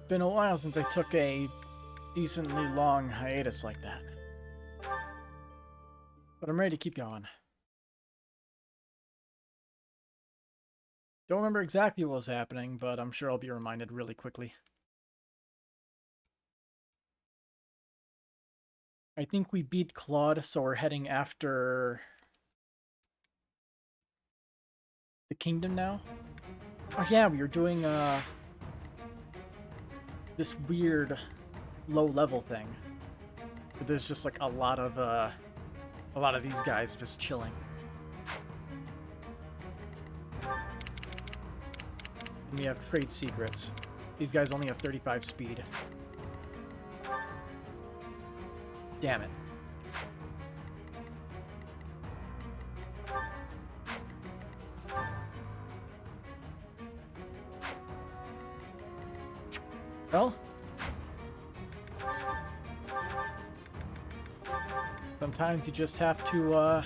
Been a while since I took a decently long hiatus like that. But I'm ready to keep going. Don't remember exactly what was happening, but I'm sure I'll be reminded really quickly. I think we beat Claude, so we're heading after the kingdom now. Oh yeah, we were doing this weird low-level thing. But there's just like a lot of these guys just chilling. And we have trade secrets. These guys only have 35 speed. Damn it. Well, sometimes you just have to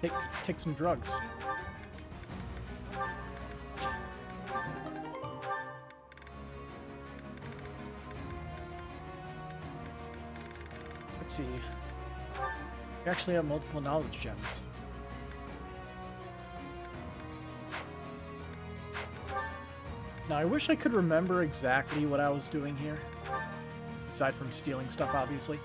take some drugs. Let's see. We actually have multiple knowledge gems. Now, I wish I could remember exactly what I was doing here. Aside from stealing stuff, obviously.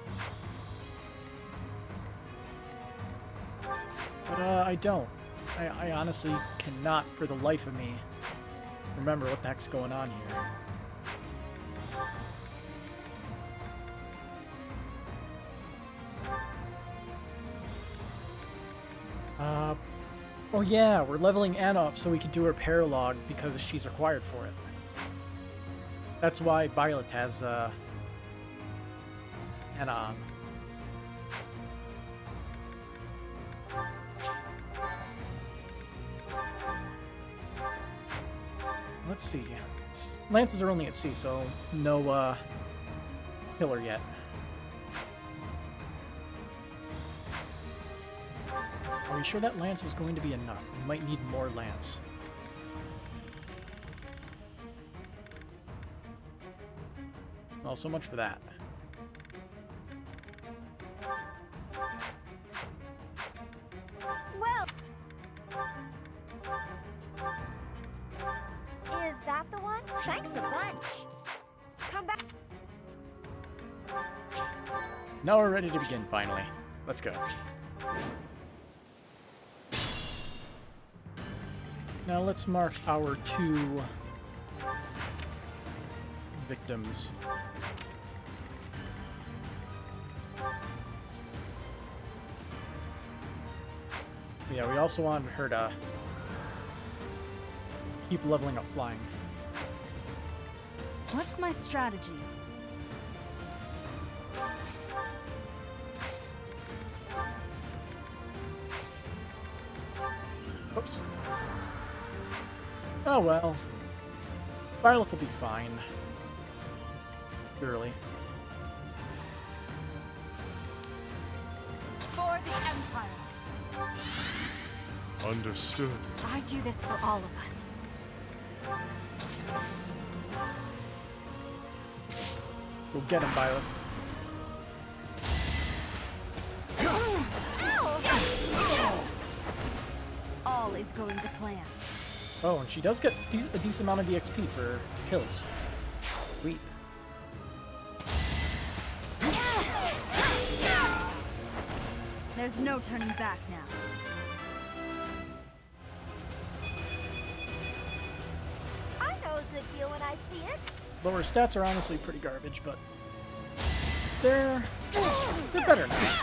But, I don't. I honestly cannot, for the life of me, remember what the heck's going on here. Oh yeah, we're leveling Anna up so we can do her paralog because she's required for it. That's why Violet has, Anna on. Let's see. Lances are only at C, so no, killer yet. Are we sure that lance is going to be enough? We might need more lance. Well, so much for that. Well, is that the one? Thanks a bunch. Come back. Now we're ready to begin, finally. Let's go. Now let's mark our 2 victims. Yeah, we also wanted her to keep leveling up flying. What's my strategy? Oops. Oh well. Violet will be fine. Surely. For the Empire. Understood. I do this for all of us. We'll get him, Violet. All is going to plan. Oh, and she does get a decent amount of EXP for kills. Sweet. There's no turning back now. I know a good deal when I see it. Lower stats are honestly pretty garbage, but they're better now.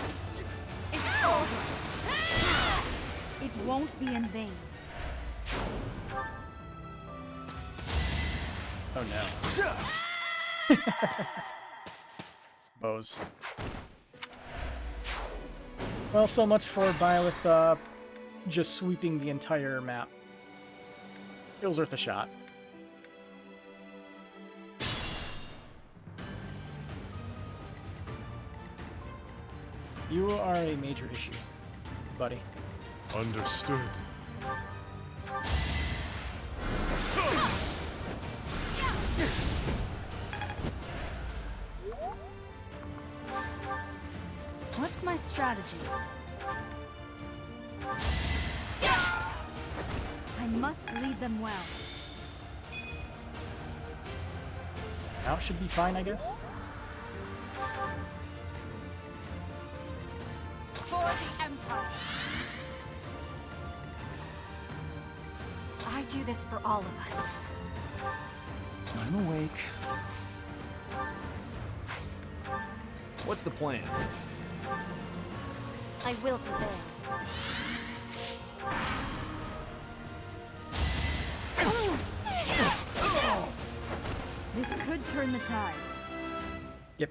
It's over. It won't be in vain. Oh no. Bows. Well, so much for Violet just sweeping the entire map. It was worth a shot. You are a major issue, buddy. Understood. my strategy. I must lead them well. Now it should be fine, I guess. For the Empire. I do this for all of us. I'm awake. What's the plan? I will prevail. This could turn the tides. Yep.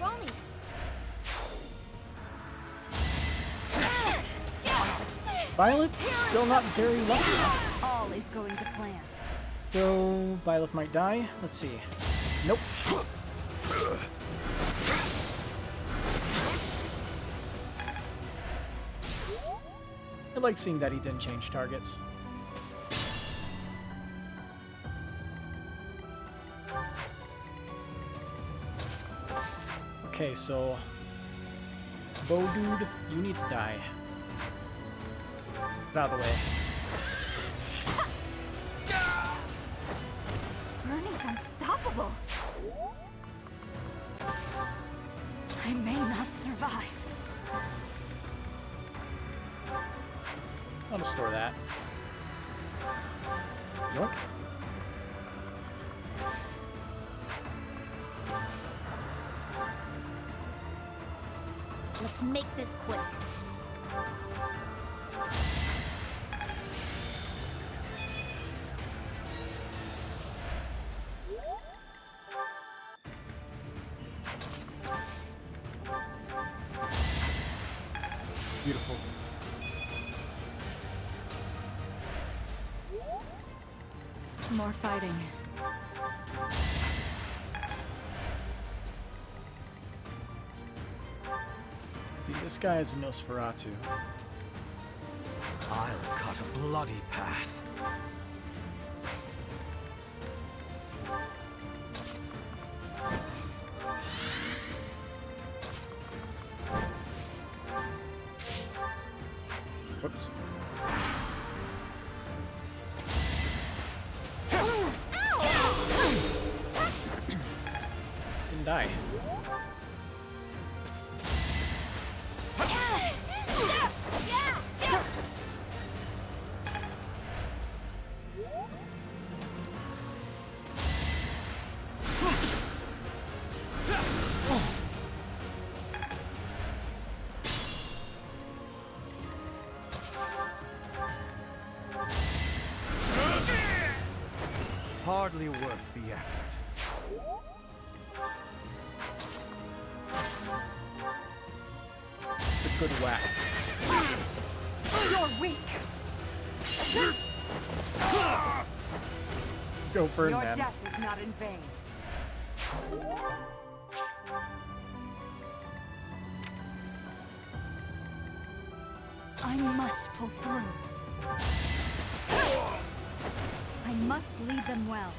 Bronies. Violet, still not very lucky. All is going to plan. So, Violet might die. Let's see. Nope. I like seeing that he didn't change targets. Okay, so Bow Dude, you need to die. Get out of the way. Bernie's unstoppable. I may not survive. I'm gonna store that. Yoink. Let's make this quick. Beautiful. More fighting. This guy is a Nosferatu. I'll cut a bloody path. Whoops. Didn't die. Hardly worth the effort. It's a good whack. You're weak. Go burn Your them. death is not in vain. I must pull through. I must lead them well.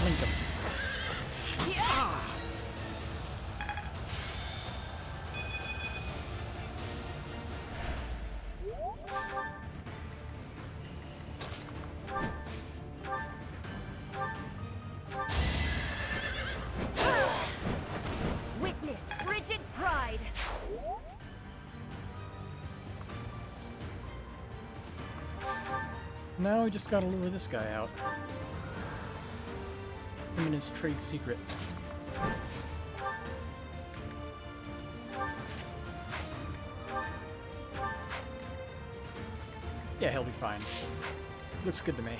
Link him. Witness frigid pride. Now we just gotta lure this guy out. Him and his trade secret. Yeah, he'll be fine. Looks good to me.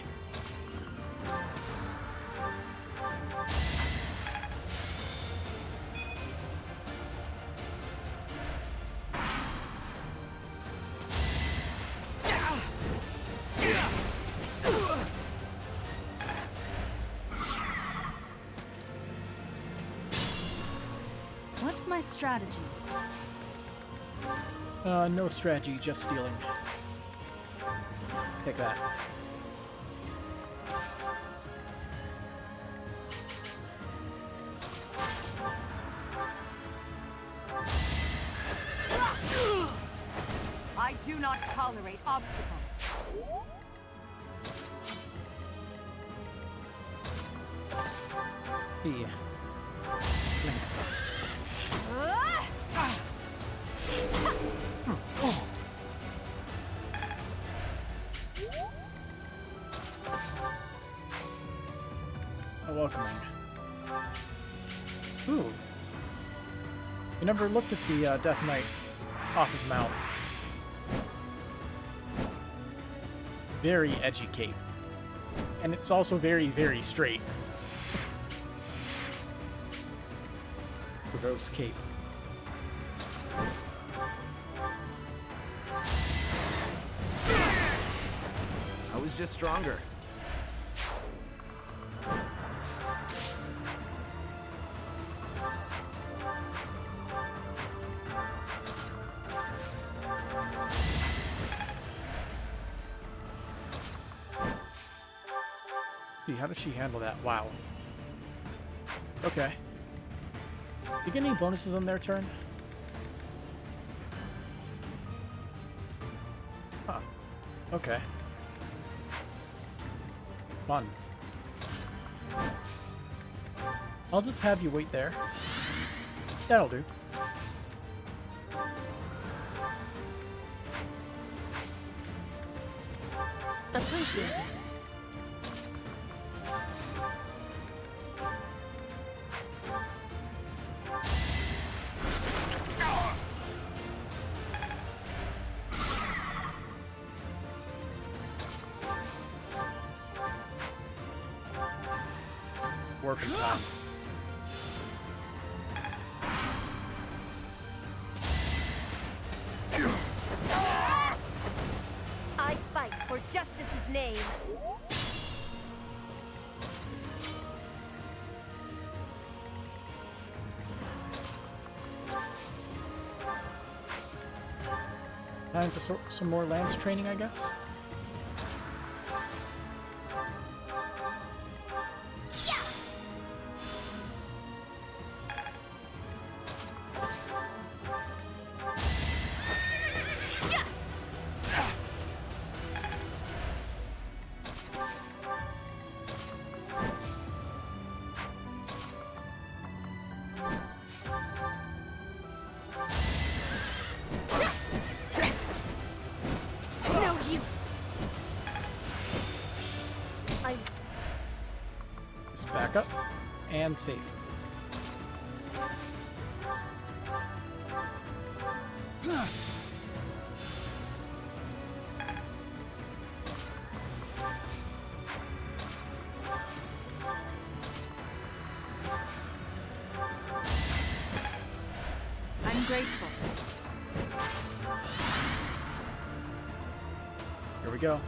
What's my strategy? No strategy, just stealing. Take that. I do not tolerate obstacles. See. Blink. Welcoming. Ooh. We never looked at the Death Knight off his mount. Very edgy cape. And it's also very, very straight. Gross cape. I was just stronger. See, how does she handle that? Wow. Okay. Do you get any bonuses on their turn? Huh. Okay. Fun. I'll just have you wait there. That'll do. Appreciate it. Working time. I fight for justice's name. Time for some more lance training, I guess? No use. Just back up and safe. I'm grateful. Here we go.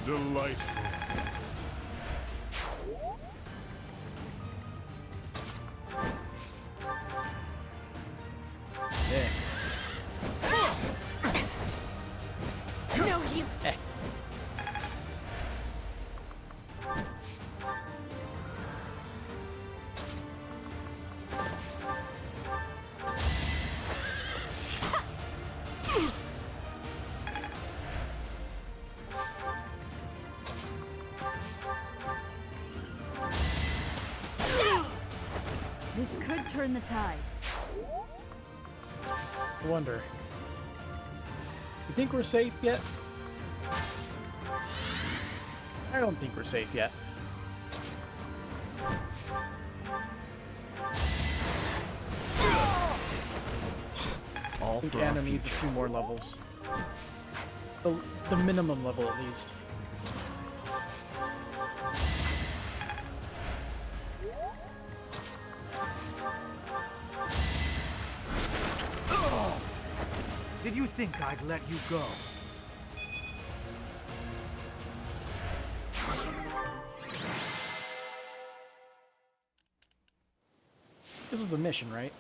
Delightful. Yeah. No use. Eh. This could turn the tides. I wonder. You think we're safe yet? I don't think we're safe yet. All I think for our Anna needs a future. few more levels. The minimum level, at least. Did you think I'd let you go? This is a mission, right?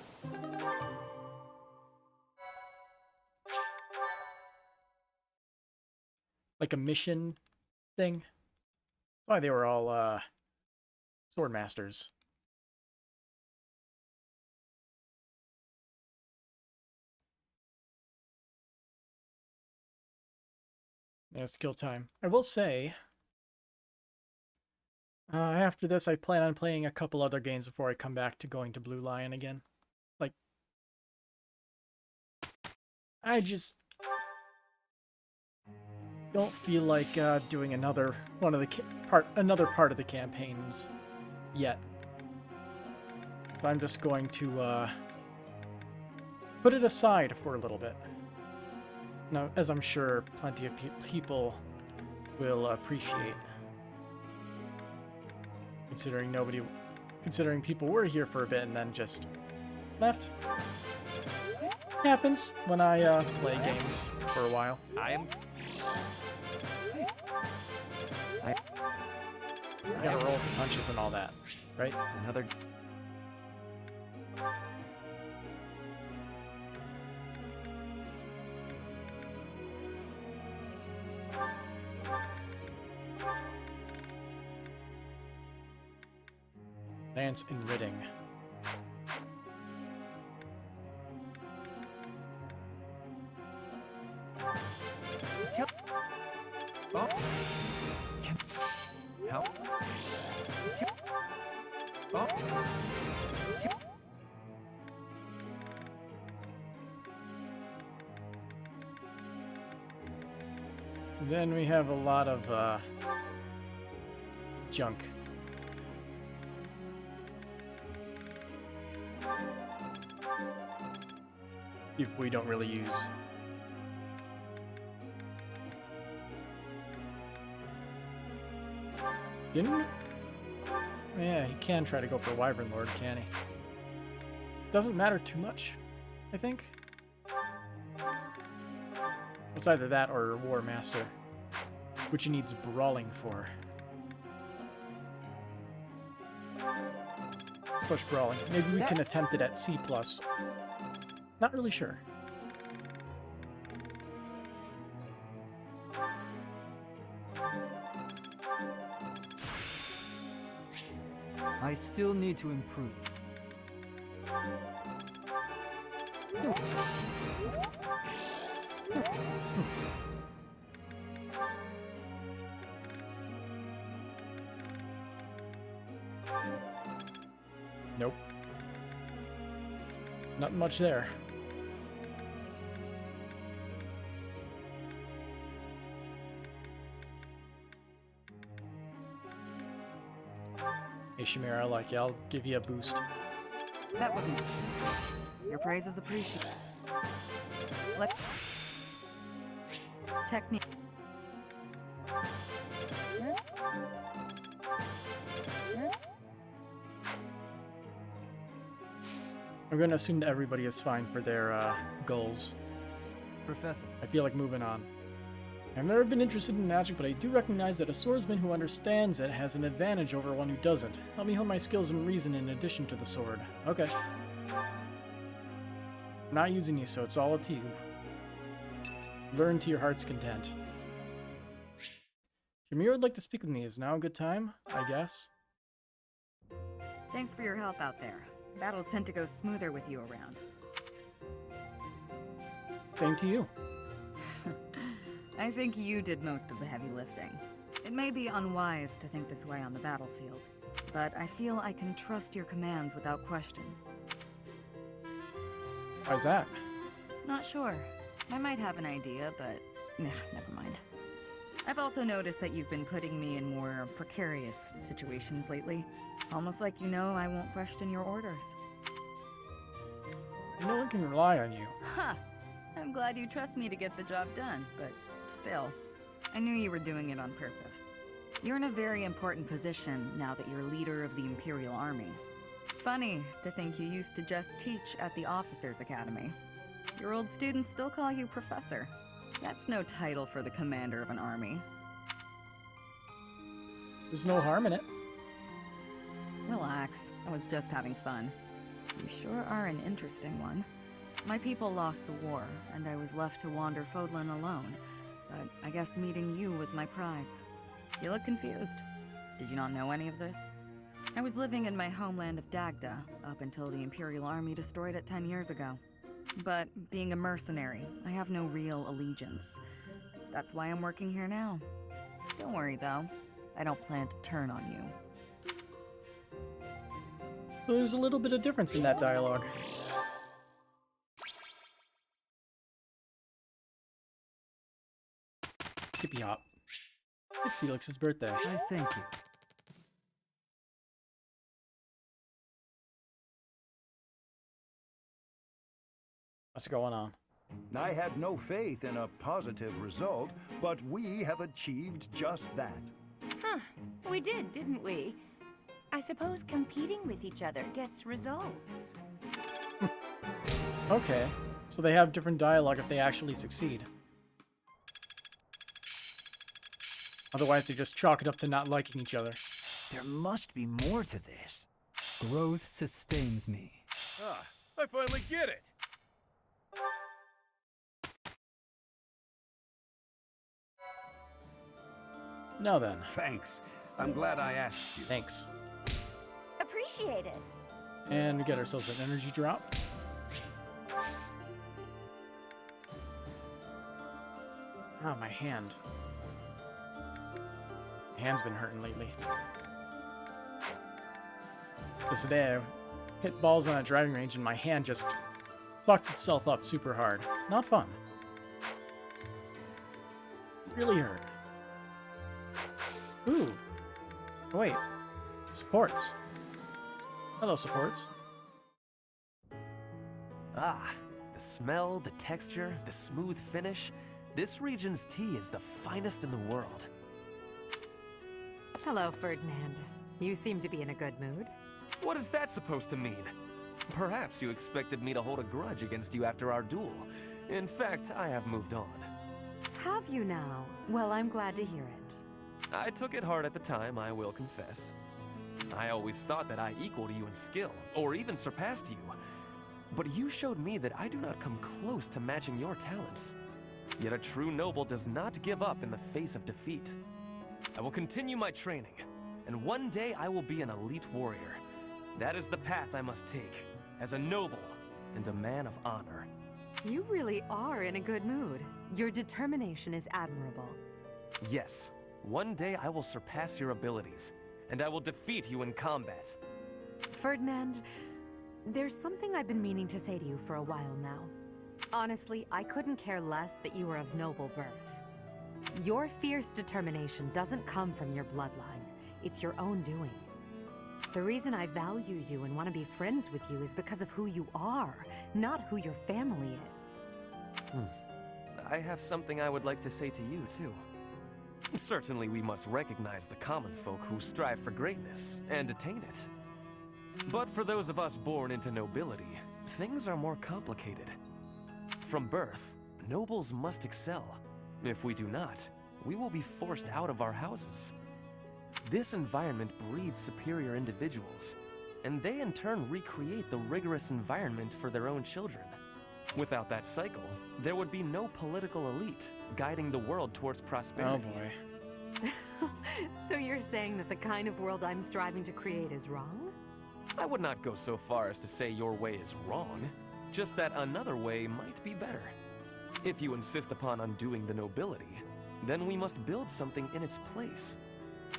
Like a mission thing? That's why they were all, sword masters. Yeah, it's kill time. I will say, after this, I plan on playing a couple other games before I come back to going to Blue Lion again. Like, I just don't feel like doing another one of the another part of the campaigns yet. So I'm just going to put it aside for a little bit. Now, as I'm sure plenty of people will appreciate. Considering people were here for a bit and then just left. Happens when I play games for a while. You gotta roll for punches and all that, right? Another... Lance and Ridding. Oh. Help. Oh. Then we have a lot of junk. If we don't really use. Didn't? Yeah, he can try to go for Wyvern Lord, can he? Doesn't matter too much, I think. It's either that or War Master, which he needs Brawling for. Let's push Brawling. Maybe we can attempt it at C+. Not really sure. I still need to improve. Nope. Not much there. Hey Shamira, I like you. I'll give you a boost. That wasn't... Your praise is appreciated. Let... Technique. I'm going to assume that everybody is fine for their goals. Professor. I feel like moving on. I've never been interested in magic, but I do recognize that a swordsman who understands it has an advantage over one who doesn't. Help me hone my skills and reason in addition to the sword. Okay. I'm not using you, so it's all up to you. Learn to your heart's content. Shamir would like to speak with me. Is now a good time? I guess. Thanks for your help out there. Battles tend to go smoother with you around. Same to you. I think you did most of the heavy lifting. It may be unwise to think this way on the battlefield, but I feel I can trust your commands without question. Why's that? Not sure. I might have an idea, but never mind. I've also noticed that you've been putting me in more precarious situations lately. Almost like you know I won't question your orders. No one can rely on you. Ha! I'm glad you trust me to get the job done, but still. I knew you were doing it on purpose. You're in a very important position now that you're leader of the Imperial Army. Funny to think you used to just teach at the Officers' Academy. Your old students still call you Professor. That's no title for the commander of an army. There's no harm in it. Relax, I was just having fun. You sure are an interesting one. My people lost the war, and I was left to wander Fodlan alone. But I guess meeting you was my prize. You look confused. Did you not know any of this? I was living in my homeland of Dagda up until the Imperial Army destroyed it 10 years ago. But being a mercenary, I have no real allegiance. That's why I'm working here now. Don't worry though, I don't plan to turn on you. So there's a little bit of difference in that dialogue. Hippy hop. It's Felix's birthday. I thank you. What's going on? I had no faith in a positive result, but we have achieved just that. Huh. We did, didn't we? I suppose competing with each other gets results. Okay, so they have different dialogue if they actually succeed. Otherwise, they just chalk it up to not liking each other. There must be more to this. Growth sustains me. Ah, I finally get it! Now then, Thanks. I'm glad I asked you. thanks. Appreciate it. And we get ourselves an energy drop. Oh, my hand. My hand's been hurting lately. Because today I hit balls on a driving range and my hand just fucked itself up super hard. Not fun. Really hurt. Ooh. Oh, wait. Supports. Hello, supports. Ah, the smell, the texture, the smooth finish. This region's tea is the finest in the world. Hello, Ferdinand. You seem to be in a good mood. What is that supposed to mean? Perhaps you expected me to hold a grudge against you after our duel. In fact, I have moved on. Have you now? Well, I'm glad to hear it. I took it hard at the time, I will confess. I always thought that I equaled you in skill, or even surpassed you. But you showed me that I do not come close to matching your talents. Yet a true noble does not give up in the face of defeat. I will continue my training, and one day I will be an elite warrior. That is the path I must take, as a noble and a man of honor. You really are in a good mood. Your determination is admirable. Yes, one day I will surpass your abilities, and I will defeat you in combat. Ferdinand, there's something I've been meaning to say to you for a while now. Honestly, I couldn't care less that you were of noble birth. Your fierce determination doesn't come from your bloodline. It's your own doing. The reason I value you and want to be friends with you is because of who you are, not who your family is. I have something I would like to say to you, too. Certainly we must recognize the common folk who strive for greatness and attain it. But for those of us born into nobility, things are more complicated. From birth, nobles must excel. If we do not, we will be forced out of our houses. This environment breeds superior individuals, and they in turn recreate the rigorous environment for their own children. Without that cycle, there would be no political elite guiding the world towards prosperity. Oh boy. So you're saying that the kind of world I'm striving to create is wrong? I would not go so far as to say your way is wrong, just that another way might be better. If you insist upon undoing the nobility, then we must build something in its place.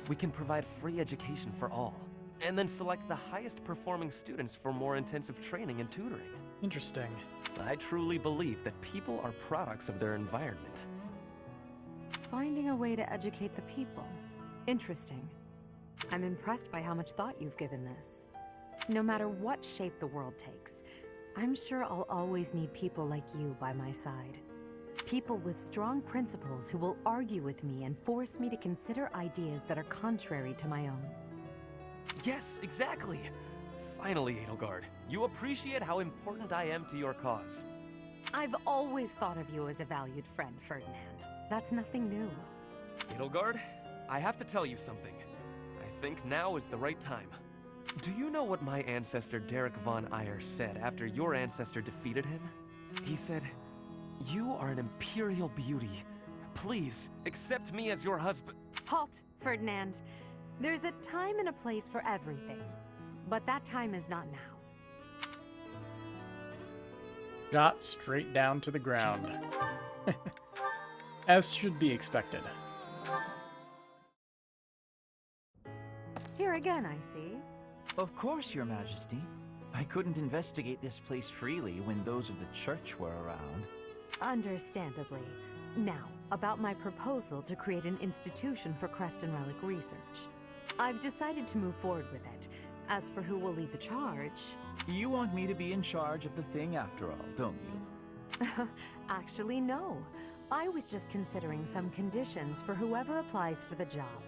We can provide free education for all, and then select the highest performing students for more intensive training and tutoring. Interesting. I truly believe that people are products of their environment. Finding a way to educate the people. Interesting. I'm impressed by how much thought you've given this. No matter what shape the world takes, I'm sure I'll always need people like you by my side. People with strong principles who will argue with me and force me to consider ideas that are contrary to my own. Yes, exactly! Finally, Edelgard, you appreciate how important I am to your cause. I've always thought of you as a valued friend, Ferdinand. That's nothing new. Edelgard, I have to tell you something. I think now is the right time. Do you know what my ancestor Garreg von Eyre said after your ancestor defeated him? He said, "You are an imperial beauty. Please, accept me as your husband." Halt, Ferdinand. There's a time and a place for everything. But that time is not now. Shot straight down to the ground. As should be expected. Here again, I see. Of course, Your Majesty. I couldn't investigate this place freely when those of the church were around. Understandably. Now, about my proposal to create an institution for Crest and Relic research. I've decided to move forward with it. As for who will lead the charge... You want me to be in charge of the thing after all, don't you? Actually, no. I was just considering some conditions for whoever applies for the job.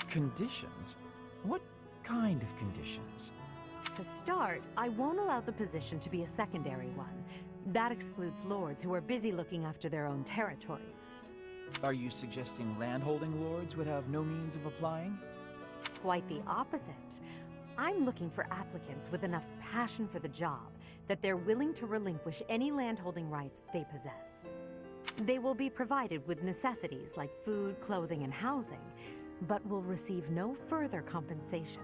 Conditions? What kind of conditions? To start, I won't allow the position to be a secondary one. That excludes lords who are busy looking after their own territories. Are you suggesting landholding lords would have no means of applying? Quite the opposite. I'm looking for applicants with enough passion for the job that they're willing to relinquish any landholding rights they possess. They will be provided with necessities like food, clothing, and housing, but will receive no further compensation.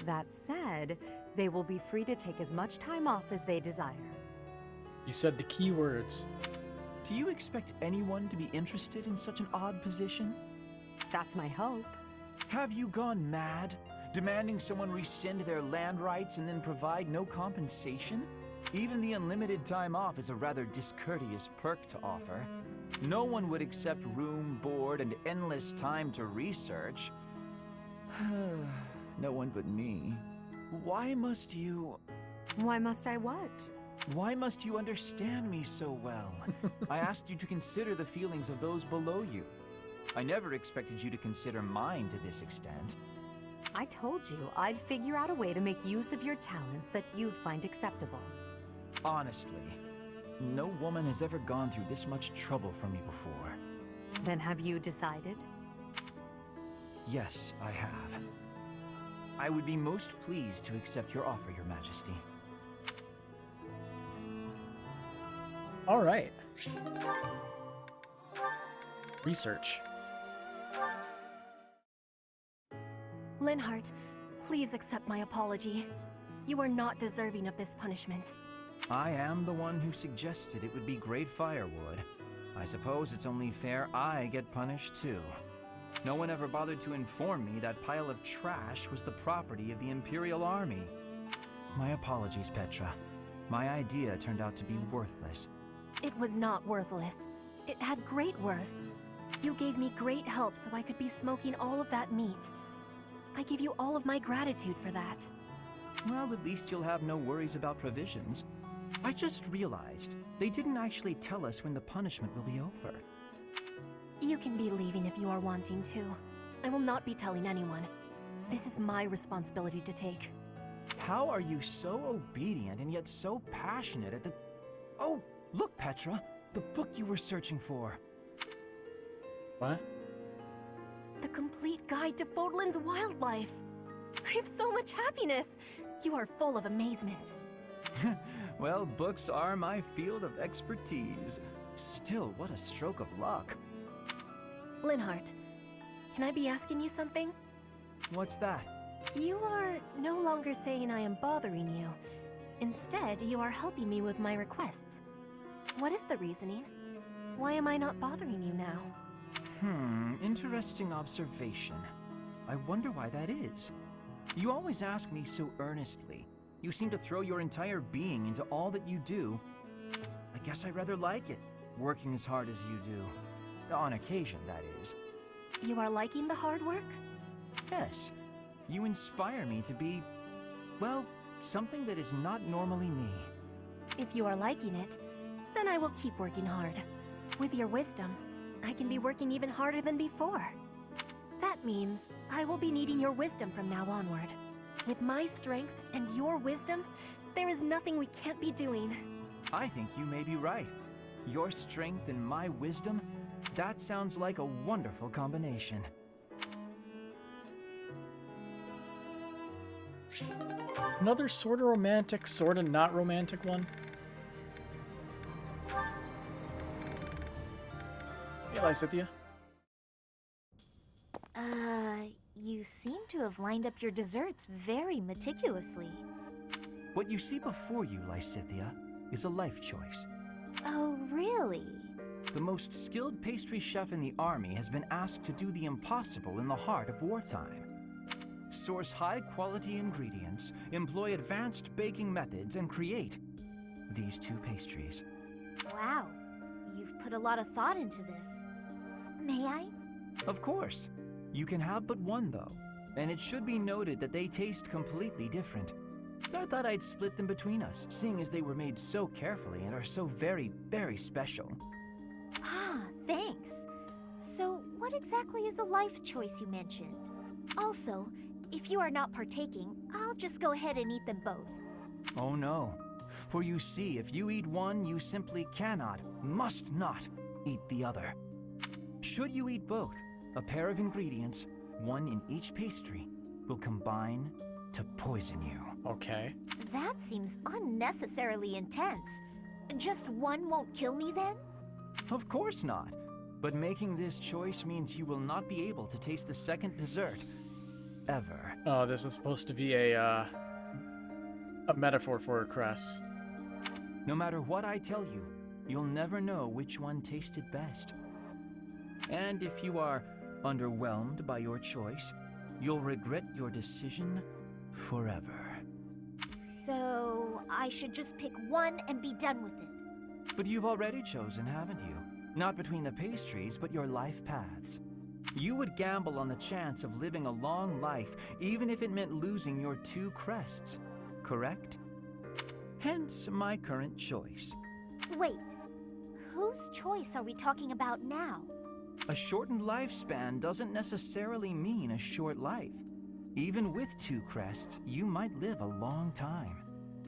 That said, they will be free to take as much time off as they desire. You said the key words. Do you expect anyone to be interested in such an odd position? That's my hope. Have you gone mad? Demanding someone rescind their land rights and then provide no compensation? Even the unlimited time off is a rather discourteous perk to offer. No one would accept room, board, and endless time to research. No one but me. Why must you... Why must I what? Why must you understand me so well? I asked you to consider the feelings of those below you. I never expected you to consider mine to this extent. I told you I'd figure out a way to make use of your talents that you'd find acceptable. Honestly, no woman has ever gone through this much trouble for me before. Then have you decided? Yes, I have. I would be most pleased to accept your offer, Your Majesty. All right. Research. Linhardt, please accept my apology. You are not deserving of this punishment. I am the one who suggested it would be great firewood. I suppose it's only fair I get punished too. No one ever bothered to inform me that pile of trash was the property of the Imperial Army. My apologies, Petra. My idea turned out to be worthless. It was not worthless. It had great worth. You gave me great help so I could be smoking all of that meat. I give you all of my gratitude for that. Well, at least you'll have no worries about provisions. I just realized they didn't actually tell us when the punishment will be over. You can be leaving if you are wanting to. I will not be telling anyone. This is my responsibility to take. How are you so obedient and yet so passionate at the... Oh, look, Petra! The book you were searching for. What? The Complete Guide to Fodlan's Wildlife. I have so much happiness. You are full of amazement. Well, books are my field of expertise. Still, what a stroke of luck. Linhardt, can I be asking you something? What's that? You are no longer saying I am bothering you. Instead, you are helping me with my requests. What is the reasoning? Why am I not bothering you now? Interesting observation. I wonder why that is. You always ask me so earnestly. You seem to throw your entire being into all that you do. I guess I rather like it, working as hard as you do. On occasion, that is. You are liking the hard work? Yes. You inspire me to be, well, something that is not normally me. If you are liking it, then I will keep working hard. With your wisdom, I can be working even harder than before. That means I will be needing your wisdom from now onward. With my strength and your wisdom, there is nothing we can't be doing. I think you may be right. Your strength and my wisdom, that sounds like a wonderful combination. Another sort of romantic, sort of not romantic one. Hey, Lysithia. You seem to have lined up your desserts very meticulously. What you see before you, Lysithia, is a life choice. Oh, really? The most skilled pastry chef in the army has been asked to do the impossible in the heart of wartime. Source high-quality ingredients, employ advanced baking methods, and create these two pastries. Wow, you've put a lot of thought into this. May I? Of course. You can have but one, though, and it should be noted that they taste completely different. I thought I'd split them between us, seeing as they were made so carefully and are so very, very special. Ah, thanks. So, what exactly is the life choice you mentioned? Also, if you are not partaking, I'll just go ahead and eat them both. Oh no. For you see, if you eat one, you simply cannot, must not, eat the other. Should you eat both, a pair of ingredients, one in each pastry, will combine to poison you. Okay. That seems unnecessarily intense. Just one won't kill me then? Of course not. But making this choice means you will not be able to taste the second dessert. Ever. Oh, this is supposed to be a metaphor for a crest. No matter what I tell you, you'll never know which one tasted best. And if you are underwhelmed by your choice, you'll regret your decision forever. So, I should just pick one and be done with it. But you've already chosen, haven't you? Not between the pastries, but your life paths. You would gamble on the chance of living a long life, even if it meant losing your two crests, correct? Hence my current choice. Wait, whose choice are we talking about now? A shortened lifespan doesn't necessarily mean a short life. Even with two crests, you might live a long time.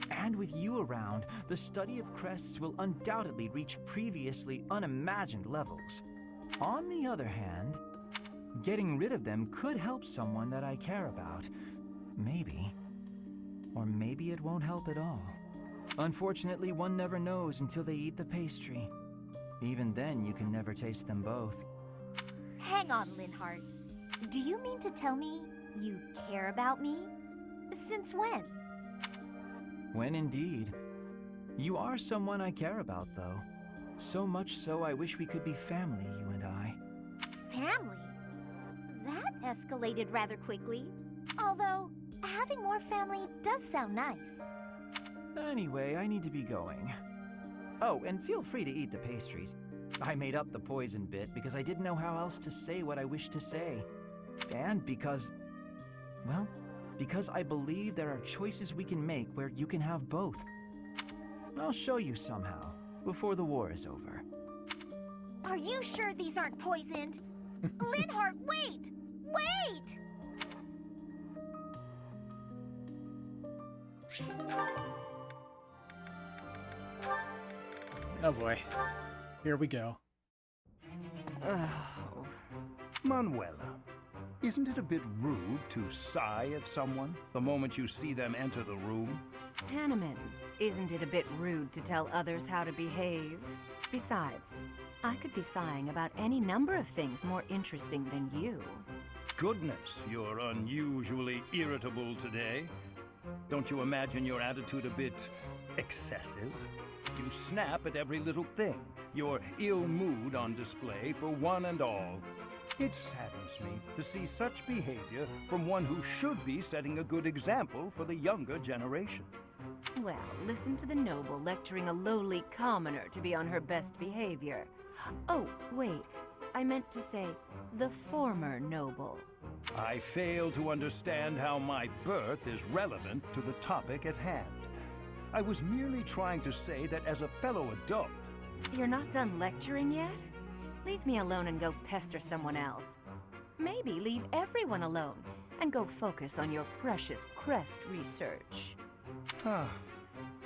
And with you around, the study of crests will undoubtedly reach previously unimagined levels. On the other hand, getting rid of them could help someone that I care about. Maybe. Or maybe it won't help at all. Unfortunately, one never knows until they eat the pastry. Even then, you can never taste them both. Hang on, Linhardt. Do you mean to tell me you care about me? Since when? When indeed. You are someone I care about, though. So much so I wish we could be family, you and I. Family? That escalated rather quickly. Although, having more family does sound nice. Anyway, I need to be going. Oh, and feel free to eat the pastries. I made up the poison bit because I didn't know how else to say what I wished to say. And because, well, because I believe there are choices we can make where you can have both. I'll show you somehow, before the war is over. Are you sure these aren't poisoned? Linhardt, wait! Wait! Oh boy. Here we go. Manuela, isn't it a bit rude to sigh at someone the moment you see them enter the room? Hanneman, isn't it a bit rude to tell others how to behave? Besides, I could be sighing about any number of things more interesting than you. Goodness, you're unusually irritable today. Don't you imagine your attitude a bit excessive? You snap at every little thing, your ill mood on display for one and all. It saddens me to see such behavior from one who should be setting a good example for the younger generation. Well, listen to the noble lecturing a lowly commoner to be on her best behavior. Oh, wait, I meant to say the former noble. I fail to understand how my birth is relevant to the topic at hand. I was merely trying to say that as a fellow adult... You're not done lecturing yet? Leave me alone and go pester someone else. Maybe leave everyone alone and go focus on your precious crest research.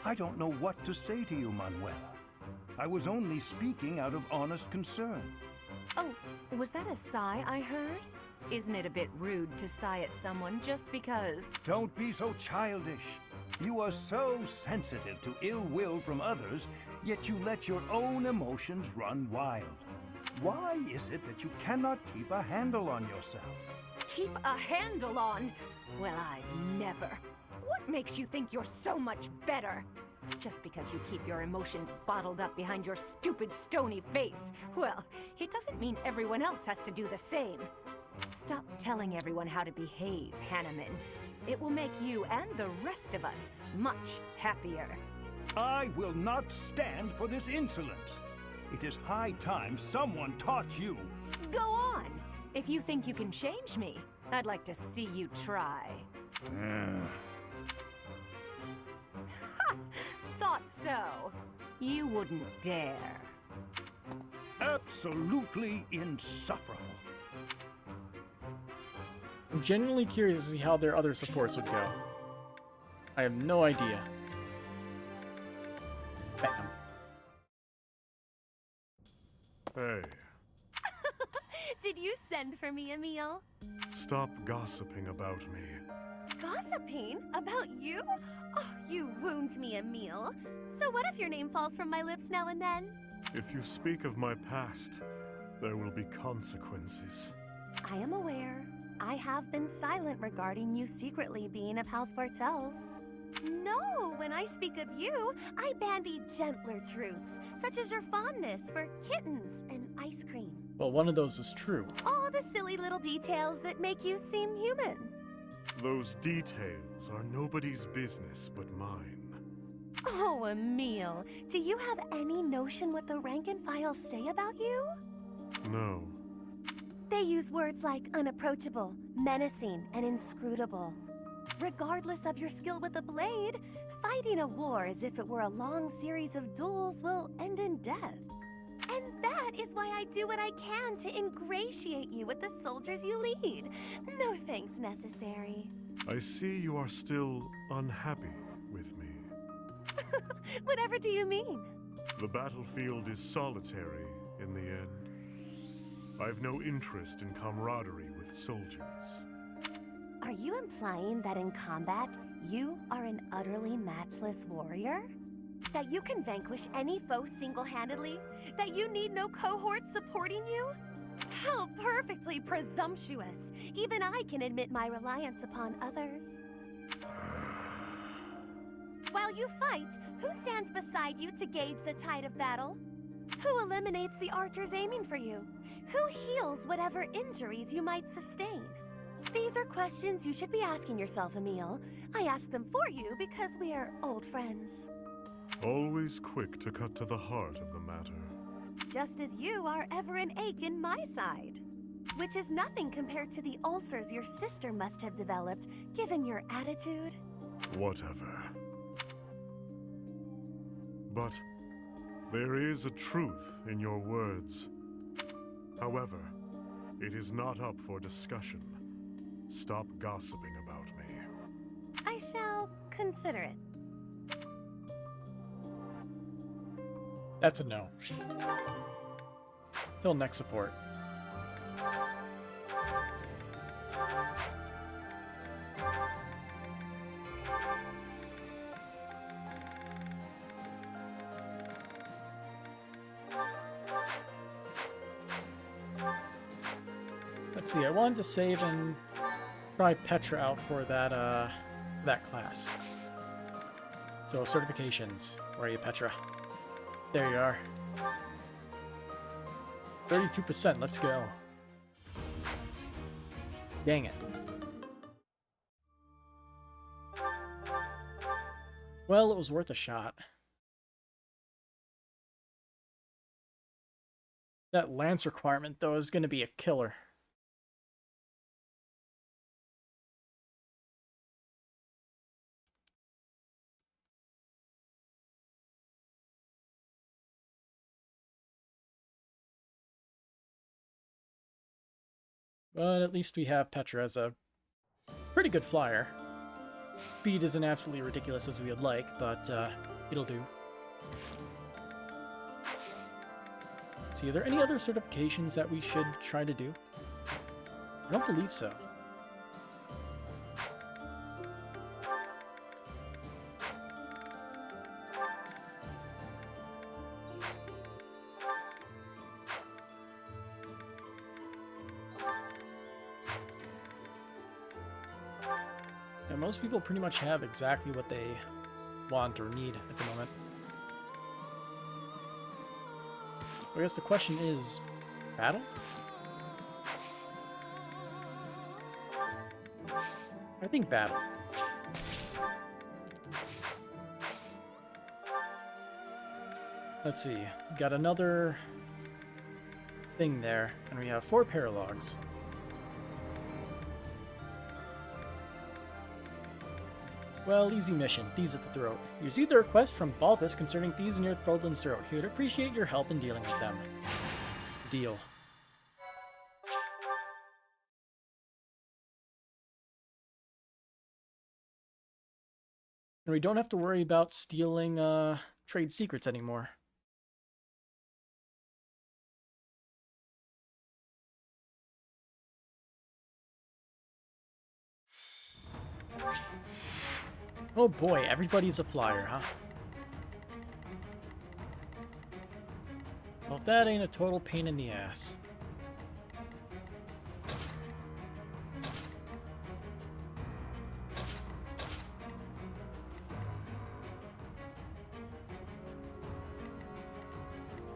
I don't know what to say to you, Manuela. I was only speaking out of honest concern. Oh, was that a sigh I heard? Isn't it a bit rude to sigh at someone just because? Don't be so childish. You are so sensitive to ill will from others, yet you let your own emotions run wild. Why is it that you cannot keep a handle on yourself? Keep a handle on? Well, I've never. What makes you think you're so much better? Just because you keep your emotions bottled up behind your stupid stony face, well, it doesn't mean everyone else has to do the same. Stop telling everyone how to behave, Hanneman. It will make you and the rest of us much happier. I will not stand for this insolence. It is high time someone taught you. Go on! If you think you can change me, I'd like to see you try. Thought so. You wouldn't dare. Absolutely insufferable. I'm genuinely curious to see how their other supports would go. I have no idea. Bam. Hey, Did you send for me, Emil? stop gossiping about me. Gossiping? About you? Oh, you wound me, Emil. So what if your name falls from my lips now and then? If you speak of my past, there will be consequences. I am aware. I have been silent regarding you secretly being of House Bartels. No, when I speak of you, I bandy gentler truths, such as your fondness for kittens and ice cream. Well, one of those is true. All the silly little details that make you seem human. Those details are nobody's business but mine. Oh, Emil, do you have any notion what the rank and file say about you? No. They use words like unapproachable, menacing, and inscrutable. Regardless of your skill with a blade, fighting a war as if it were a long series of duels will end in death. And that is why I do what I can to ingratiate you with the soldiers you lead. No thanks necessary. I see you are still unhappy with me. Whatever do you mean? The battlefield is solitary in the end. I've no interest in camaraderie with soldiers. Are you implying that in combat, you are an utterly matchless warrior? That you can vanquish any foe single-handedly? That you need no cohort supporting you? How perfectly presumptuous! Even I can admit my reliance upon others. While you fight, who stands beside you to gauge the tide of battle? Who eliminates the archers aiming for you? Who heals whatever injuries you might sustain? These are questions you should be asking yourself, Emil. I ask them for you because we are old friends. Always quick to cut to the heart of the matter. Just as you are ever an ache in my side. Which is nothing compared to the ulcers your sister must have developed, given your attitude. Whatever. But there is a truth in your words. However, it is not up for discussion. Stop gossiping about me. I shall consider it. That's a no. Till next support. Let's see, I wanted to save and try Petra out for that class. So certifications. Where are you, Petra? There you are. 32%, let's go. Dang it. Well, it was worth a shot. That lance requirement, though, is going to be a killer. But at least we have Petra as a pretty good flyer. Speed isn't absolutely ridiculous as we would like, but It'll do. See, are there any other certifications that we should try to do? I don't believe so. Yeah, most people pretty much have exactly what they want or need at the moment. So I guess the question is, battle? I think battle. Let's see. Got another thing there, and we have 4 paralogs. Well, easy mission. Thieves at the throat. You received a request from Balbus concerning thieves near Thraldlin's throat. He would appreciate your help in dealing with them. Deal. And we don't have to worry about stealing trade secrets anymore. Oh boy, everybody's a flyer, huh? Well, if that ain't a total pain in the ass.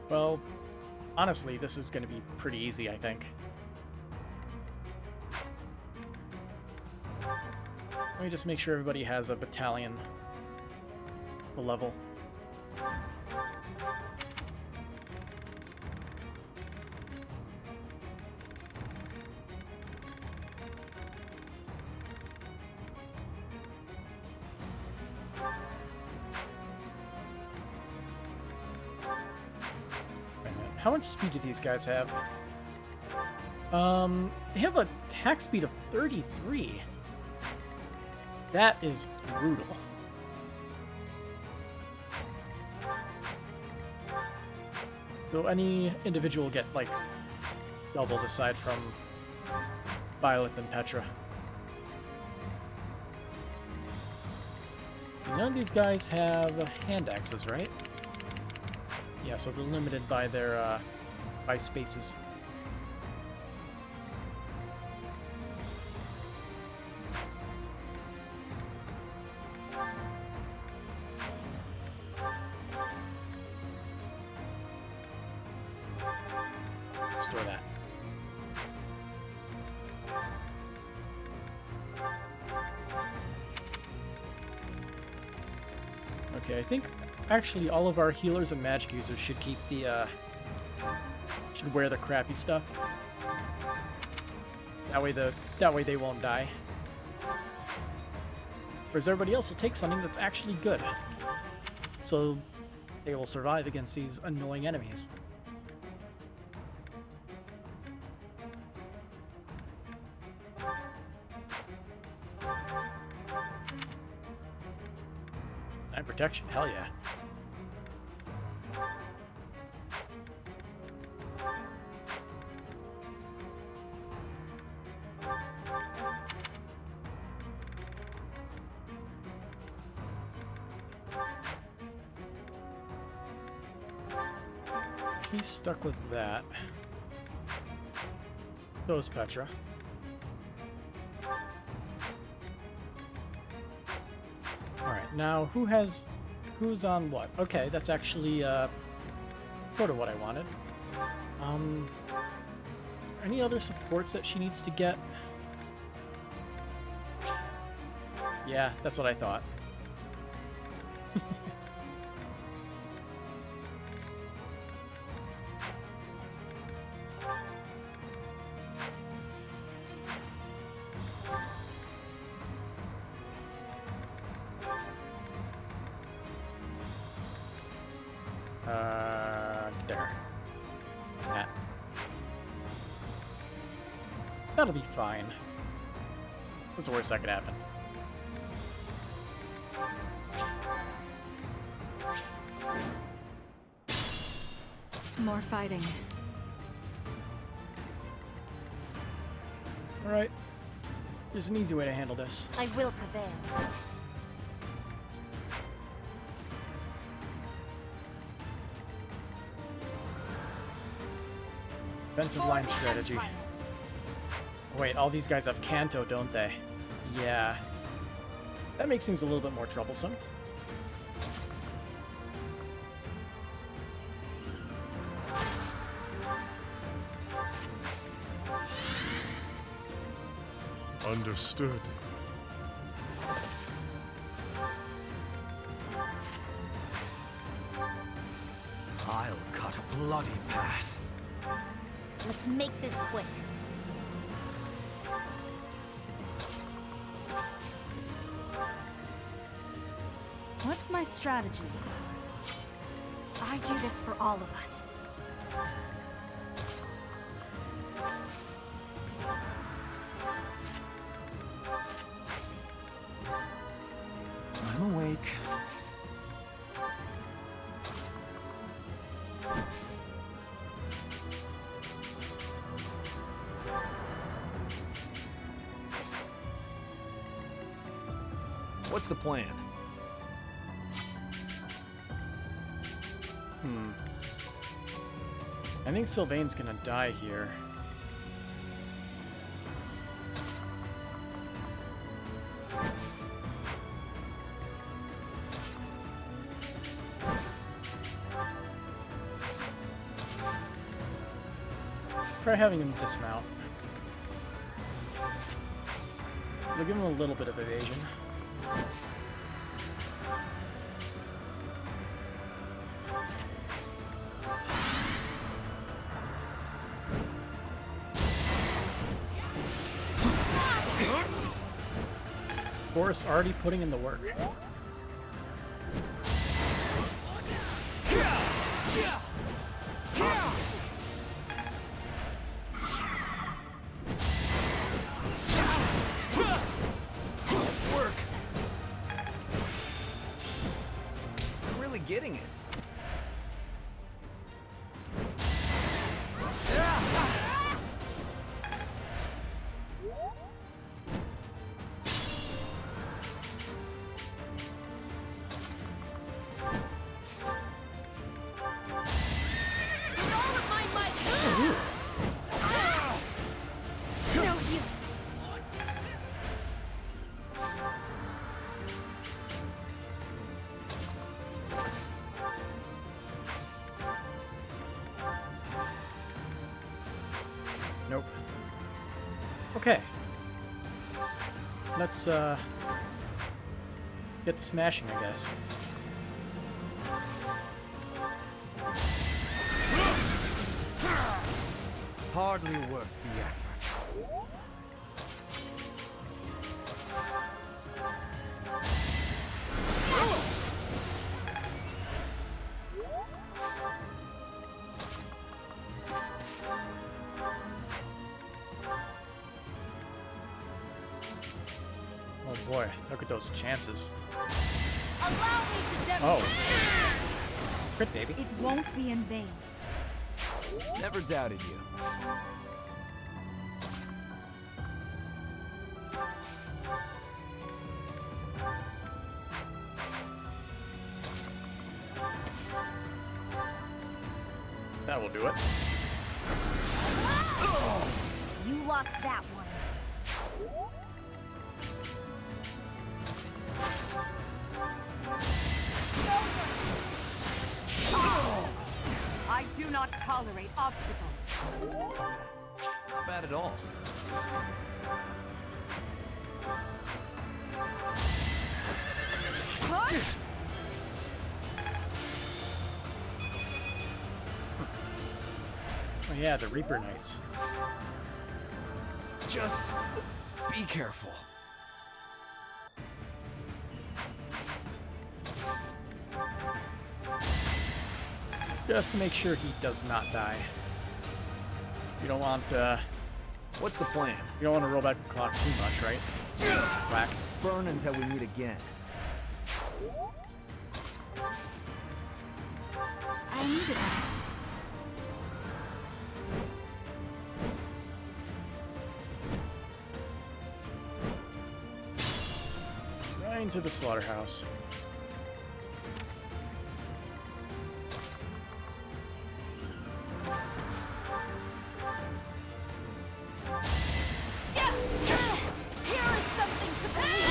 Well, honestly, this is going to be pretty easy, I think. Let me just make sure everybody has a battalion to level. How much speed do these guys have? They have a attack speed of 33. That is brutal. So any individual will get, like, doubled aside from Violet and Petra. So none of these guys have hand axes, right? Yeah, so they're limited by their, by spaces. Store that. Okay, I think actually all of our healers and magic users should keep the, should wear the crappy stuff. That way they won't die. Whereas everybody else will take something that's actually good. So they will survive against these annoying enemies. And protection, hell yeah. He's stuck with that. So is Petra. Alright, now who's on what? Okay, that's actually sort of what I wanted. Any other supports that she needs to get? Yeah, that's what I thought. There. That. That'll be fine. What's the worst that could happen? More fighting. Alright. There's an easy way to handle this. I will prevail. Defensive line strategy. Wait, all these guys have Kanto, don't they? Yeah. That makes things a little bit more troublesome. Understood. I'll cut a bloody path. Let's make this quick. What's my strategy? I do this for all of us. I'm awake. What's the plan? I think Sylvain's gonna die here. Try having him dismount. We'll give him a little bit of evasion. Forrest's already putting in the work. Work. I'm really getting it. Nope. Okay. Let's get to smashing, I guess. Hardly worth the effort. Oh boy, look at those chances. Allow me to demonstrate. Oh. Crit, baby. It won't be in vain. Never doubted you. That will do it. You lost that one. I do not tolerate obstacles. Not bad at all. Oh yeah, the Reaper Knights. Just be careful. Just to make sure he does not die. You don't want, What's the plan? you don't want to roll back the clock too much, right? Whack. Burn until we meet again. I needed that. into the slaughterhouse. Here is something to believe.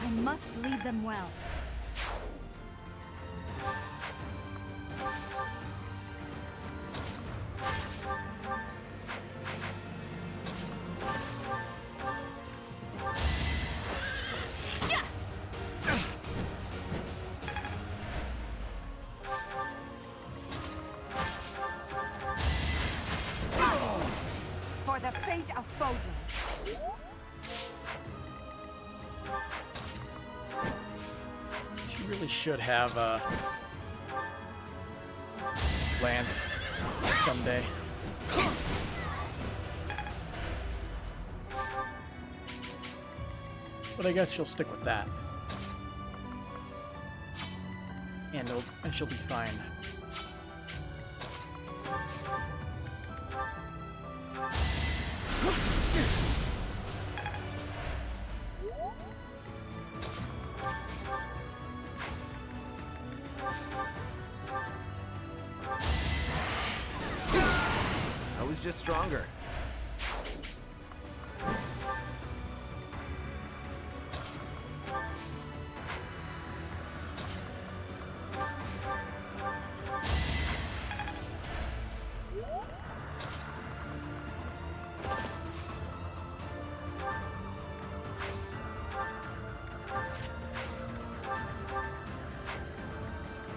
I must lead them well. For the fate of Foden. She really should have Lance someday. But I guess she'll stick with that. And she'll be fine. I was just stronger.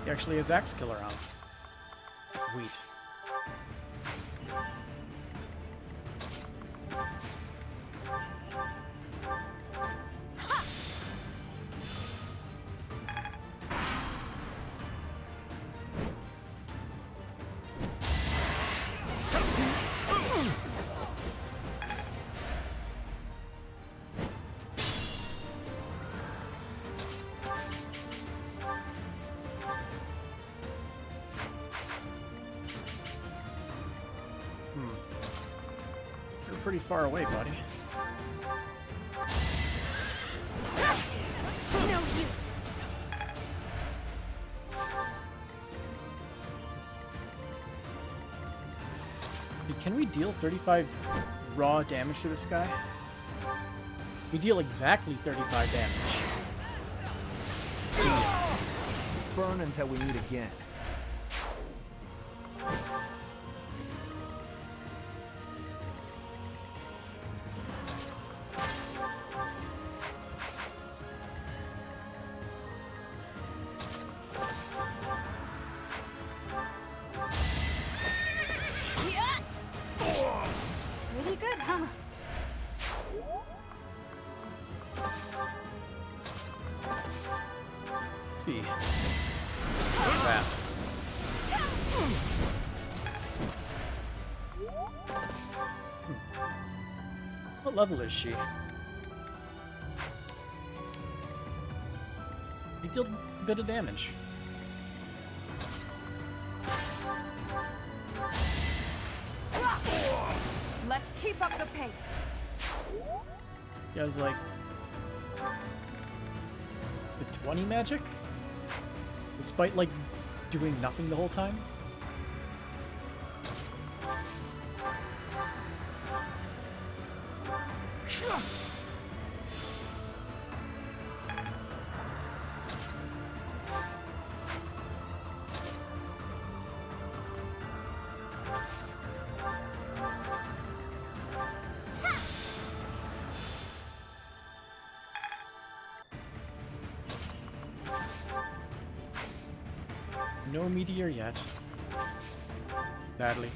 He actually has Axe Killer on. Sweet. You're pretty far away, buddy. No use. Can we deal 35 raw damage to this guy? We deal exactly 35 damage. Burn until we meet again. Pretty good, huh? Let's see. That. What level is she? You deal a bit of damage. Let's keep up the pace. You guys like the 20 magic? Despite like doing nothing the whole time? No meteor yet. Sadly.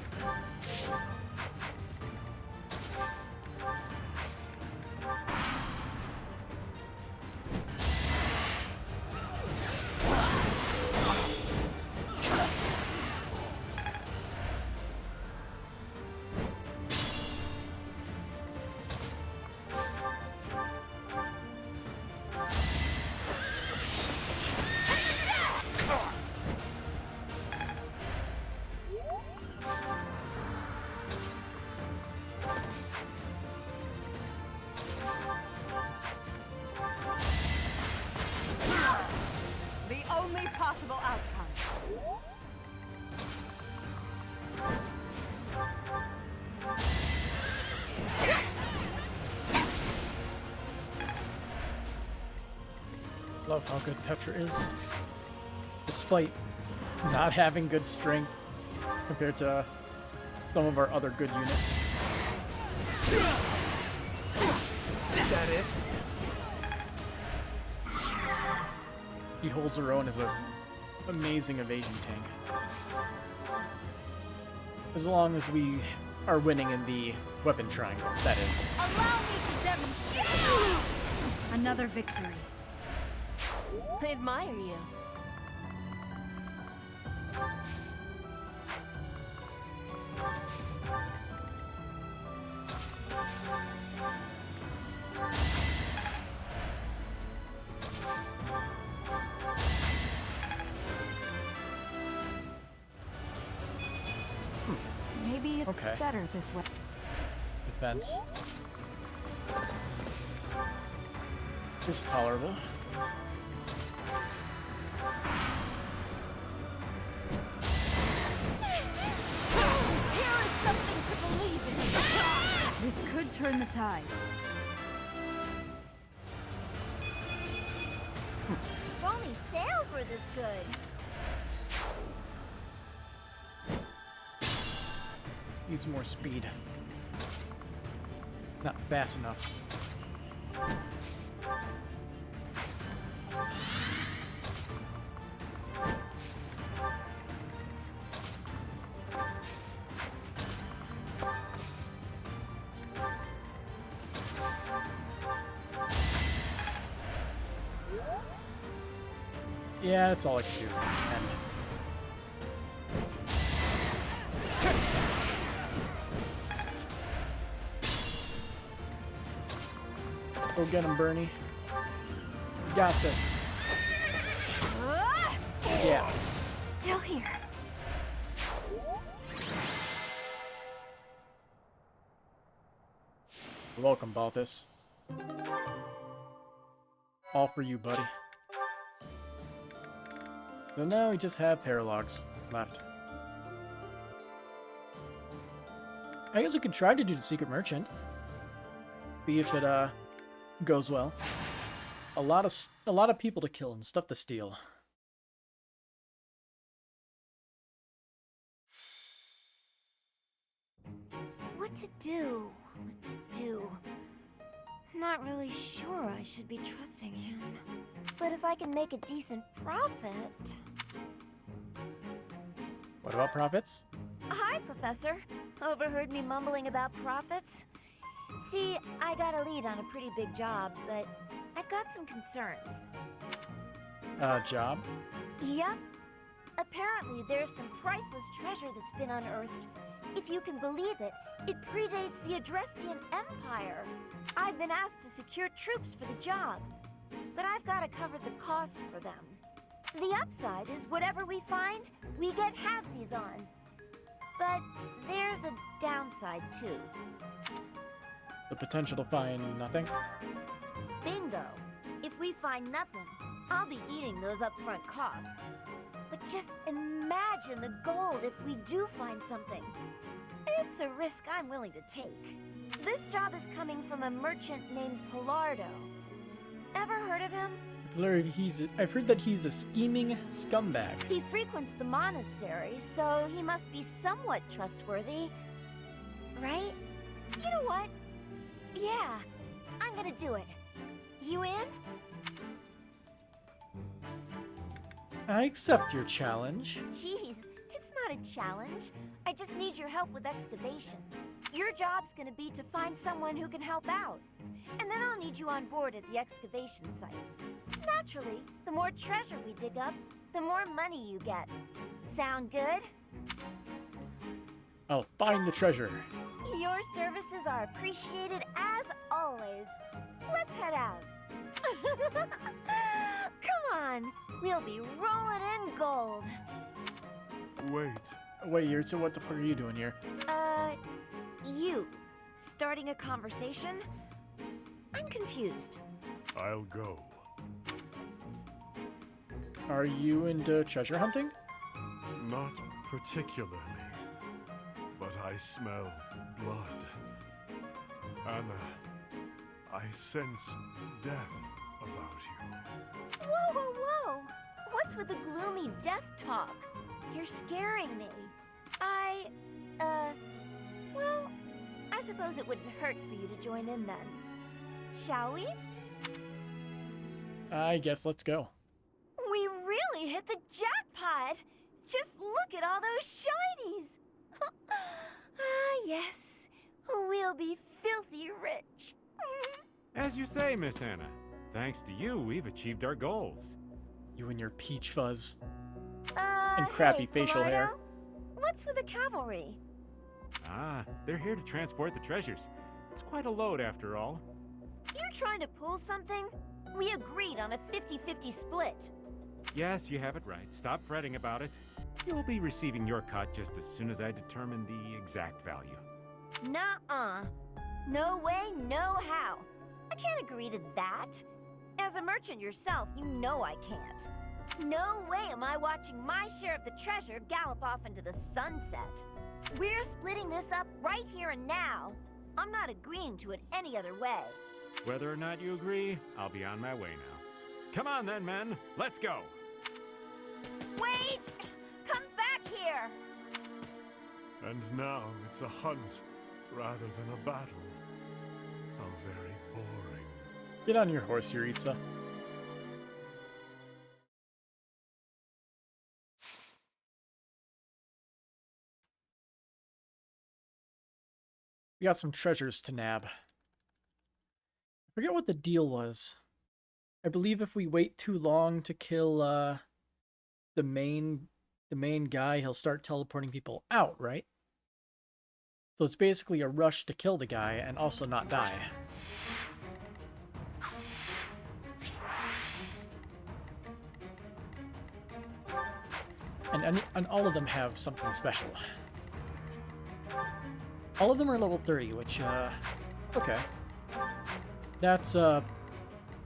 possible outcome. Love how good Petra is. Despite not having good strength compared to some of our other good units. Is that it? He holds her own as an amazing evasion tank. As long as we are winning in the weapon triangle, that is. Allow me to demonstrate. Another victory. I admire you. Maybe it's Okay. better this way. Defense is tolerable. Here is something to believe in. This could turn the tides. If only sales were this good. Needs more speed. Not fast enough. Yeah, that's all I can do. And go get him, Bernie. You got this. Yeah. Still here. Welcome, Balthus. All for you, buddy. So now we just have Paralogs left. I guess we could try to do the Secret Merchant. See if it goes well. A lot of people to kill and stuff to steal. What to do? What to do? Not really sure I should be trusting him. But if I can make a decent profit... What about profits? Hi, Professor. Overheard me mumbling about profits? See, I got a lead on a pretty big job, but I've got some concerns. Job? Yep. Apparently, there's some priceless treasure that's been unearthed. If you can believe it, it predates the Adrestian Empire. I've been asked to secure troops for the job, but I've got to cover the cost for them. The upside is whatever we find, we get halvesies on. But there's a downside, too. The potential to find nothing? Bingo. If we find nothing, I'll be eating those upfront costs. But just imagine the gold if we do find something. It's a risk I'm willing to take. This job is coming from a merchant named Pilardo. Ever heard of him? I've heard that he's a scheming scumbag. He frequents the monastery, so he must be somewhat trustworthy. Right? You know what? Yeah, I'm gonna do it. You in? I accept your challenge. Jeez, it's not a challenge. I just need your help with excavation. Your job's gonna be to find someone who can help out. And then I'll need you on board at the excavation site. Naturally, the more treasure we dig up, the more money you get. Sound good? I'll find the treasure. Your services are appreciated as always. Let's head out. Come on, we'll be rolling in gold. Wait, So what the fuck are you doing here? You starting a conversation? I'm confused. I'll go. Are you into treasure hunting? Not particularly, but I smell blood. Anna, I sense death about you. Whoa, whoa, whoa! What's with the gloomy death talk? You're scaring me. Well, I suppose it wouldn't hurt for you to join in then. Shall we? I guess let's go. We really hit the jackpot! Just look at all those shinies! Ah, yes. We'll be filthy rich. As you say, Miss Anna. Thanks to you, we've achieved our goals. You and your peach fuzz. And crappy hey, facial hair. What's with the cavalry? Ah, they're here to transport the treasures. It's quite a load after all. You trying to pull something? We agreed on a 50-50 split. Yes, you have it right. Stop fretting about it. You'll be receiving your cut just as soon as I determine the exact value. Nuh-uh. No way, no how. I can't agree to that. As a merchant yourself, you know I can't. No way am I watching my share of the treasure gallop off into the sunset. We're splitting this up right here and now. I'm not agreeing to it any other way. Whether or not you agree, I'll be on my way now. Come on then, men. Let's go. Wait! Come back here! And now it's a hunt rather than a battle. How very boring. Get on your horse, Yuritsa. We got some treasures to nab. I forget what the deal was. I believe if we wait too long to kill the main guy, he'll start teleporting people out, right? So it's basically a rush to kill the guy and also not die. And all of them have something special. All of them are level 30, which, okay. That's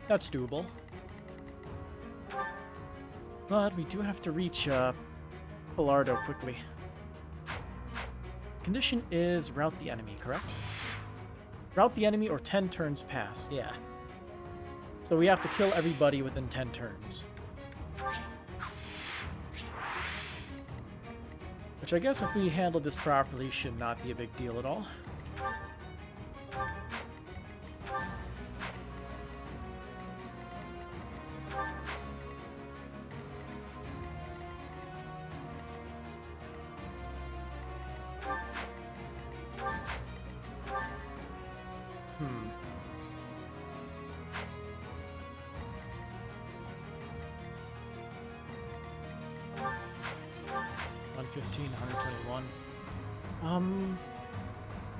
doable. But we do have to reach, Pilardo quickly. Condition is rout the enemy, correct? Rout the enemy or 10 turns pass, yeah. So we have to kill everybody within 10 turns. Which I guess if we handle this properly should not be a big deal at all.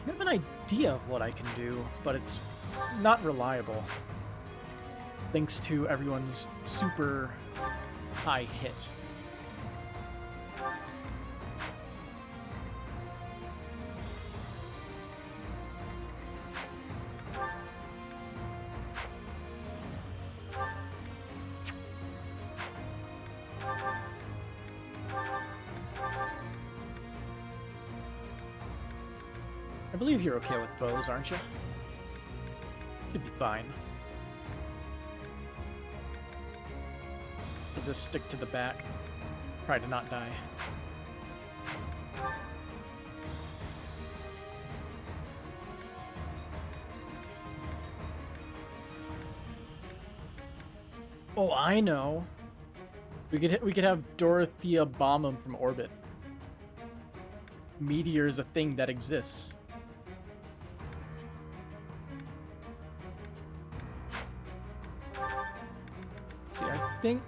I have an idea of what I can do, but it's not reliable. Thanks to everyone's super high hit. I believe you're okay with bows, aren't you? You'd be fine. I'll just stick to the back. Try to not die. Oh, I know. We could have Dorothea bomb him from orbit. Meteor is a thing that exists. I think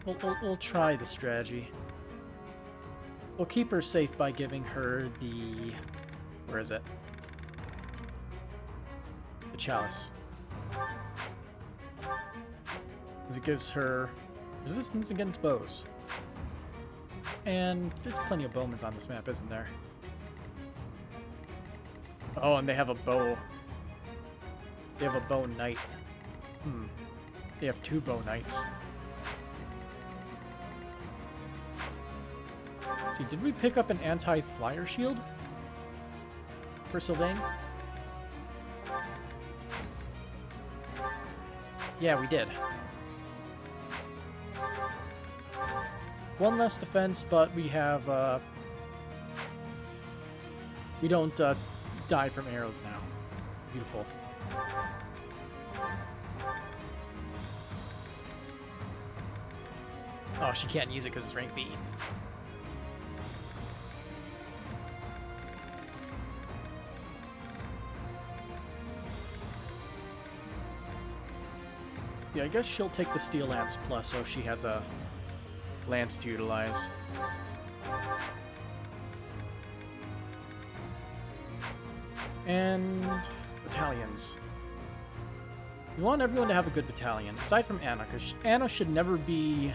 we'll try the strategy. We'll keep her safe by giving her the... where is it? The chalice. Because it gives her resistance against bows. And there's plenty of bowmen on this map, isn't there? Oh, and they have a bow. They have a bow knight. They have 2 bow knights. See, did we pick up an anti-flyer shield for Sylvain? Yeah, we did. One less defense, but we have, we don't die from arrows now. Beautiful. Oh, she can't use it because it's rank B. Yeah, I guess she'll take the Steel Lance Plus, so she has a lance to utilize. And battalions. You want everyone to have a good battalion, aside from Anna, because Anna should never be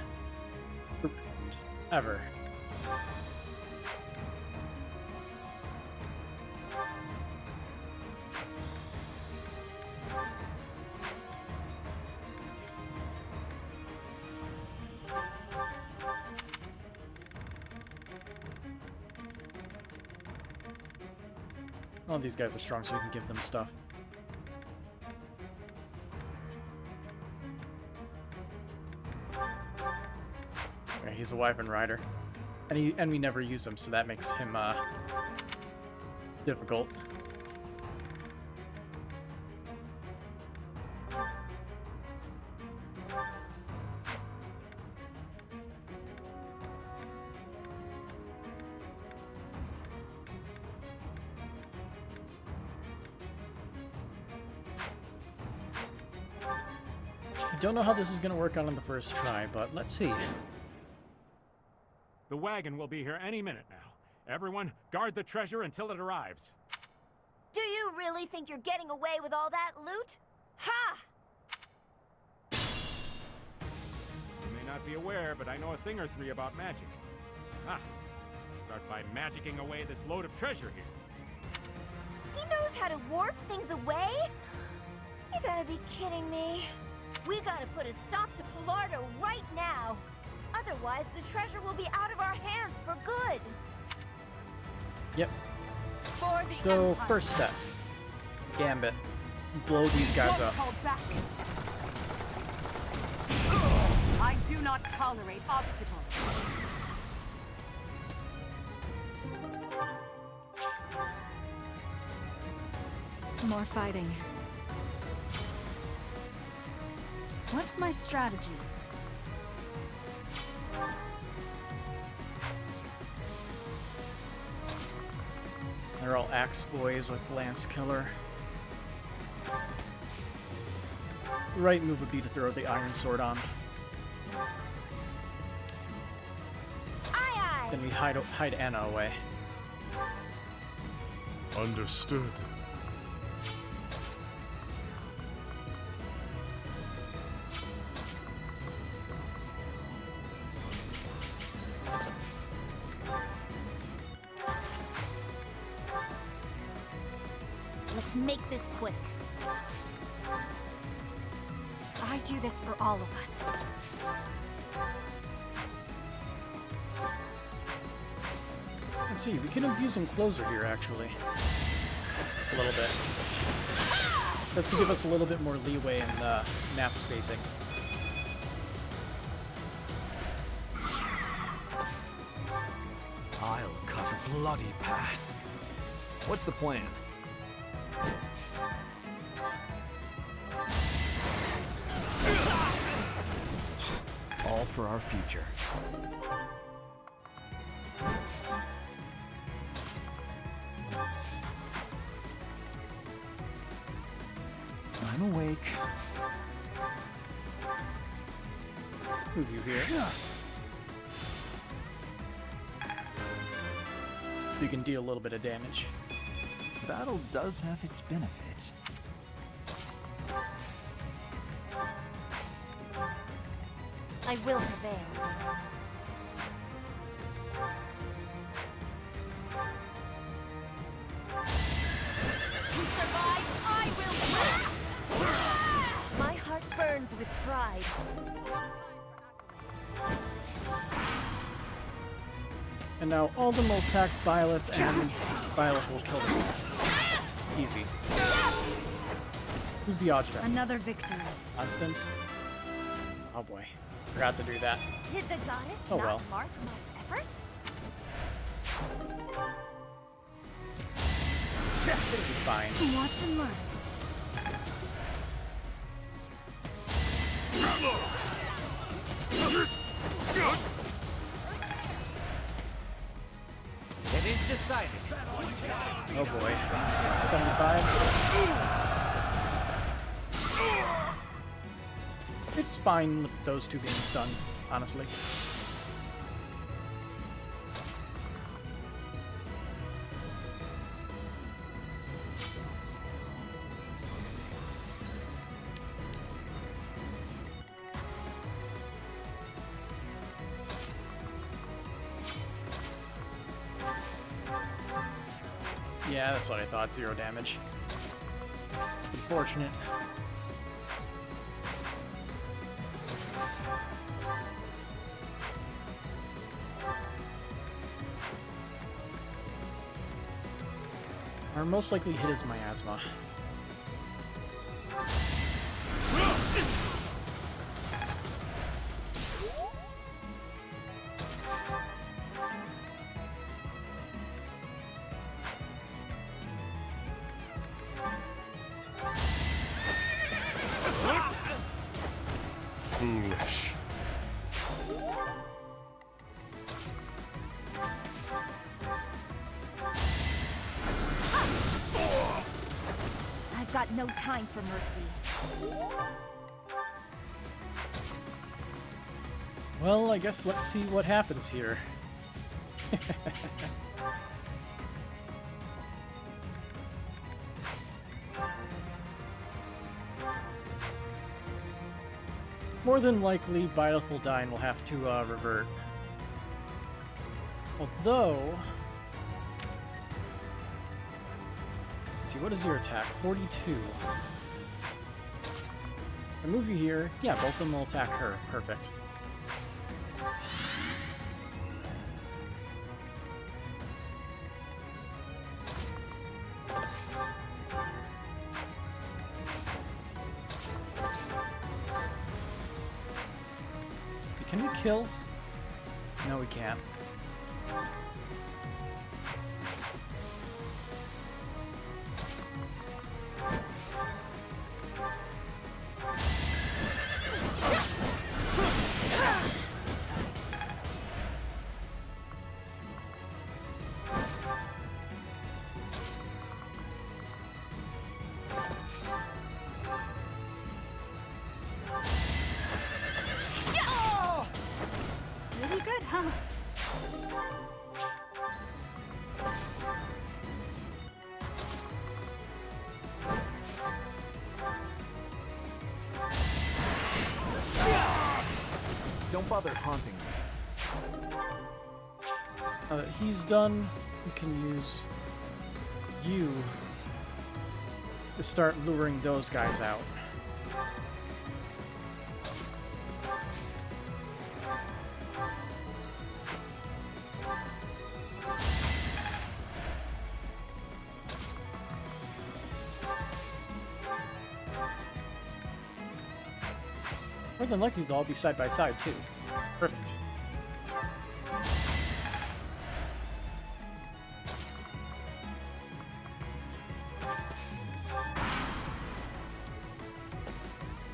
ever. All these guys are strong, so you can give them stuff. Okay, he's a Wyvern Rider. And we never use him, so that makes him difficult. I don't know how this is going to work out on the first try, but let's see. The wagon will be here any minute now. Everyone, guard the treasure until it arrives. Do you really think you're getting away with all that loot? Ha! You may not be aware, but I know a thing or three about magic. Start by magicking away this load of treasure here. He knows how to warp things away? You gotta be kidding me. We gotta put a stop to Pilardo right now. Otherwise, the treasure will be out of our hands for good. Yep. For the So, Empire. first step. Gambit. Blow these guys up. Hold back. I do not tolerate obstacles. More fighting. What's my strategy? They're all axe boys with Lance Killer. The right move would be to throw the Iron Sword on. Aye, aye. Then we hide Anna away. Understood. Let's make this quick. I do this for all of us. Let's see, we can abuse Encloser here, actually. A little bit. Just to give us a little bit more leeway in map spacing. I'll cut a bloody path. What's the plan? All for our future. I'm awake. Move you here. So you can deal a little bit of damage. Battle does have its benefits. I will prevail. To survive, I will. My heart burns with pride. And now Alden will attack Byleth, and Byleth will kill them. Easy. Who's the Ajita? Another victory. Constance? Oh boy. Forgot to do that. Did the goddess Oh not well. mark my effort? It'll be fine. Watch and learn. It is decided. Oh boy. 75. It's fine with those two being stunned, honestly. Yeah, that's what I thought. 0 damage. Unfortunate. Our most likely hit is miasma. Foolish. I've got no time for mercy. Well, I guess let's see what happens here. More than likely, Byleth will die and we'll have to revert. Although... Let's see, what is your attack? 42. I move you here. Yeah, both of them will attack her. Perfect. Can we kill? No, we can't. Really good, huh? Don't bother haunting me. Now that he's done, we can use you to start luring those guys out. More than likely, they'll all be side by side, too. Perfect.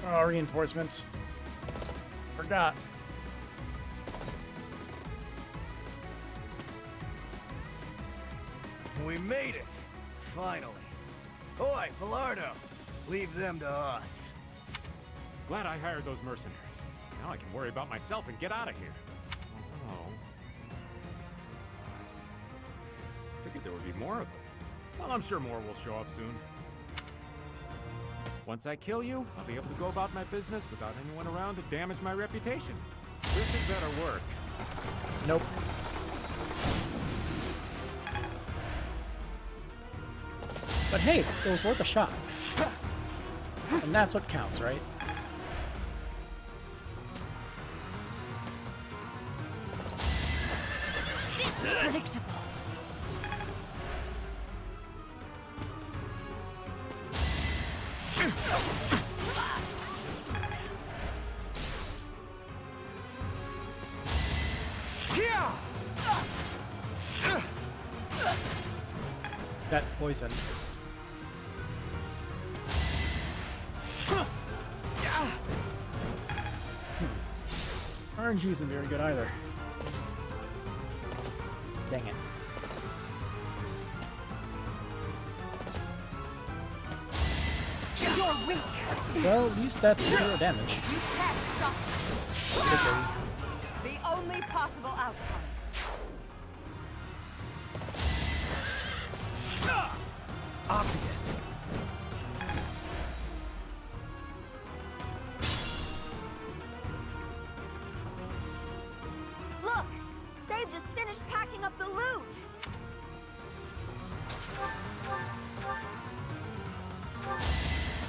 Oh, reinforcements. Forgot. We made it! Finally. Oi, Pilardo! Leave them to us. Glad I hired those mercenaries. Now I can worry about myself and get out of here. Oh. Figured there would be more of them. Well, I'm sure more will show up soon. Once I kill you, I'll be able to go about my business without anyone around to damage my reputation. This had better work. Nope. But hey, it was worth a shot. And that's what counts, right? Predictable. That poison. RNG isn't very good either. Dang it. You're weak. Well, at least that's 0 damage. You can't stop Victory. The only possible outcome. Obvious. Look! They've just finished packing up the loot!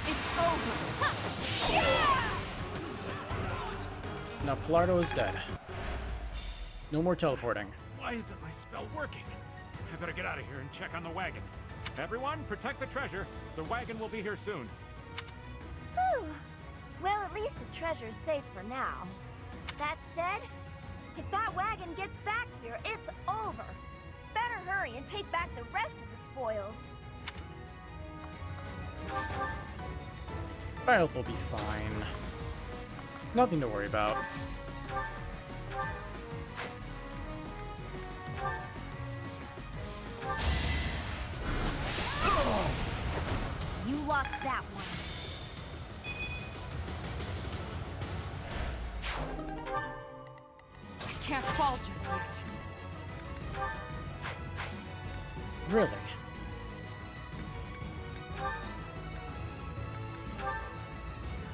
It's over. Now Pilardo is dead. No more teleporting. Why isn't my spell working? I better get out of here and check on the wagon. Everyone, protect the treasure. The wagon will be here soon. Whew. Well, at least the treasure's safe for now. That said, if that wagon gets back here, it's over. Better hurry and take back the rest of the spoils. I hope we'll be fine. Nothing to worry about. You lost that one. I can't fall just yet. Really?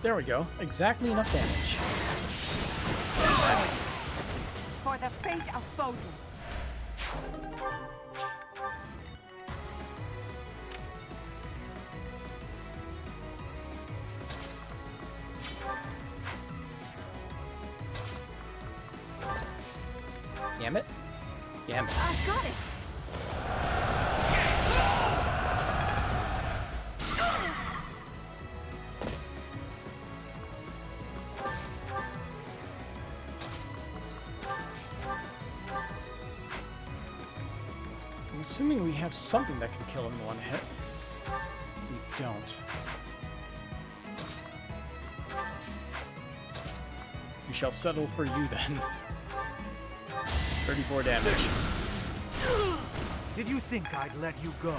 There we go. Exactly enough damage. For the fate of Foden. Damn it. Damn it. I've got it. I'm assuming we have something that can kill him in one hit. We don't. We shall settle for you then. 34 damage. Did you think I'd let you go?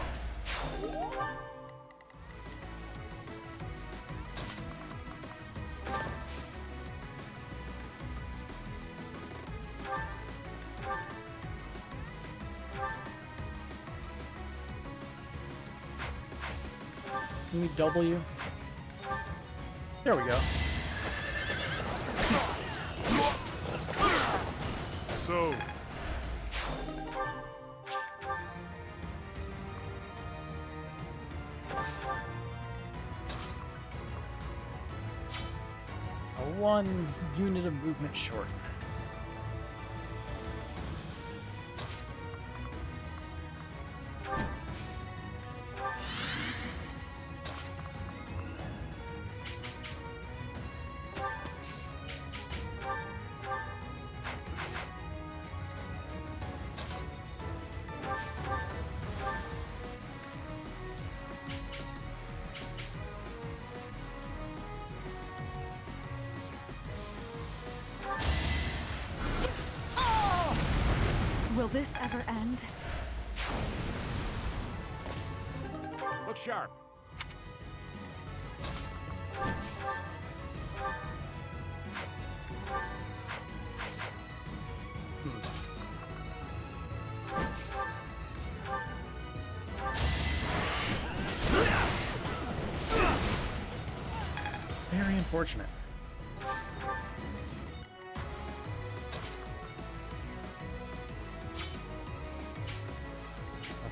Can we W? There we go. So, A 1 unit of movement short. Will this ever end? Look sharp. Very unfortunate.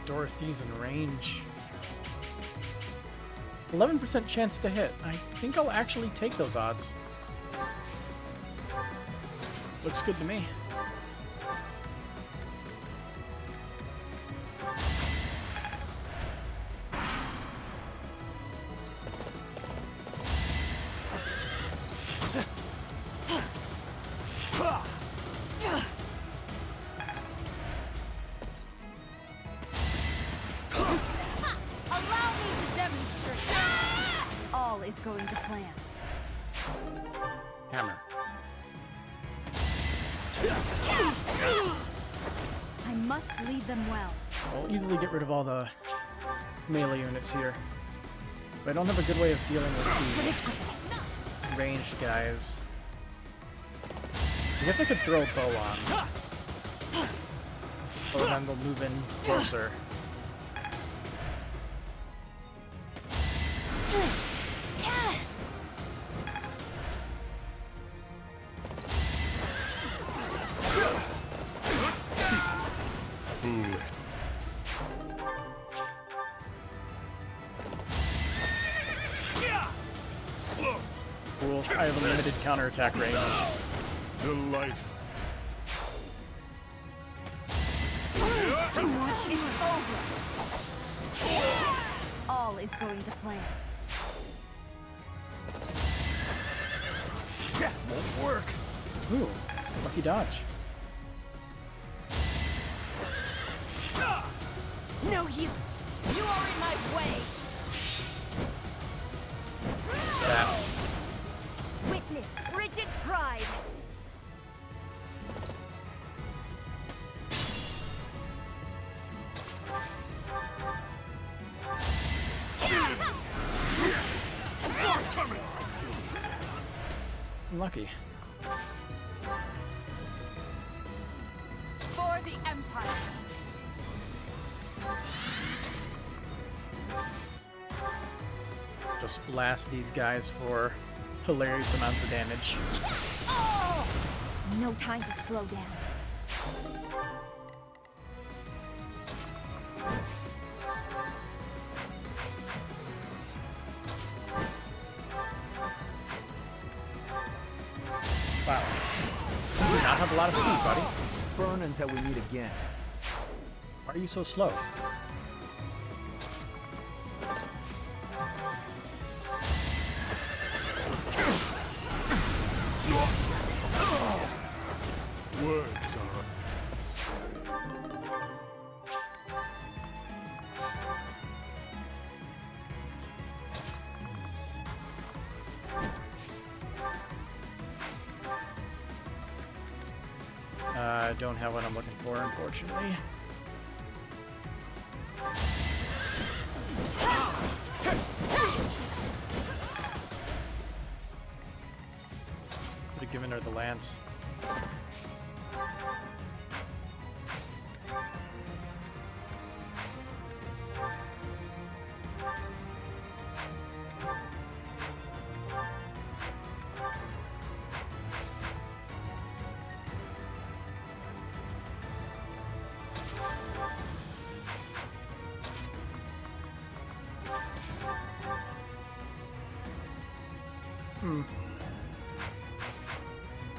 Dorothy's in range. 11% chance to hit. I think I'll actually take those odds. Looks good to me. is going to plan. Hammer. I must lead them well. I'll easily get rid of all the melee units here. But I don't have a good way of dealing with the ranged guys. I guess I could throw a bow on. Or then they'll move in closer. Cool. I have a limited counterattack range. Delightful. Too much is over. All is going to plan. Won't work. Ooh, lucky dodge. No use. You are in my way. That. Witness frigid pride. Lucky. For the Empire. Just blast these guys for hilarious amounts of damage. Oh! No time to slow down. Wow. You do not have a lot of speed, buddy. Burn until we meet again. Why are you so slow? Words are I don't have what I'm looking for, unfortunately. Could have given her the lance.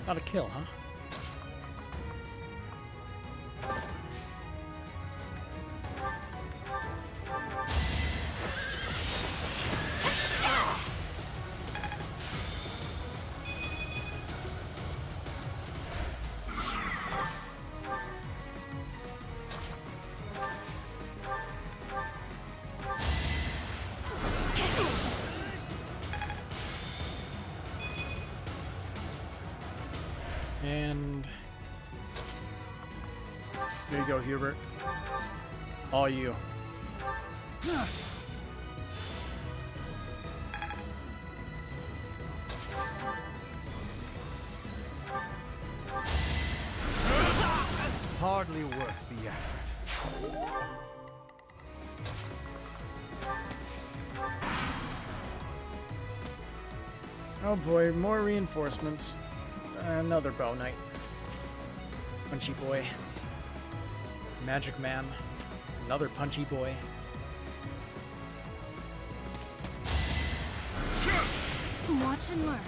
Not a kill, huh? And there you go, Hubert. All you. Hardly worth the effort. Oh boy, more reinforcements. Another bow knight. Punchy boy. Magic man. Another punchy boy. Watch and learn.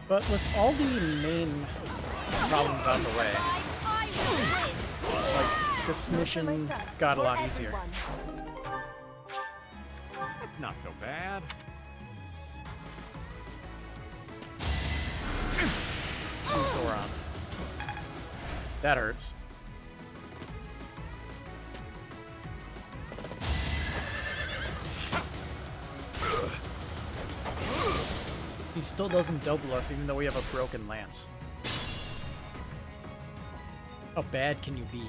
But with all the main problems out of the way, like, this mission got a lot easier. That's not so bad. Thoron. That hurts. He still doesn't double us, even though we have a broken lance. How bad can you be?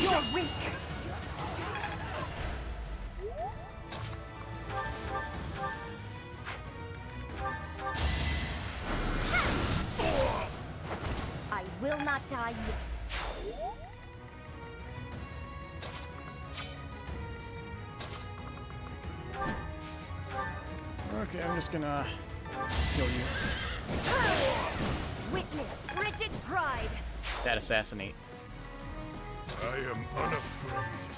You're weak. I will not die yet. Okay, I'm just gonna kill you. Witness frigid pride. That assassinate. I am unafraid.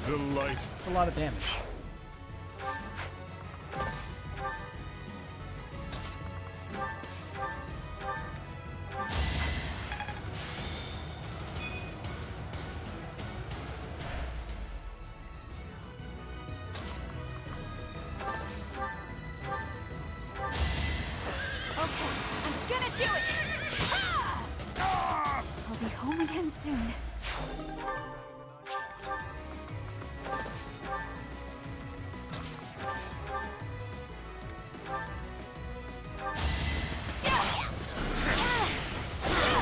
The light. It's a lot of damage. I'll be home again soon.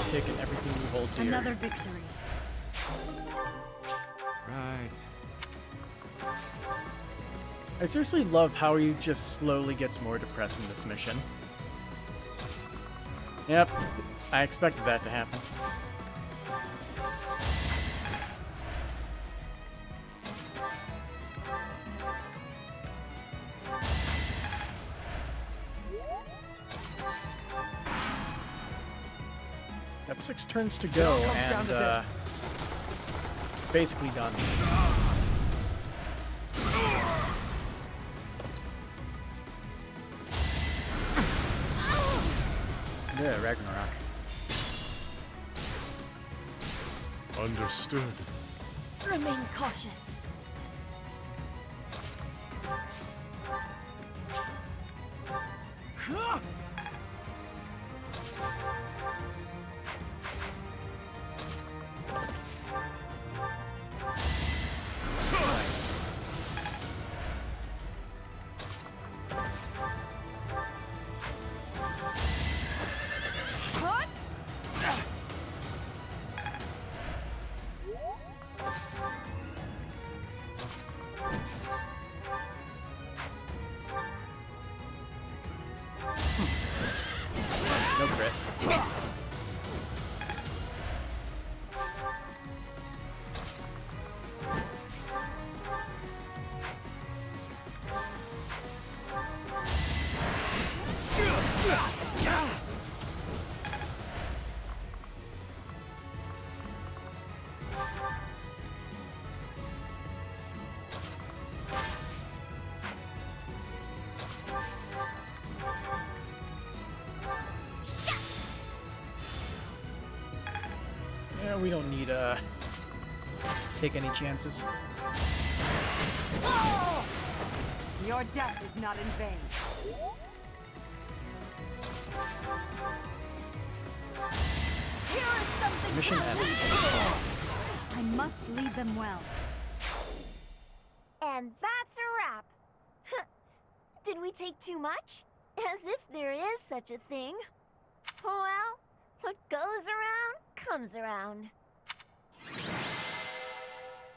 Taking everything you hold dear. Another victory. Right. I seriously love how he just slowly gets more depressed in this mission. Yep, I expected that to happen. Got 6 turns to go, and basically done. Yeah, Ragnarok. Understood. Remain cautious. Nice. No crit. Yeah, we don't need take any chances. Your death is not in vain. Here is something Mission ends. I must lead them well. And that's a wrap. Did we take too much? As if there is such a thing. Well, what goes around comes around.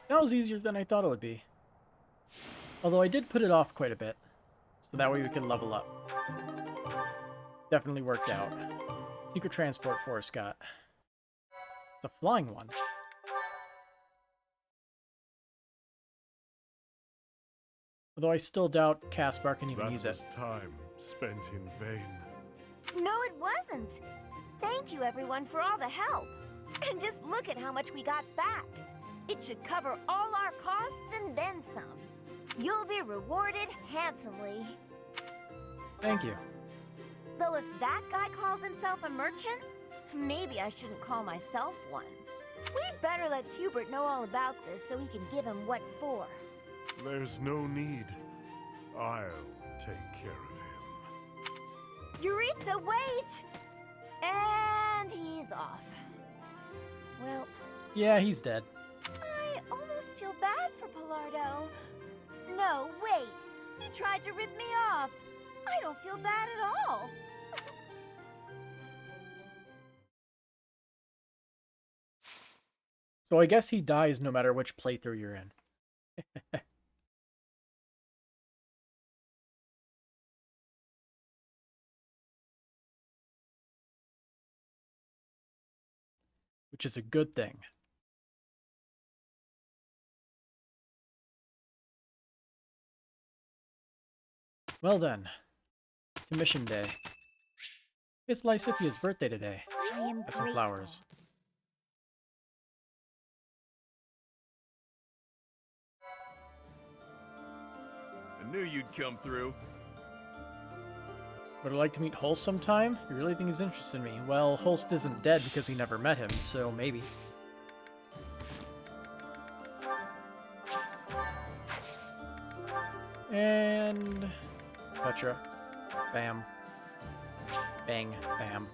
That was easier than I thought it would be. Although I did put it off quite a bit, so that way we can level up. Definitely worked out. Secret transport force got. It's a flying one. Although I still doubt Caspar can even use That it. was time spent in vain. No, it wasn't. Thank you, everyone, for all the help. And just look at how much we got back. It should cover all our costs and then some. You'll be rewarded handsomely. Thank you. Though if that guy calls himself a merchant, Maybe I shouldn't call myself one. We'd better let Hubert know all about this so he can give him what for. There's no need. I'll take care of him. Yuritsa, wait! And he's off. Well... Yeah, he's dead. I almost feel bad for Pilardo. No, wait. He tried to rip me off. I don't feel bad at all. So I guess he dies no matter which playthrough you're in. Which is a good thing. Well then, commission day. It's Lysithia's birthday today. I am Got some flowers. I knew you'd come through. Would I like to meet Holst sometime? You really think he's interested in me? Well, Holst isn't dead because we never met him, so maybe. And... Petra. Bam. Bang. Bam.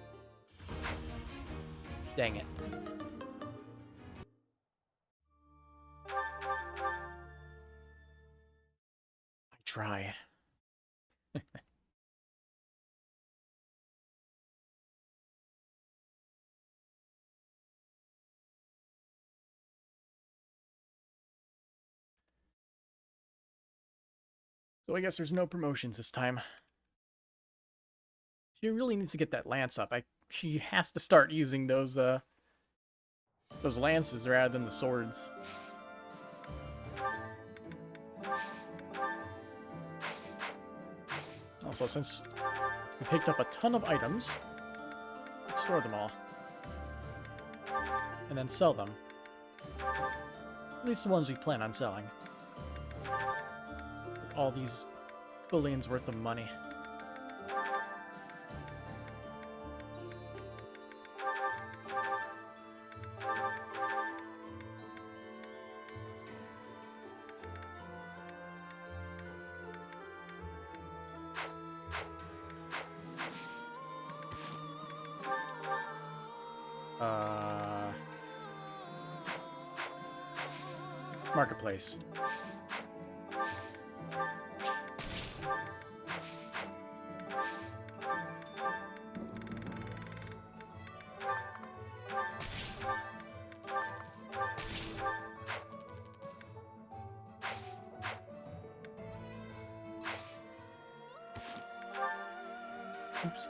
Dang it. I try. So I guess there's no promotions this time. She really needs to get that lance up. She has to start using those lances rather than the swords. Also, since we picked up a ton of items, let's store them all. And then sell them. At least the ones we plan on selling. All these billions worth of money. Marketplace. Oops.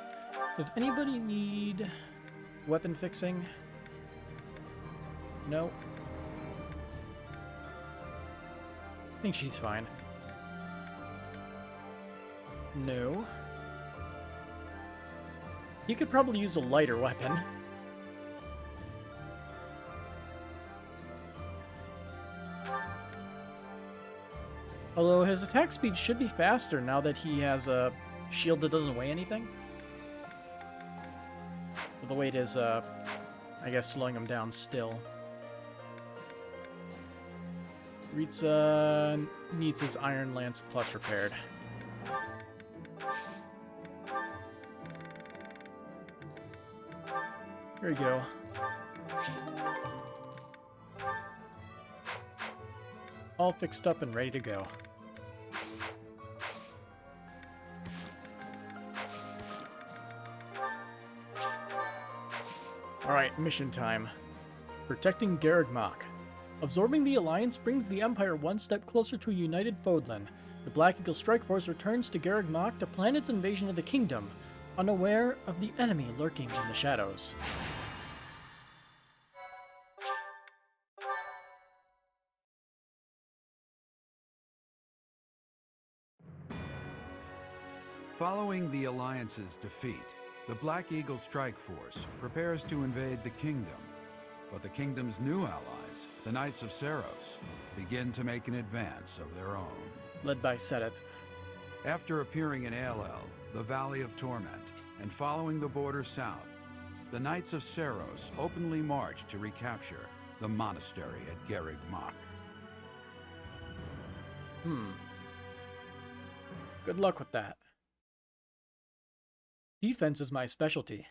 Does anybody need weapon fixing? No. I think she's fine. No. You could probably use a lighter weapon. Although his attack speed should be faster now that he has a shield that doesn't weigh anything. But the weight is, I guess, slowing him down still. Ritsa needs his Iron Lance Plus repaired. Here we go. All fixed up and ready to go. Alright, mission time. Protecting Garreg Mach. Absorbing the Alliance brings the Empire one step closer to a united Fodlan. The Black Eagle Strike Force returns to Garreg Mach to plan its invasion of the kingdom, unaware of the enemy lurking in the shadows. Following the Alliance's defeat, the Black Eagle Strike Force prepares to invade the kingdom. But the kingdom's new allies, the Knights of Seros, begin to make an advance of their own. Led by Seteth. After appearing in Aelel, the Valley of Torment, and following the border south, the Knights of Seros openly marched to recapture the monastery at Garreg Mach. Good luck with that. Defense is my specialty.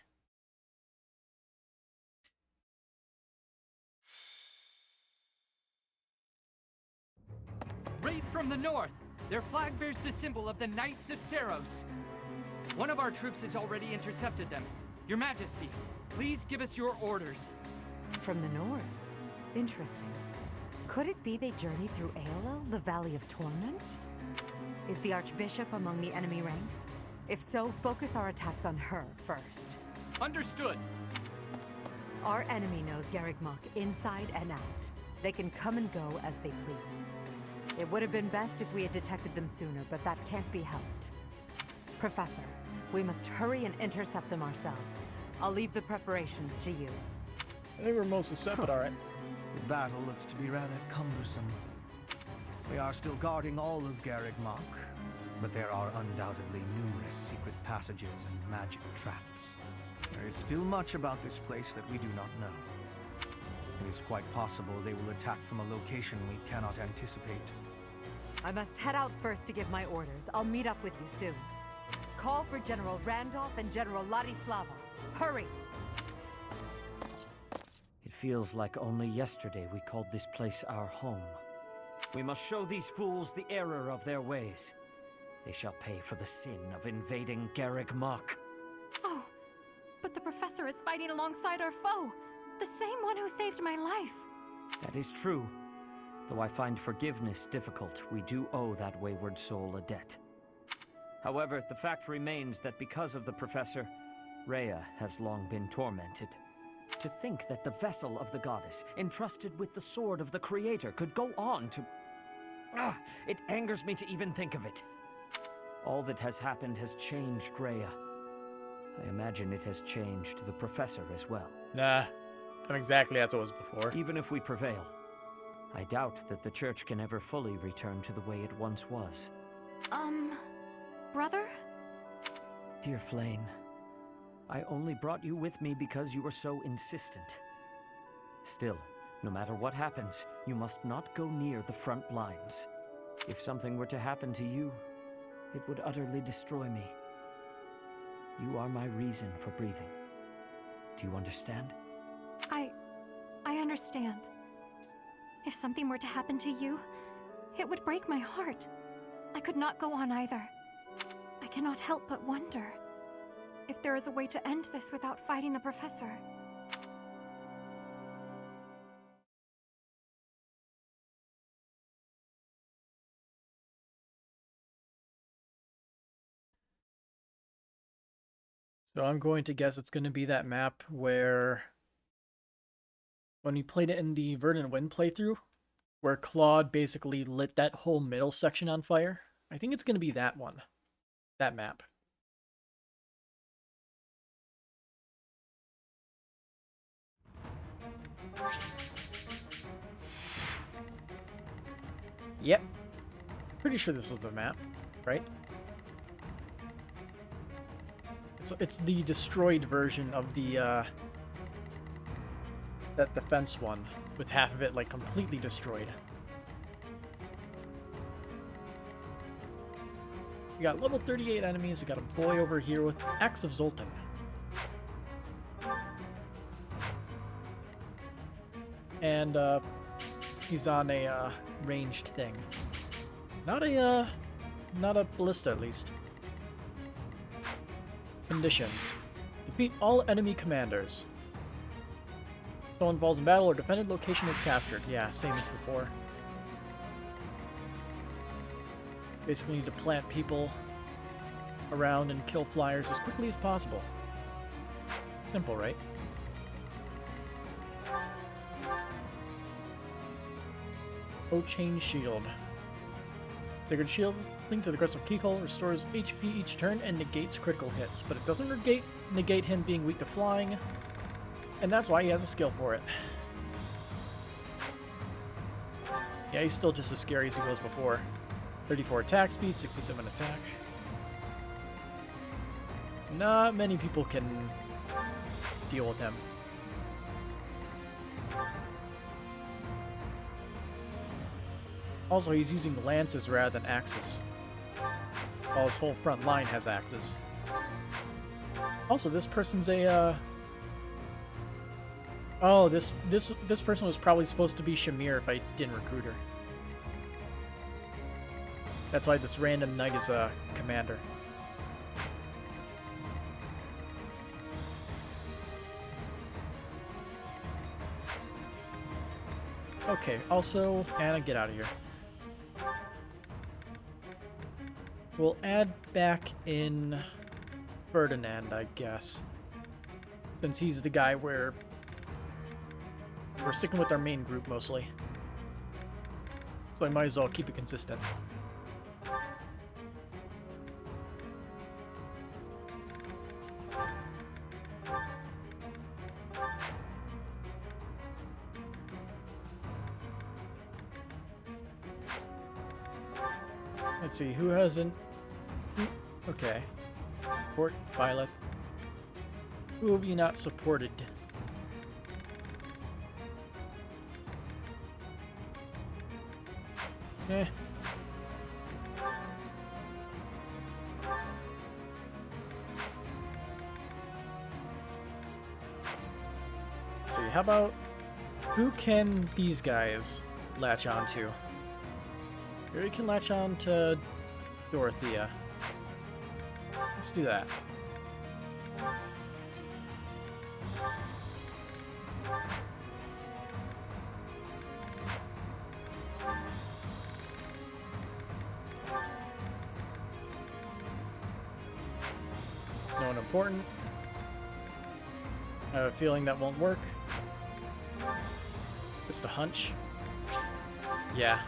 Raid from the north! Their flag bears the symbol of the Knights of Seros. One of our troops has already intercepted them. Your Majesty, please give us your orders. From the north? Interesting. Could it be they journeyed through Aello, the Valley of Torment? Is the Archbishop among the enemy ranks? If so, focus our attacks on her first. Understood. Our enemy knows Garreg Mach inside and out. They can come and go as they please. It would have been best if we had detected them sooner, but that can't be helped. Professor, we must hurry and intercept them ourselves. I'll leave the preparations to you. They were mostly set, but alright. The battle looks to be rather cumbersome. We are still guarding all of Garreg Mach, but there are undoubtedly numerous secret passages and magic traps. There is still much about this place that we do not know. It is quite possible they will attack from a location we cannot anticipate. I must head out first to give my orders. I'll meet up with you soon. Call for General Randolph and General Ladislava. Hurry! It feels like only yesterday we called this place our home. We must show these fools the error of their ways. They shall pay for the sin of invading Garreg Mach. Oh, but the professor is fighting alongside our foe. The same one who saved my life. That is true. Though I find forgiveness difficult, we do owe that wayward soul a debt. However, the fact remains that because of the professor, Rhea has long been tormented. To think that the vessel of the goddess, entrusted with the sword of the Creator, could go on to... it angers me to even think of it. All that has happened has changed Rhea. I imagine it has changed the professor as well. Nah, not exactly as it was before. Even if we prevail, I doubt that the Church can ever fully return to the way it once was. Brother? Dear Flane, I only brought you with me because you were so insistent. Still, no matter what happens, you must not go near the front lines. If something were to happen to you, it would utterly destroy me. You are my reason for breathing. Do you understand? I understand. If something were to happen to you, it would break my heart. I could not go on either. I cannot help but wonder if there is a way to end this without fighting the professor. So I'm going to guess it's going to be that map where, when we played it in the Verdant Wind playthrough, where Claude basically lit that whole middle section on fire. I think it's going to be that one. That map. Yep. Pretty sure this is the map, right? It's the destroyed version of the that defense one, with half of it like completely destroyed. We got level 38 enemies. We got a boy over here with Axe of Zoltan. And he's on a ranged thing. Not a ballista at least. Conditions. Defeat all enemy commanders. Someone falls in battle or defended location is captured. Yeah, same as before. Basically need to plant people around and kill flyers as quickly as possible. Simple, right? O-Chain Shield. Sacred Shield, linked to the Crest of Keyhole, restores HP each turn and negates critical hits, but it doesn't negate him being weak to flying, and that's why he has a skill for it. Yeah, he's still just as scary as he was before. 34 attack speed, 67 attack. Not many people can deal with him. Also, he's using lances rather than axes, while his whole front line has axes. Also, this person's a, oh, this person was probably supposed to be Shamir if I didn't recruit her. That's why this random knight is a commander. Okay, also, Anna, get out of here. We'll add back in Ferdinand, I guess. Since he's the guy where we're sticking with our main group mostly. So I might as well keep it consistent. Let's see, who hasn't... Okay. Support Violet. Who have you not supported? Eh. Let's see, how about... Who can these guys latch onto? Here, can latch on to Dorothea. Let's do that. No one important. I have a feeling that won't work. Just a hunch. Yeah.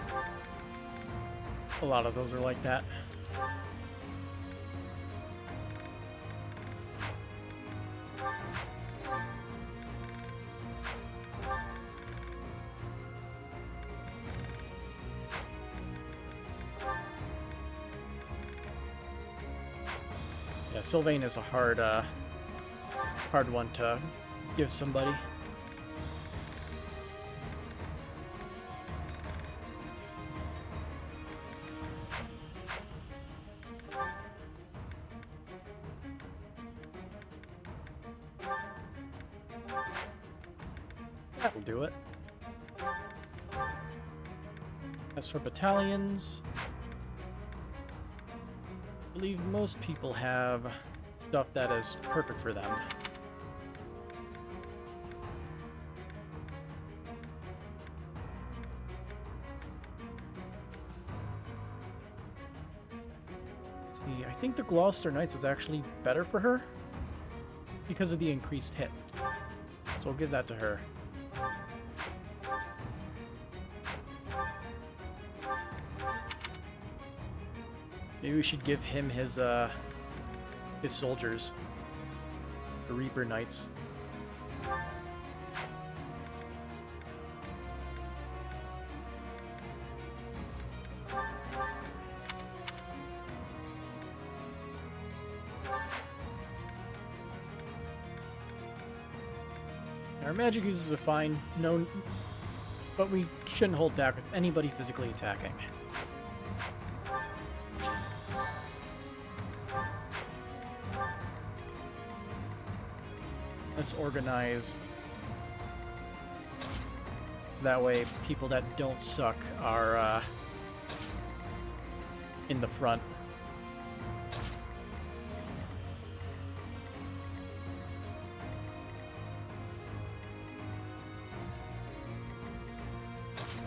A lot of those are like that. Yeah, Sylvain is a hard one to give somebody. That'll do it. As for battalions, I believe most people have stuff that is perfect for them. Let's see, I think the Gloucester Knights is actually better for her because of the increased hit. So we'll give that to her. Maybe we should give him his soldiers, the Reaper Knights. Our magic users are fine, no, but we shouldn't hold back with anybody physically attacking. Let's organize. That way, people that don't suck are in the front.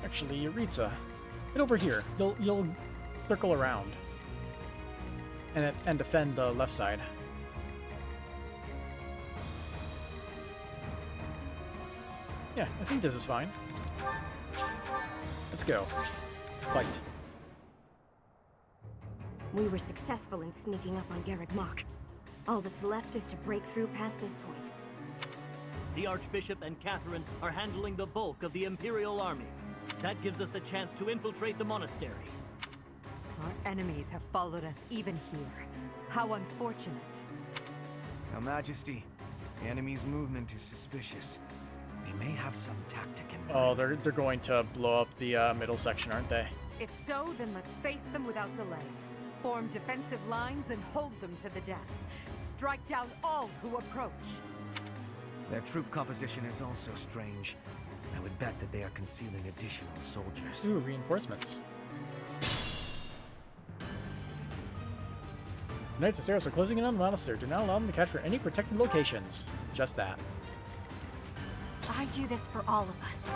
Actually, Yuritsa, get over here. You'll circle around and defend the left side. Yeah, I think this is fine. Let's go. Fight. We were successful in sneaking up on Garreg Mach. All that's left is to break through past this point. The Archbishop and Catherine are handling the bulk of the Imperial army. That gives us the chance to infiltrate the monastery. Our enemies have followed us even here. How unfortunate. Your Majesty, The enemy's movement is suspicious. They may have some tactic in mind. Oh, they're going to blow up the middle section, aren't they? If so, then let's face them without delay. Form defensive lines and hold them to the death. Strike down all who approach. Their troop composition is also strange. I would bet that they are concealing additional soldiers. Ooh, reinforcements. The Knights of Ceros are closing in on the monastery. Do not allow them to capture any protected locations. Just that. I do this for all of us.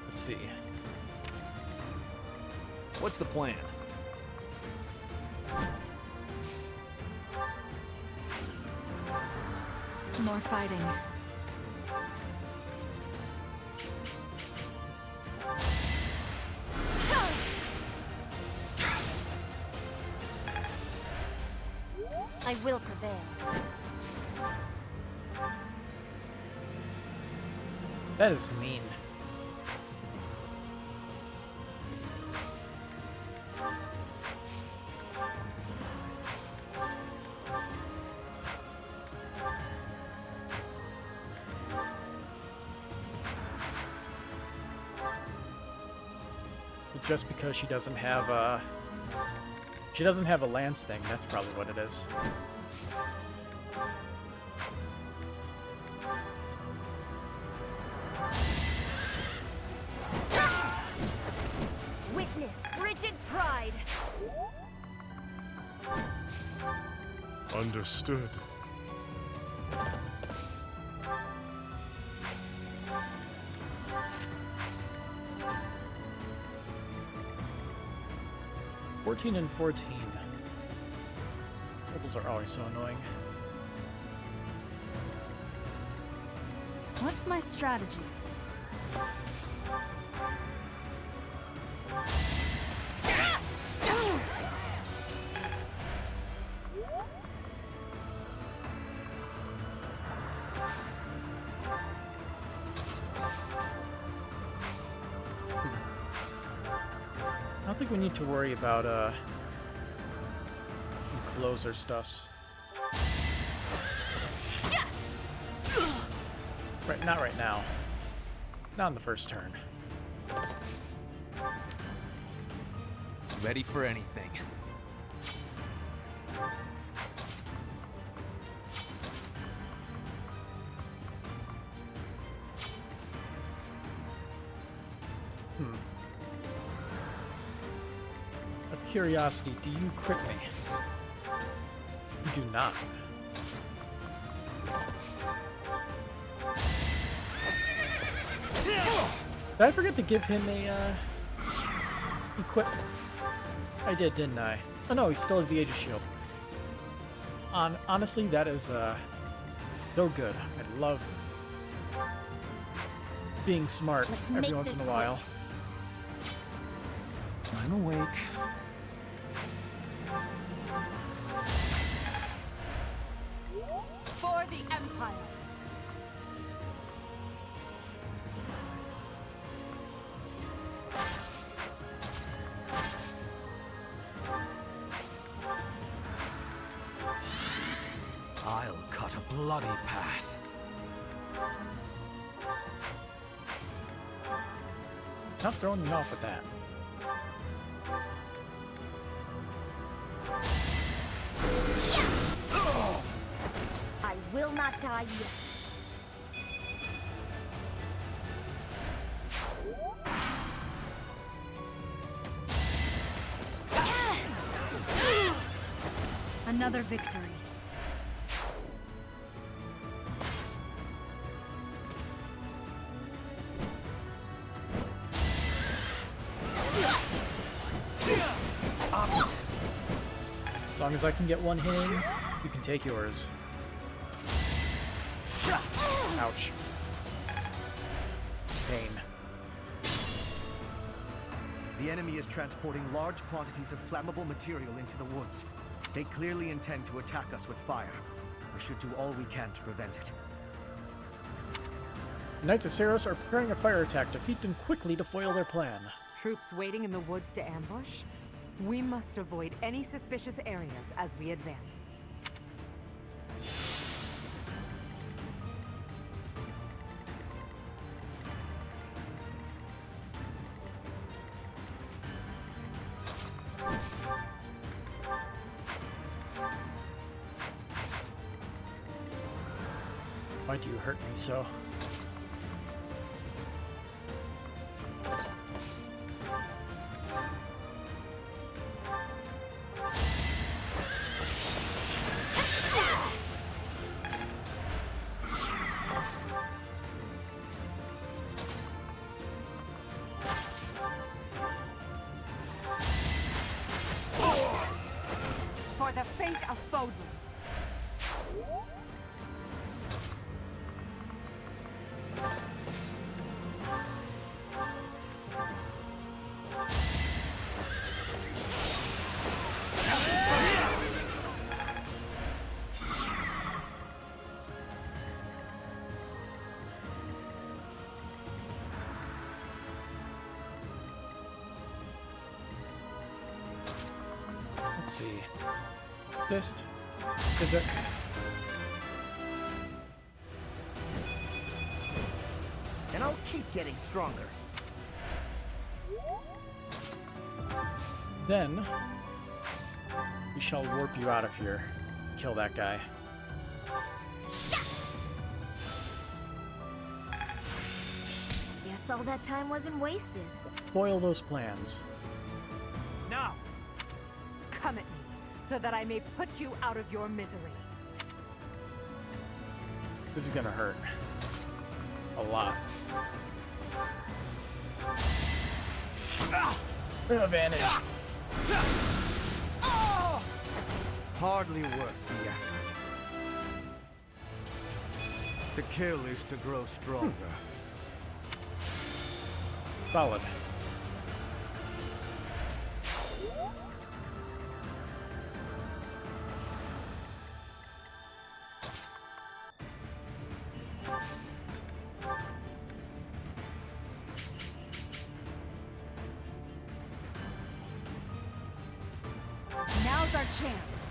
Let's see. What's the plan? More fighting. I will prevail. That is mean. Just because she doesn't have a lance thing, that's probably what it is. Witness frigid pride. Understood. And 14. Rebels are always so annoying. What's my strategy? I don't think we need to worry about Encloser stuffs. Right, not right now. Not on the first turn. Ready for anything. Of curiosity, do you crit me? You do not. Did I forget to give him a equip? I did, didn't I? Oh no, he still has the Aegis Shield. Honestly, that is so good. I love being smart every once in a while. I'm awake. For the Empire. I'll cut a bloody path. Not throwing me off with that. I will not die yet. Another victory. As long as I can get one hit in, you can take yours. Ouch. Pain. The enemy is transporting large quantities of flammable material into the woods. They clearly intend to attack us with fire. We should do all we can to prevent it. The Knights of Seros are preparing a fire attack. Defeat them quickly to foil their plan. Troops waiting in the woods to ambush? We must avoid any suspicious areas as we advance. Why do you hurt me so? For the fate of Fodlan. Let's see. Assist. Is it? And I'll keep getting stronger. Then we shall warp you out of here. Kill that guy. Guess all that time wasn't wasted. Foil those plans. Now, come at me, so that I may put you out of your misery. This is gonna hurt. A lot. Advantage. Hardly worth the effort. To kill is to grow stronger. Solid. Now's our chance.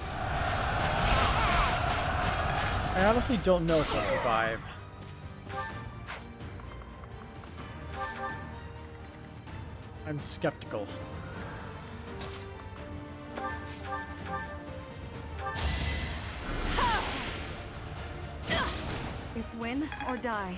I honestly don't know if I'll survive. I'm skeptical. It's win or die.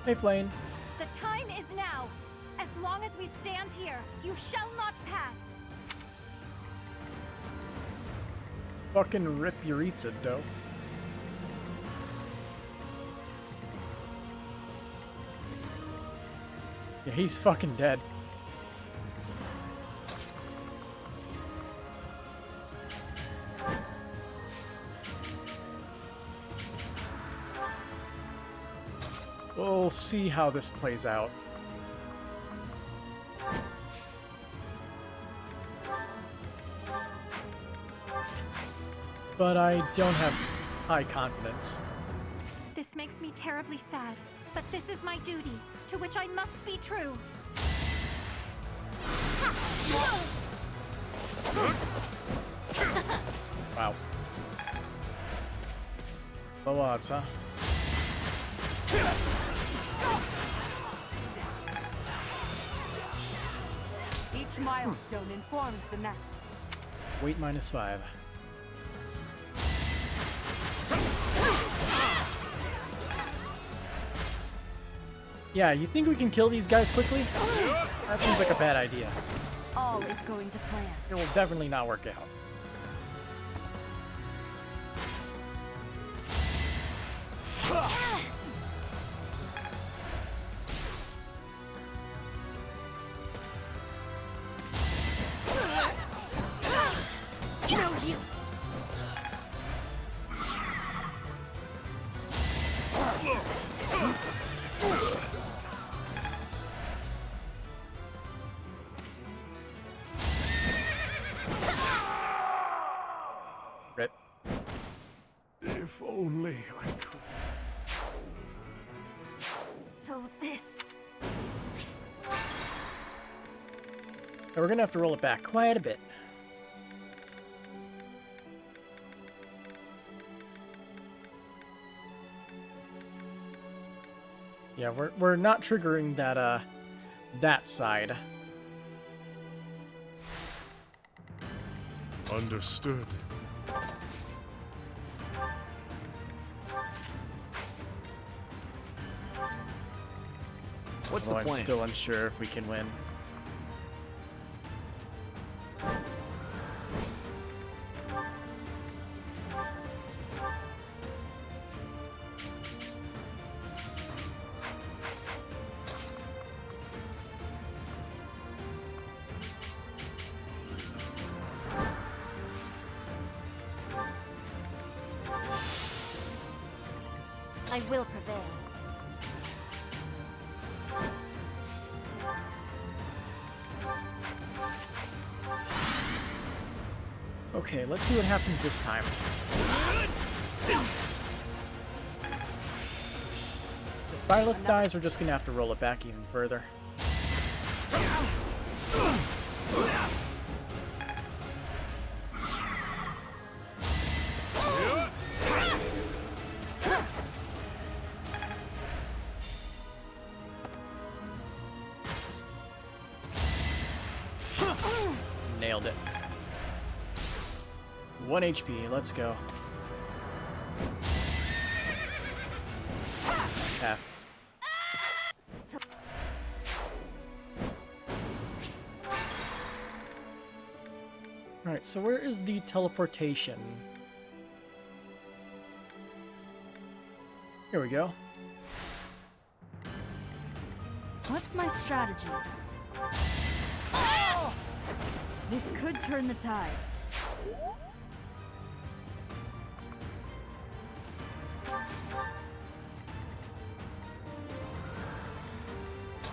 Hey, Flane. The time is now. As long as we stand here, you shall not pass. Fucking rip Yuritsa, dope. Yeah, he's fucking dead. We'll see how this plays out. But I don't have high confidence. This makes me terribly sad, but this is my duty, to which I must be true. Wow. Low odds, huh? Each milestone informs the next. Weight -5. Yeah, you think we can kill these guys quickly? That seems like a bad idea. All is going to plan. It will definitely not work out. No use. If only I could. So this... And we're gonna have to roll it back quite a bit. Yeah, we're not triggering that that side. Understood. What's the Although plan? I'm still unsure if we can win. I will prevail. Okay, let's see what happens this time. If Violet dies, we're just gonna have to roll it back even further. Nailed it. 1 HP, let's go. Half. Alright, so where is the teleportation? Here we go. What's my strategy? This could turn the tides.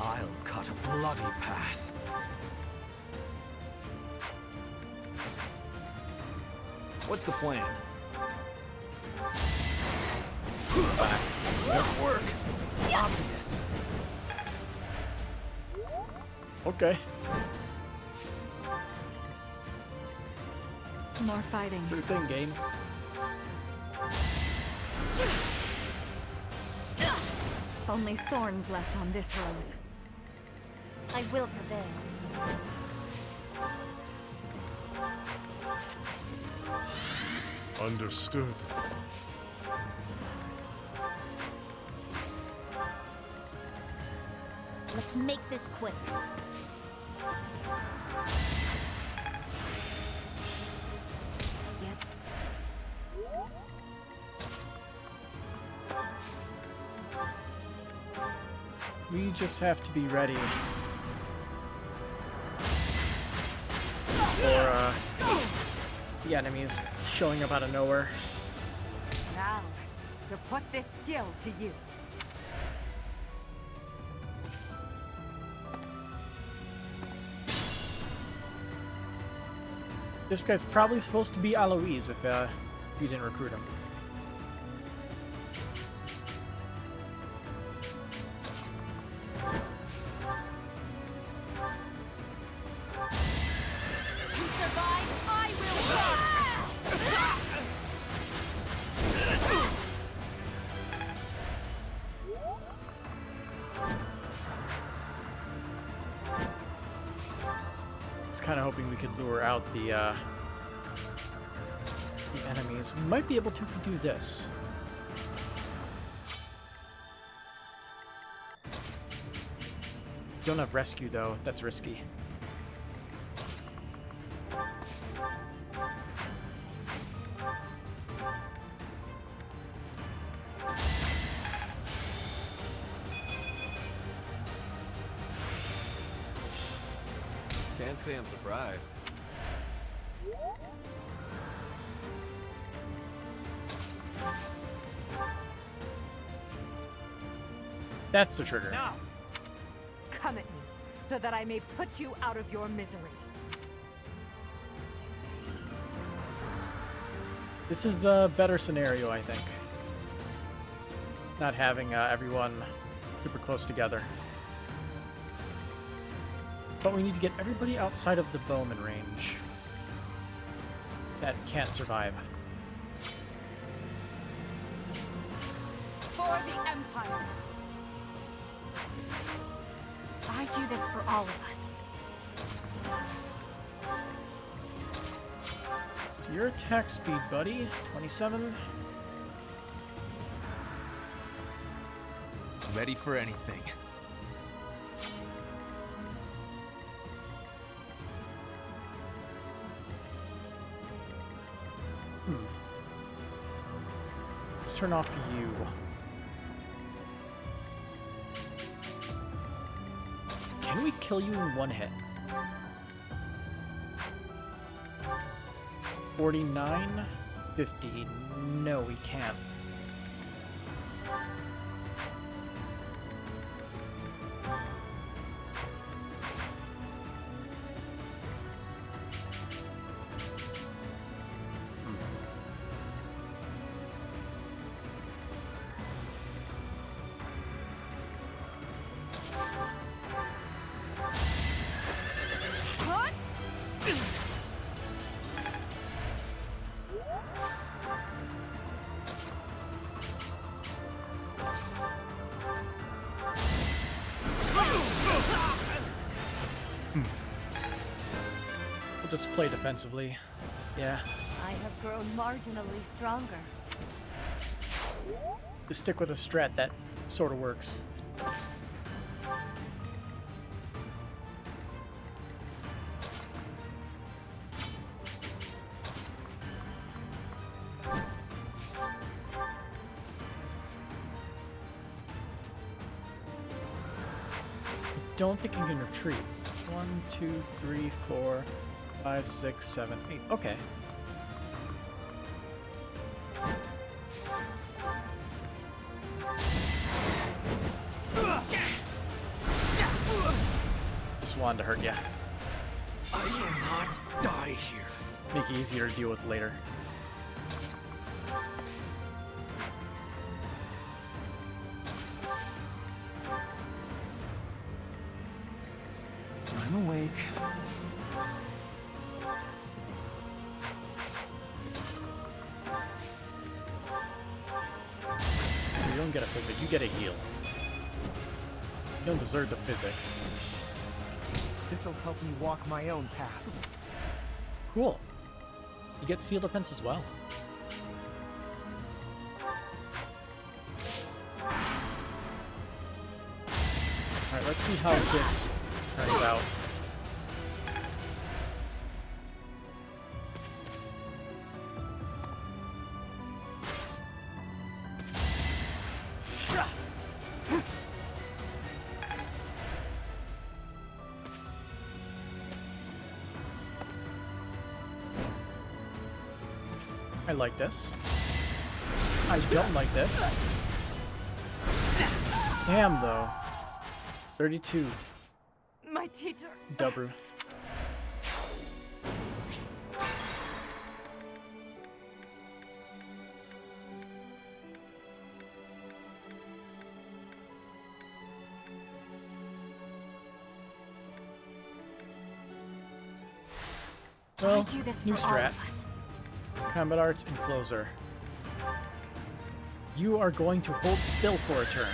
I'll cut a bloody path. What's the plan? Good work. Obvious. Okay. More fighting. Sure thing, game. Only thorns left on this rose. I will prevail. Understood. Let's make this quick. Yes. We just have to be ready for the enemies showing up out of nowhere. Now, to put this skill to use. This guy's probably supposed to be Aloise if you didn't recruit him. To survive, I will run! I was kind of hoping we could lure out the enemies. We might be able to if we do this. Don't have rescue though. That's risky. Can't say I'm surprised. That's the trigger. Now, come at me, so that I may put you out of your misery. This is a better scenario, I think. Not having everyone super close together. But we need to get everybody outside of the bowman range that can't survive. For the Empire! I do this for all of us. So your attack speed, buddy, 27. Ready for anything. Let's turn off you. Can we kill you in one hit? 49, 50. No, we can't. We'll just play defensively. Yeah. I have grown marginally stronger. Just stick with a strat that sort of works. I don't think I can retreat. 1, 2, 3, 4, 5, 6, 7, 8. Okay. Just wanted to hurt ya. I will not die here. Make it easier to deal with later. I'm awake. You don't get a physic, you get a heal. You don't deserve the physic. This'll help me walk my own path. Cool. You get seal defense as well. Alright, let's see how this turns out. I like this. I don't like this. Damn, though. 32. My teacher. Dubru. Well, I do this new for all strat. of us. Combat Arts Encloser. You are going to hold still for a turn.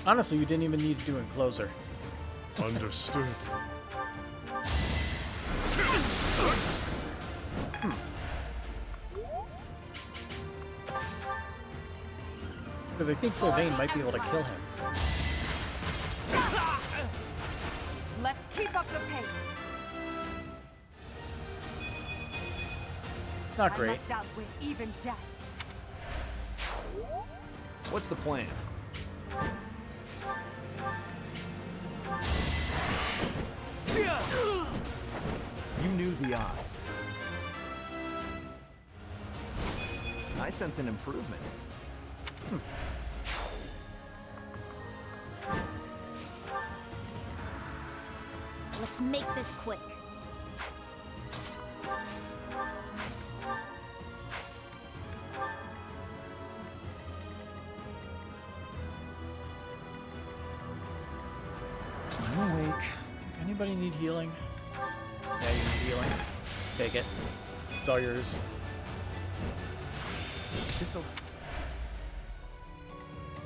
Honestly, you didn't even need to do Encloser. Understood. Because I think Sylvain might be able to kill him. Let's keep up the pace. Not great. I must outwit even death. What's the plan? You knew the odds. I sense an improvement. Let's make this quick. I'm awake. Anybody need healing? Yeah, you need healing. Take it. It's all yours. This'll...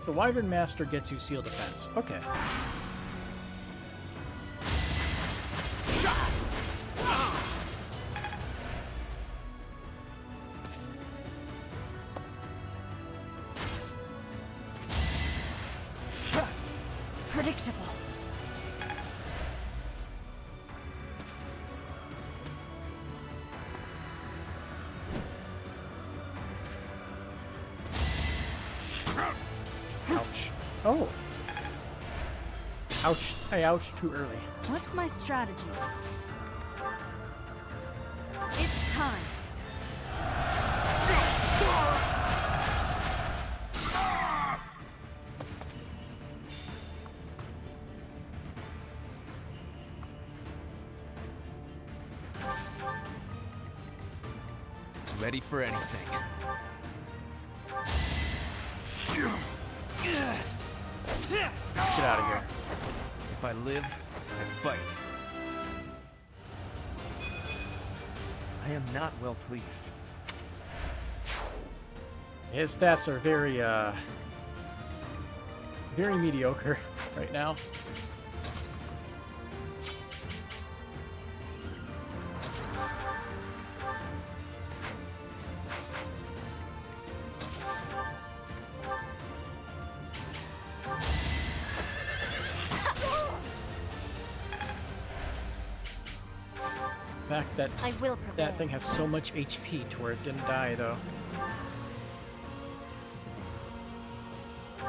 So Wyvern Master gets you Seal Defense. Okay. Predictable. Ouch. Oh. Ouch. I ouched too early. What's my strategy? It's time. Ready for anything. Get out of here. If I live, I fight. I am not well pleased. His stats are very, very mediocre right now. The fact that I will prevail. that thing has so much HP to where it didn't die, though.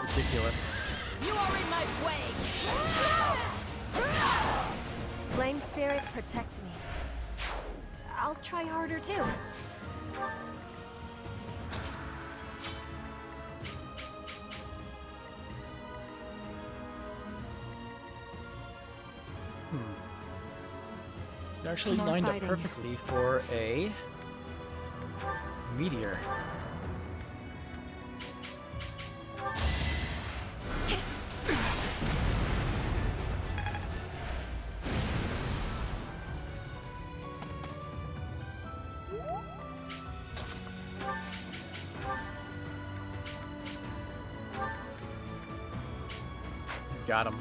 Ridiculous. You are in my way! Flame Spirit, protect me. I'll try harder too. It actually More lined fighting. up perfectly for a meteor. Got him.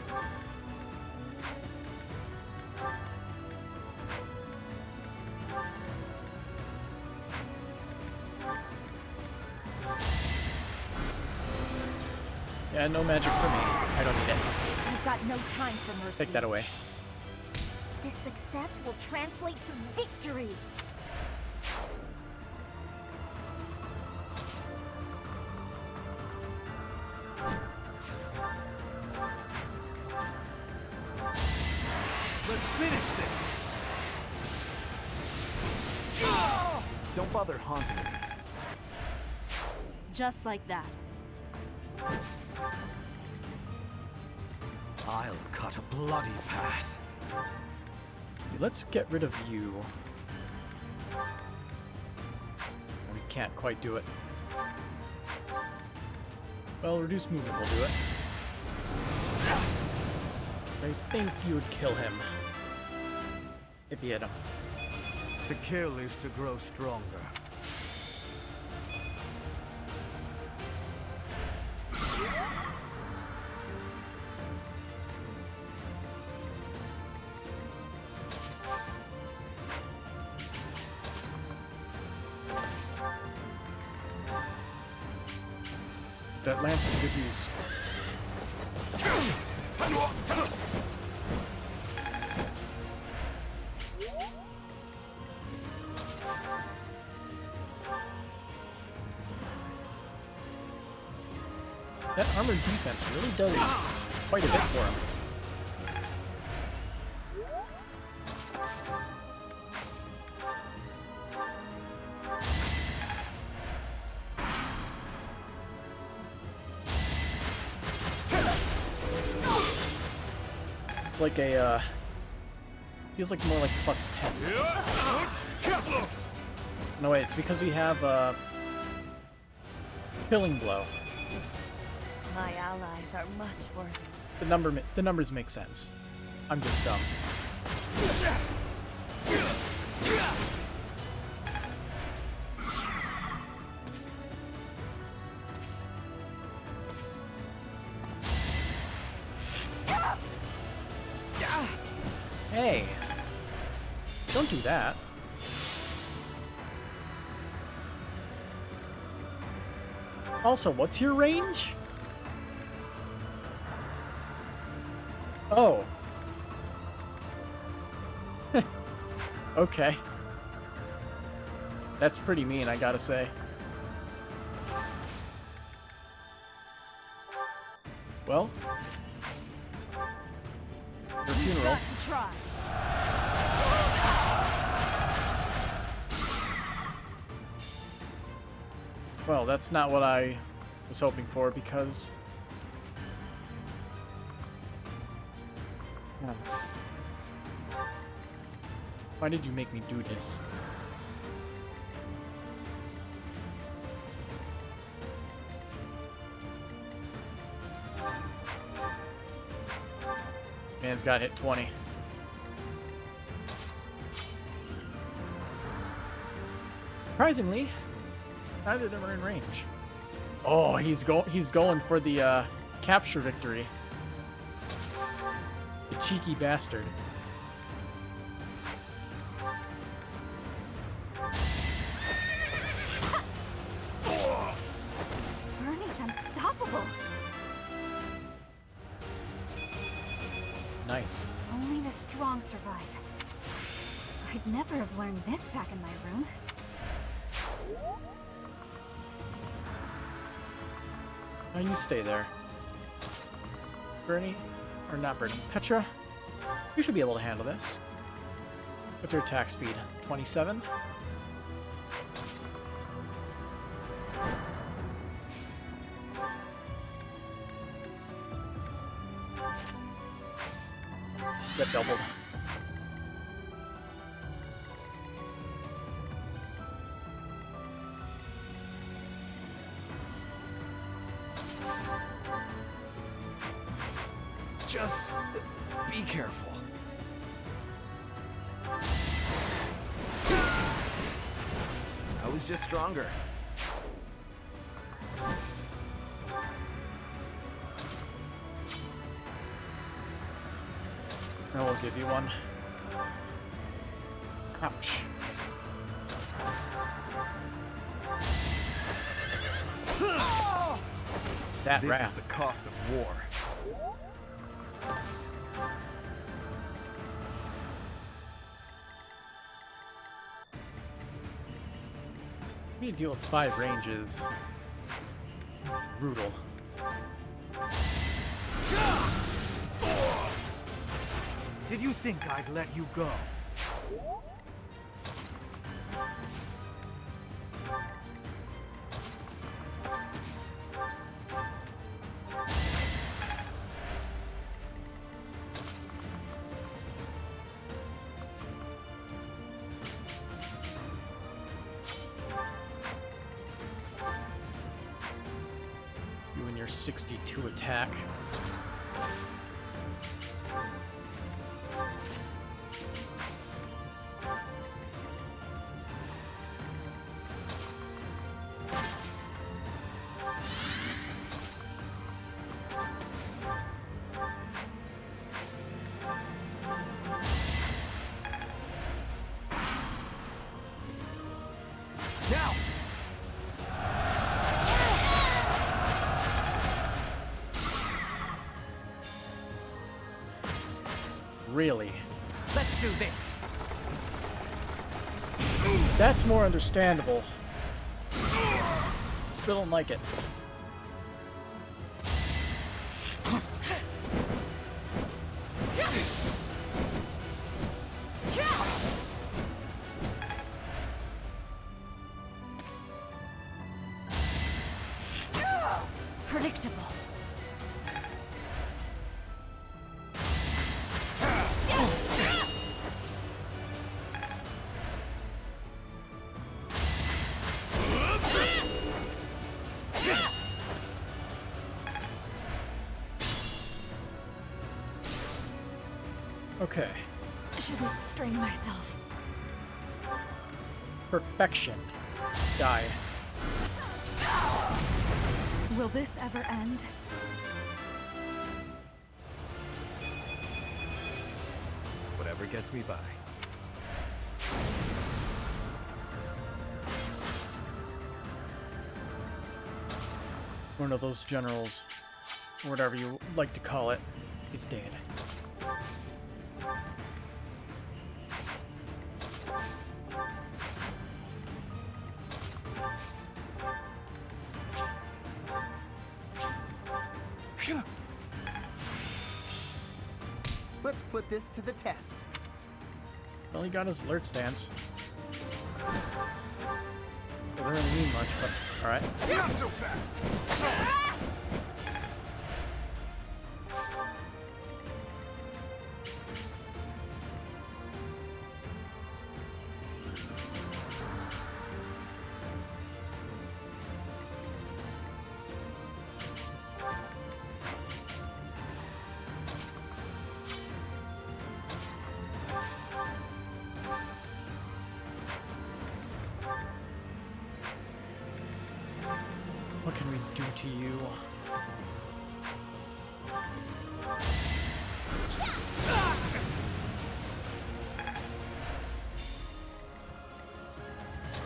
Yeah, no magic for me. I don't need it. I've got no time for mercy. Take that away. This success will translate to victory. Let's finish this! Don't bother haunting me. Just like that. I'll cut a bloody path. Let's get rid of you. We can't quite do it. Well, reduce movement will do it. I think you would kill him. If you hit him. To kill is to grow stronger. That lance is good use. That armored defense really does quite a bit for him. It's like a Feels like more like plus 10. No, wait, it's because we have Killing Blow. My allies are much worthy. The numbers make sense. I'm just dumb. Hey, don't do that. Also, what's your range? Oh. Okay. That's pretty mean, I gotta say. Well, your funeral. Got to try. Well, that's not what I was hoping for, because... Why did you make me do this? Man's got hit 20. Surprisingly, neither of them are in range. Oh, he's going for the capture victory. The cheeky bastard. Bernie's unstoppable. Nice. Only the strong survive. I'd never have learned this back in my room. Now you stay there. Bernie, or not Bernie, Petra, you should be able to handle this. What's your attack speed? 27? Get doubled. Just be careful. I was just stronger. I will give you one. Ouch. That This wrath. is the cost of war. Me to deal with 5 ranges. Brutal. Did you think I'd let you go? You and your 62 attack. Now! Really? Let's do this. That's more understandable. Still don't like it. Predictable. Okay. Shouldn't strain myself. Perfection. Die. Will this ever end? Whatever gets me by. One of those generals, or whatever you like to call it, is dead. Let's put this to the test. Well, he got his alert stance. Doesn't really mean much, but alright. Not so fast! What can we do to you?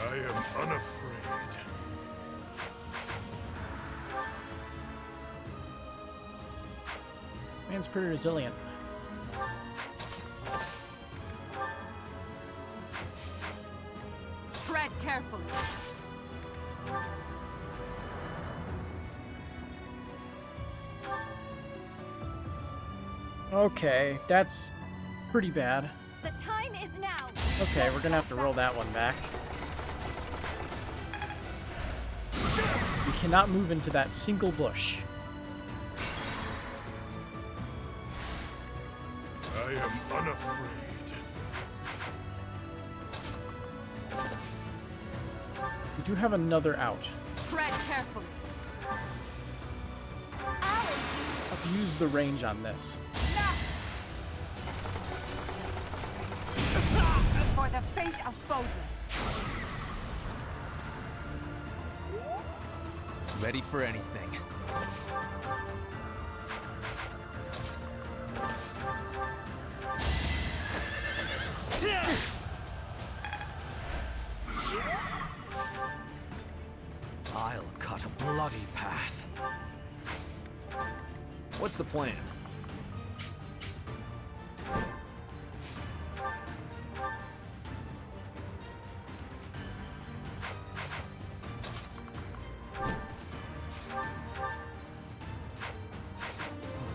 I am unafraid. Man's pretty resilient. Tread carefully. Okay, that's pretty bad. The time is now. Okay, we're gonna have to roll that one back. We cannot move into that single bush. I am unafraid. We do have another out. Tread carefully. Abuse the range on this. For the fate of Foden. Ready for anything. I'll cut a bloody path. What's the plan?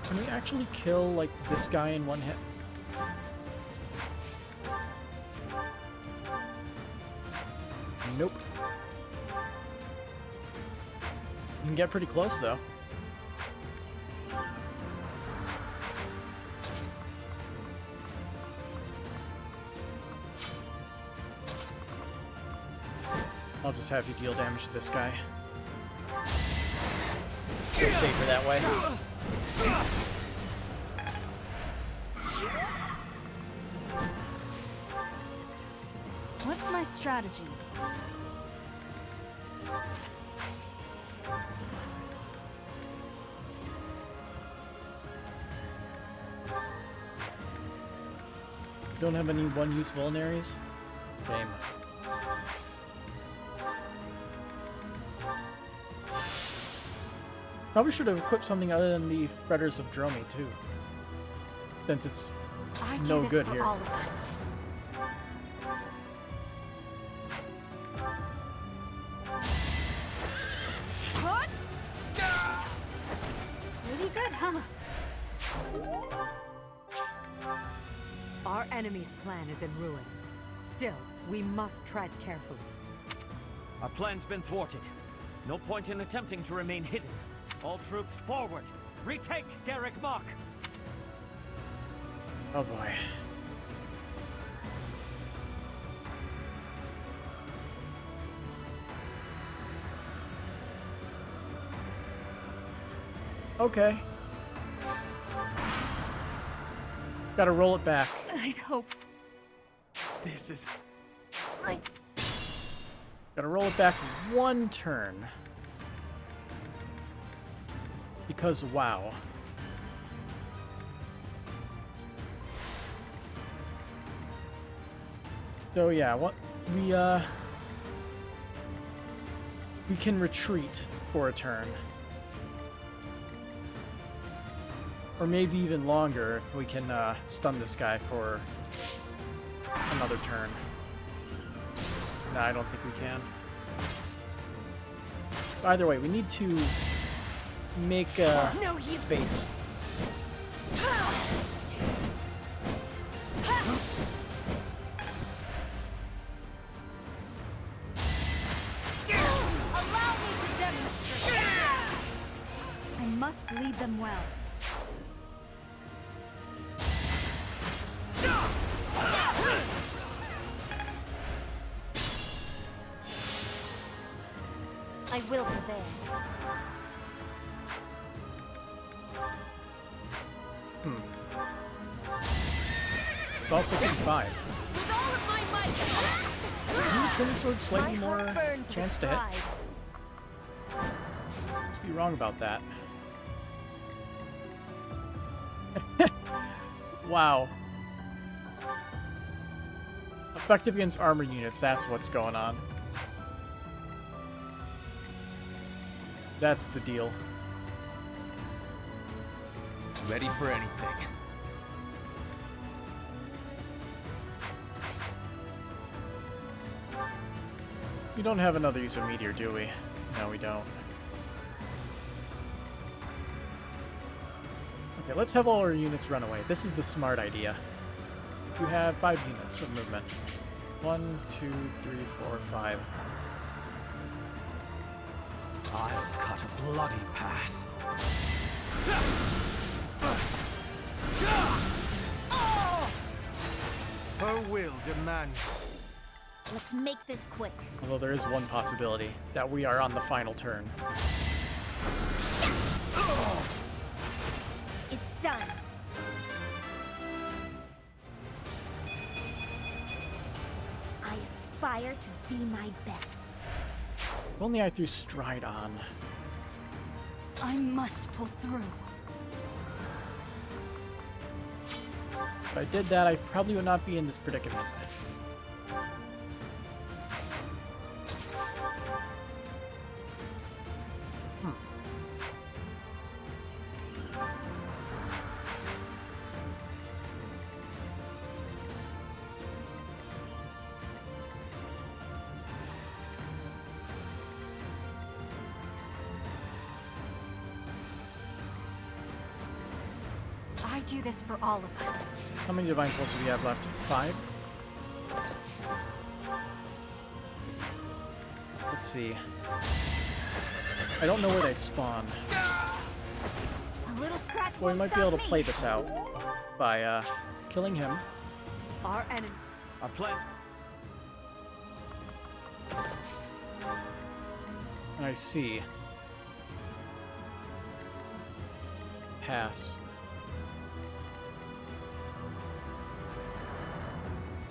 Can we actually kill, like, this guy in one hit? Nope. You can get pretty close, though. I'll just have you deal damage to this guy. It's safer that way. What's my strategy? Don't have any one-use vulneraries? Shame. Probably should have equipped something other than the Fetters of Dromi, too. Since it's no good here. All of us. Pretty good, huh? Our enemy's plan is in ruins. Still, we must tread carefully. Our plan's been thwarted. No point in attempting to remain hidden. All troops forward! Retake Garreg Mach! Oh boy. Gotta roll it back. I'd hope. This is... Gotta roll it back one turn. Because wow. So yeah, what we can retreat for a turn. Or maybe even longer if we can stun this guy for another turn. No, I don't think we can. Either way, we need to make space. Allow me to demonstrate. I must lead them well. I will prevail. It's also 5. With all of my might. Isn't the Turning Sword slightly My heart more burns with chance to hit? pride. Let's be wrong about that. Wow. Effective against armor units, that's what's going on. That's the deal. Ready for anything. We don't have another use of Meteor, do we? No, we don't. Okay, let's have all our units run away. This is the smart idea. You have 5 units of movement. 1, 2, 3, 4, 5. I'll cut a bloody path. Her will demands it. Let's make this quick. Although there is one possibility, that we are on the final turn. It's done. I aspire to be my best. If only I threw Stride on. I must pull through. If I did that, I probably would not be in this predicament. I do this for all of us. How many Divine Pulses do we have left? 5? Let's see. I don't know where they spawn. A little scratch Well, we won't might be stop able to me. play this out by killing him. Our enemy. Our plant. And I see. Pass.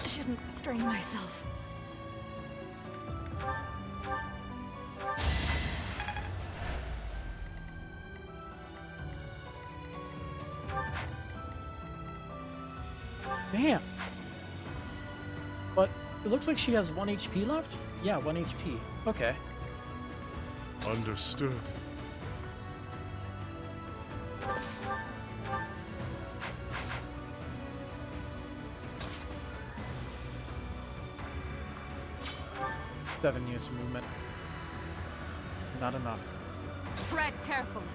Shouldn't strain myself. Damn. But it looks like she has 1 HP left? Yeah, 1 HP. Okay. Understood. Seven use movement. Not enough. Tread carefully.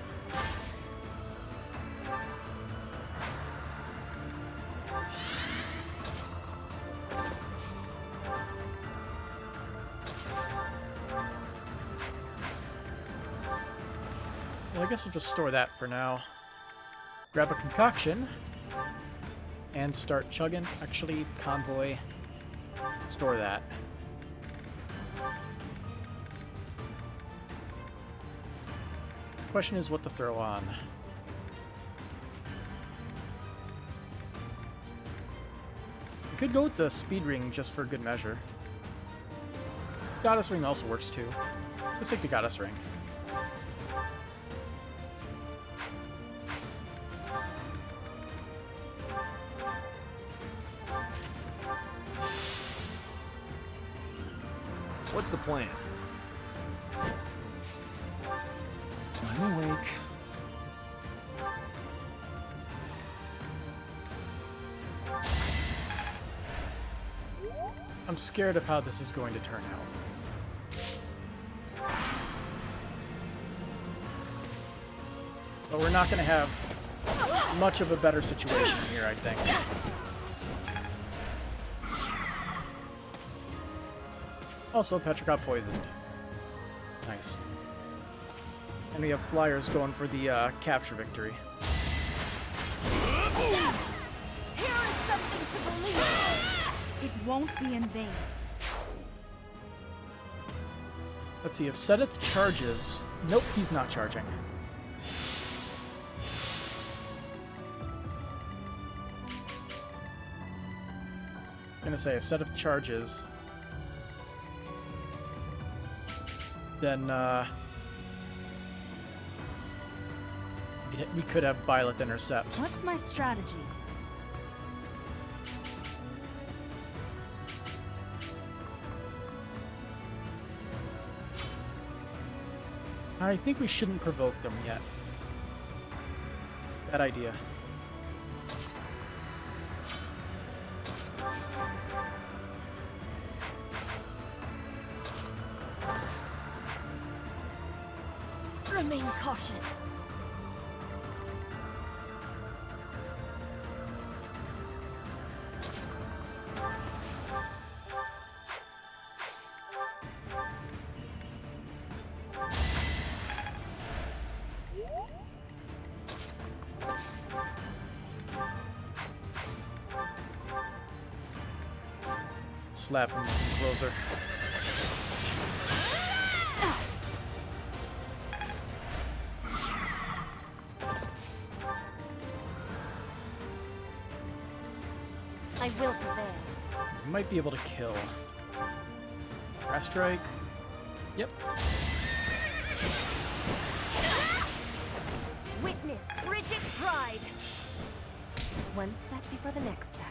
Well, I guess I'll just store that for now. Grab a concoction and start chugging. Actually, convoy. Store that. Question is what to throw on. Could go with the speed ring just for good measure. Goddess ring also works too. Let's take the goddess ring. What's the plan? I'm awake. I'm scared of how this is going to turn out. But we're not going to have much of a better situation here, I think. Also, Petra got poisoned. Nice. And we have flyers going for the capture victory. Here is something to believe. It won't be in vain. Let's see, if Sedith charges... Nope, he's not charging. I'm gonna say, if Sedith charges... then, we could have Byleth intercept. What's my strategy? I think we shouldn't provoke them yet. Bad idea. Remain cautious. Slap him with Encloser. I will prevail. Might be able to kill. Crash strike. Yep. Witness Bridget Pride. One step before the next step.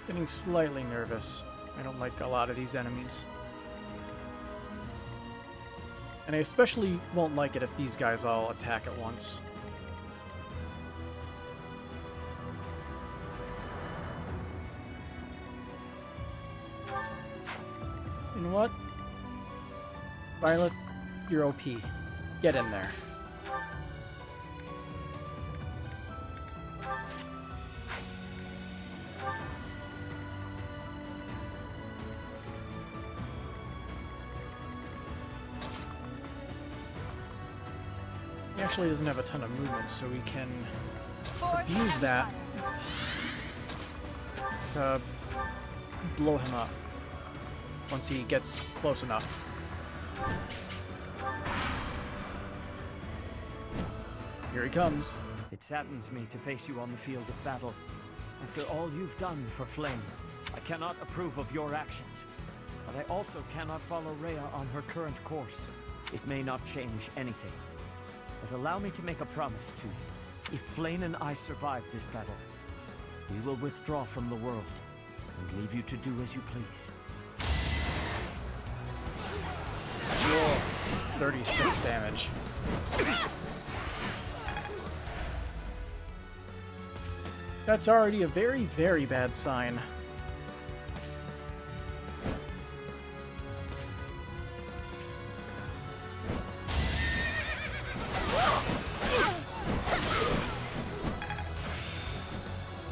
Getting slightly nervous. I don't like a lot of these enemies. And I especially won't like it if these guys all attack at once. You know what? Violet, you're OP. Get in there. He actually doesn't have a ton of movement, so we can abuse that to blow him up once he gets close enough. Here he comes. It saddens me to face you on the field of battle. After all you've done for Flame, I cannot approve of your actions. But I also cannot follow Rhea on her current course. It may not change anything. But allow me to make a promise to you. If Flame and I survive this battle, we will withdraw from the world and leave you to do as you please. You're 36 damage. That's already a very, very bad sign.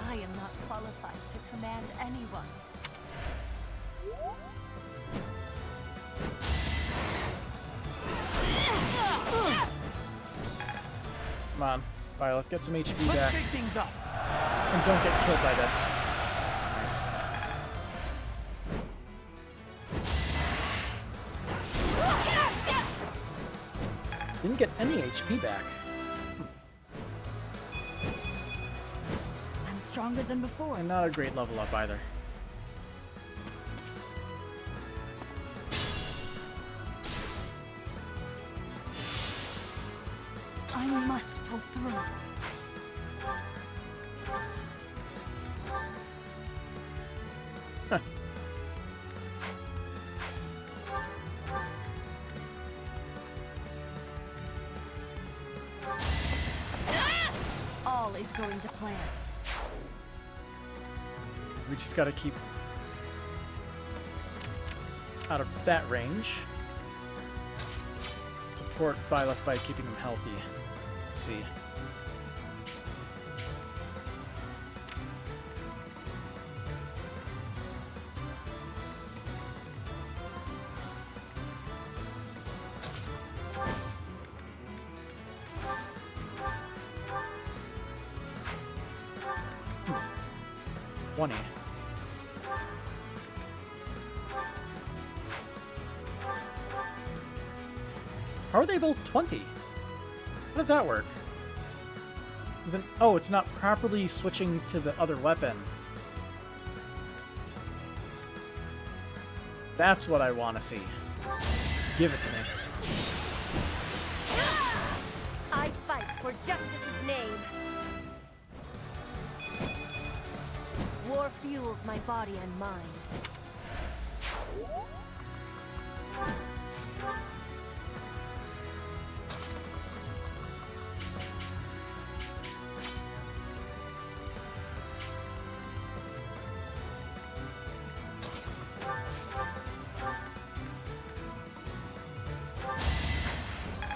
I am not Violet, get some HP Let's back. shake things up. And don't get killed by this. Nice. Didn't get any HP back. I'm stronger than before. And not a great level up either. I must pull through. All is going to plan. We just gotta keep out of that range. Support Violet by keeping him healthy. Let's see. Hmm. 20. How are they both 20? How does that work? Isn't... Oh, it's not properly switching to the other weapon. That's what I want to see. Give it to me. I fight for justice's name. War fuels my body and mind.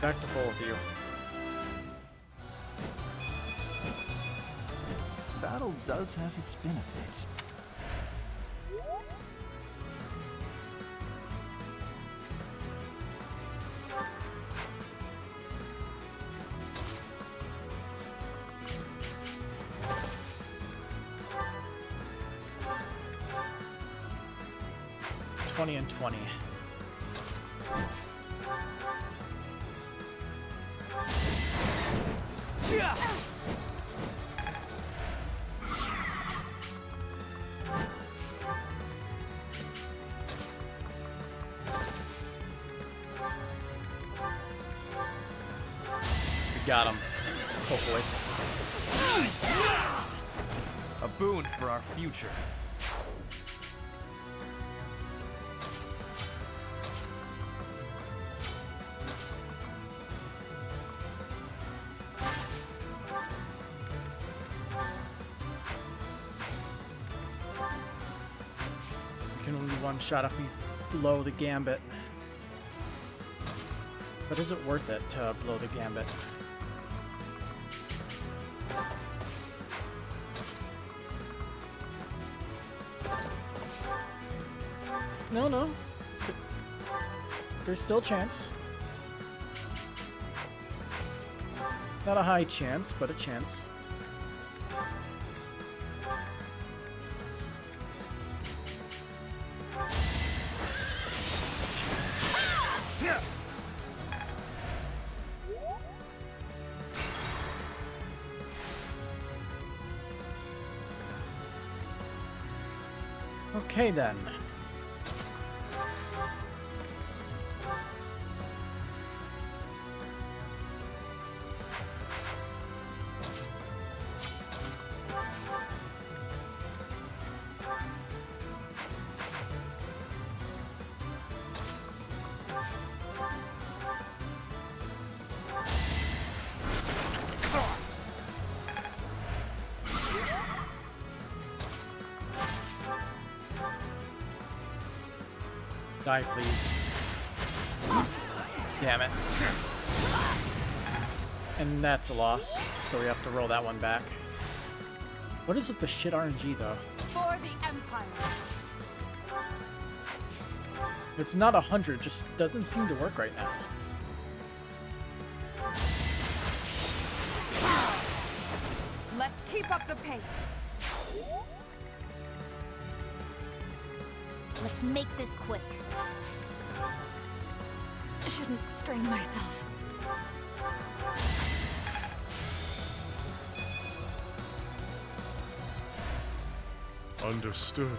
Back to full with you. Battle does have its benefits. And 20. We got him. Hopefully. A boon for our future. Shot if we blow the gambit. But is it worth it to blow the gambit? No. There's still a chance. Not a high chance, but a chance. Okay then. Die, please. Damn it. And that's a loss, so we have to roll that one back. What is with the shit RNG, though? For the Empire. It's not 100, just doesn't seem to work right now. keep up the pace. Let's make this quick. Shouldn't strain myself. Understood.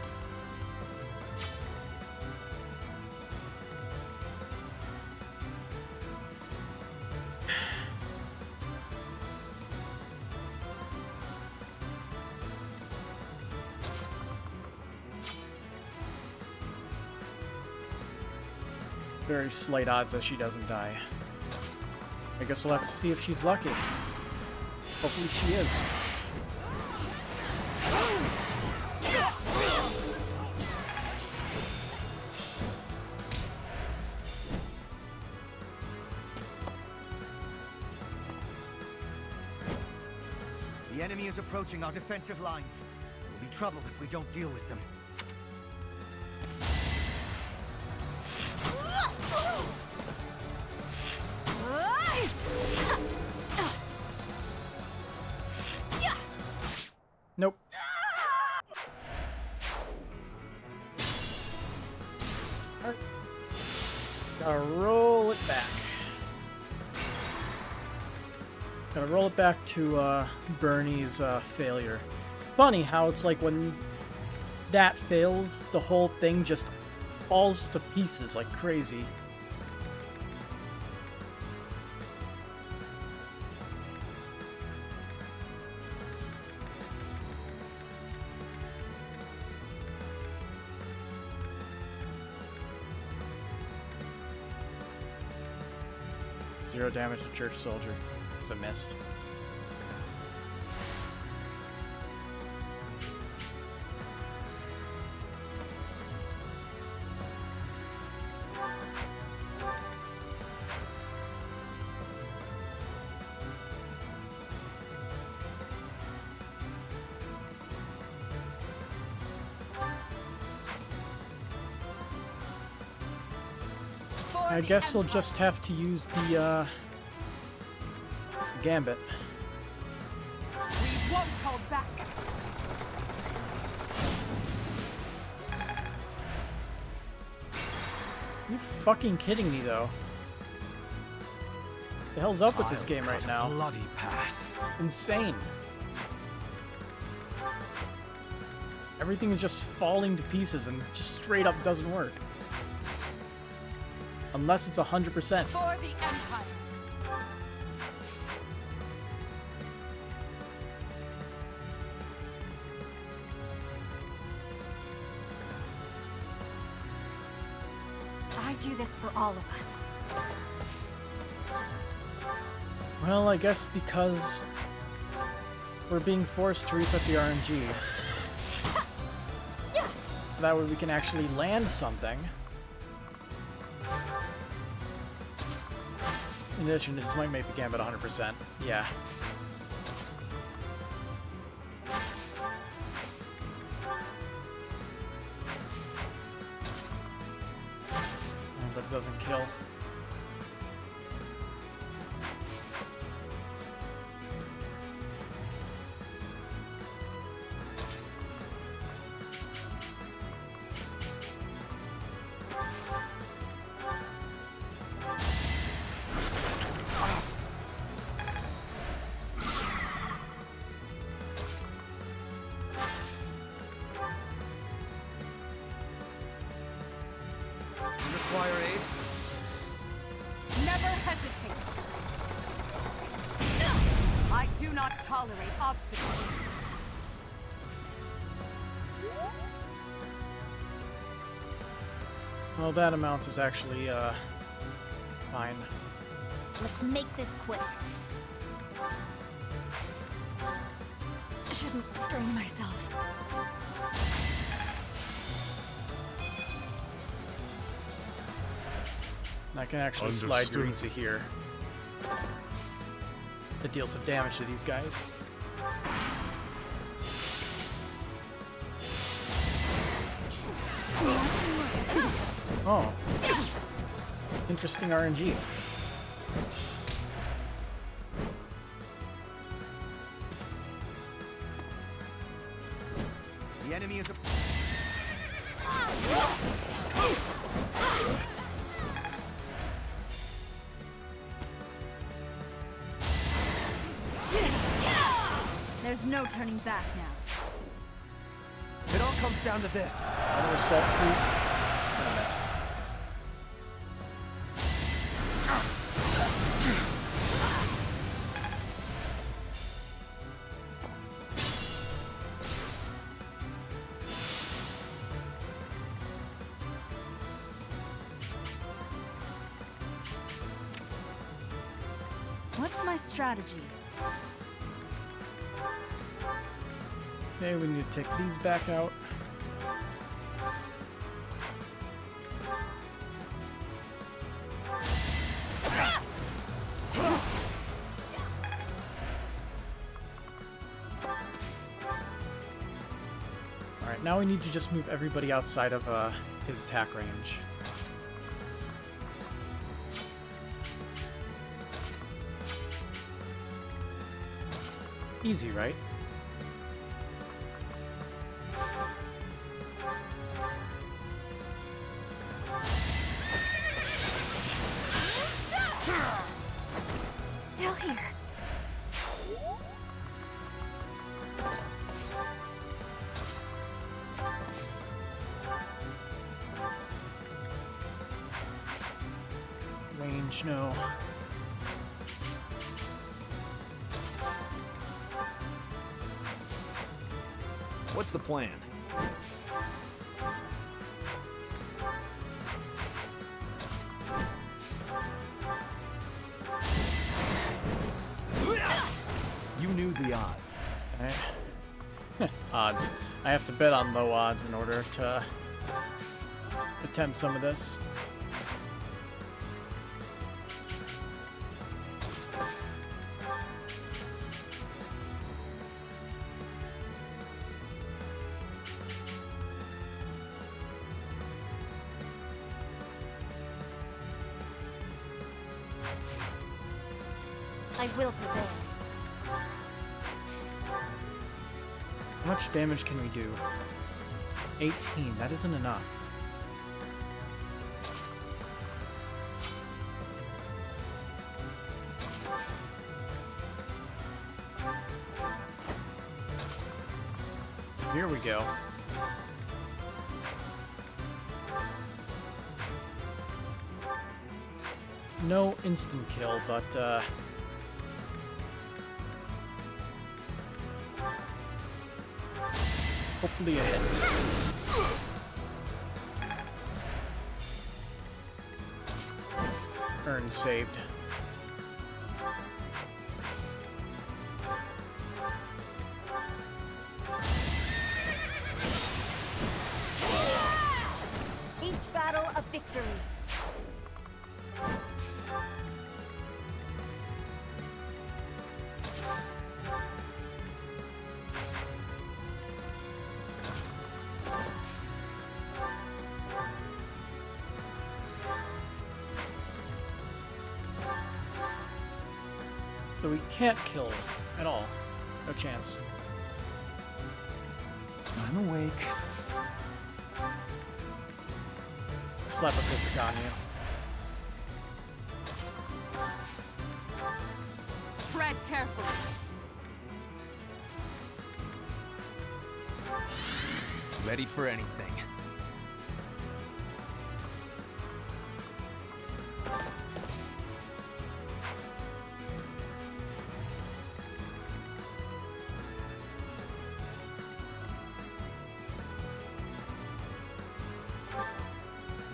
Very slight odds that she doesn't die. I guess we'll have to see if she's lucky. Hopefully she is. The enemy is approaching our defensive lines. We'll be trouble if we don't deal with them. Nope. Alright. Gotta roll it back. Gotta roll it back to Bernie's failure. Funny how it's like when that fails, the whole thing just falls to pieces like crazy. Zero damage to Church Soldier. It's a missed. I guess we'll just have to use the Gambit. We won't hold back. You fucking kidding me though? The hell's up with this game right now? Bloody path. Insane. Everything is just falling to pieces and just straight up doesn't work. Unless it's 100%. For the Empire. I do this for all of us. Well, I guess because we're being forced to reset the RNG. So that way we can actually land something. In addition, this might make the Gambit 100%. Yeah. But it doesn't kill. Require aid? Never hesitate. I do not tolerate obstacles. Well, that amount is actually, fine. Let's make this quick. Shouldn't strain myself. And I can actually slide Yuritsa here. That deals some damage to these guys. Oh. Interesting RNG. The enemy is a... There's no turning back now. It all comes down to this. Another assault troop. And a miss. What's my strategy? Okay, we need to take these back out. Alright, now we need to just move everybody outside of his attack range. Easy, right? Still here. Range, no. What's the plan? You knew the odds. Odds. I have to bet on low odds in order to attempt some of this. I will prevail. How much damage can we do? 18. That isn't enough. Here we go. No instant kill, but hopefully a hit. Earn saved. Each battle a victory. So we can't kill at all. No chance. I'm awake. Slap a physic on you. Tread carefully. Ready for anything.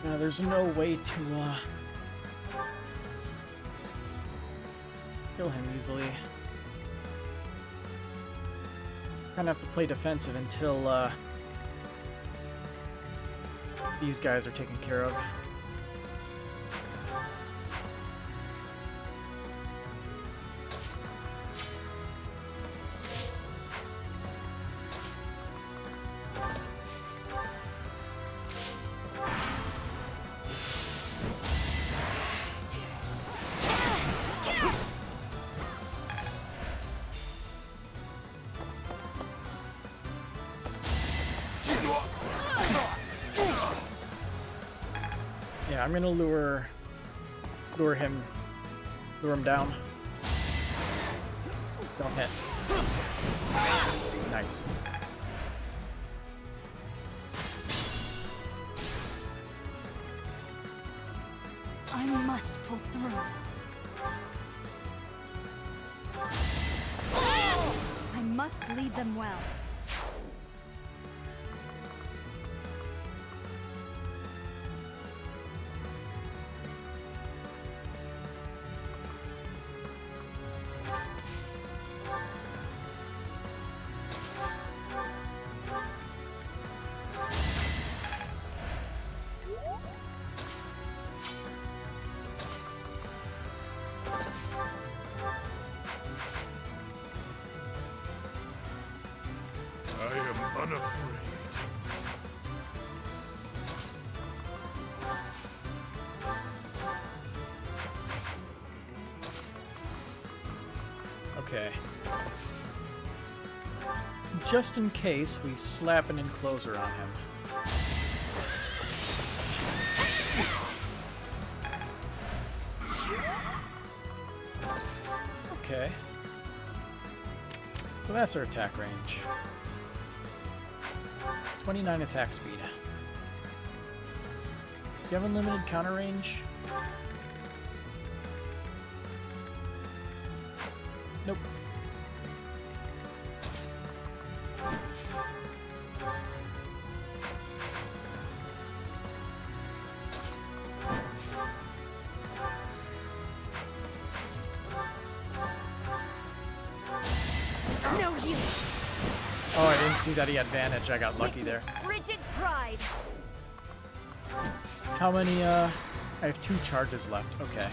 Now there's no way to kill him easily. Kind of have to play defensive until these guys are taken care of. Yeah, I'm gonna lure him down. Don't hit. Nice. I must pull through. I must lead them well. I am unafraid. Okay. Just in case we slap an Encloser on him. Okay. So that's our attack range. 29 attack speed. Do you have unlimited counter range? Nope. No use. Oh, I didn't see that he had advantage. I got lucky there. Rigid pride. How many, I have 2 charges left. Okay.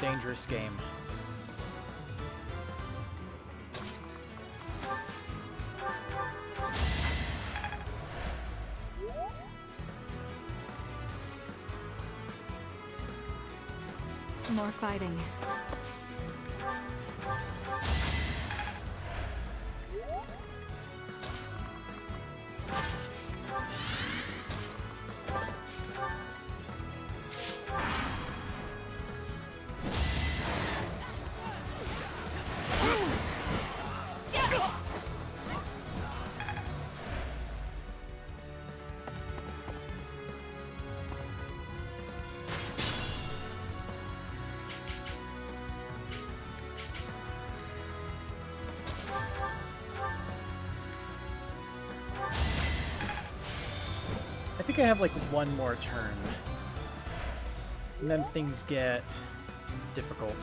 Dangerous game. More fighting. I think I have like one more turn. And then things get difficult.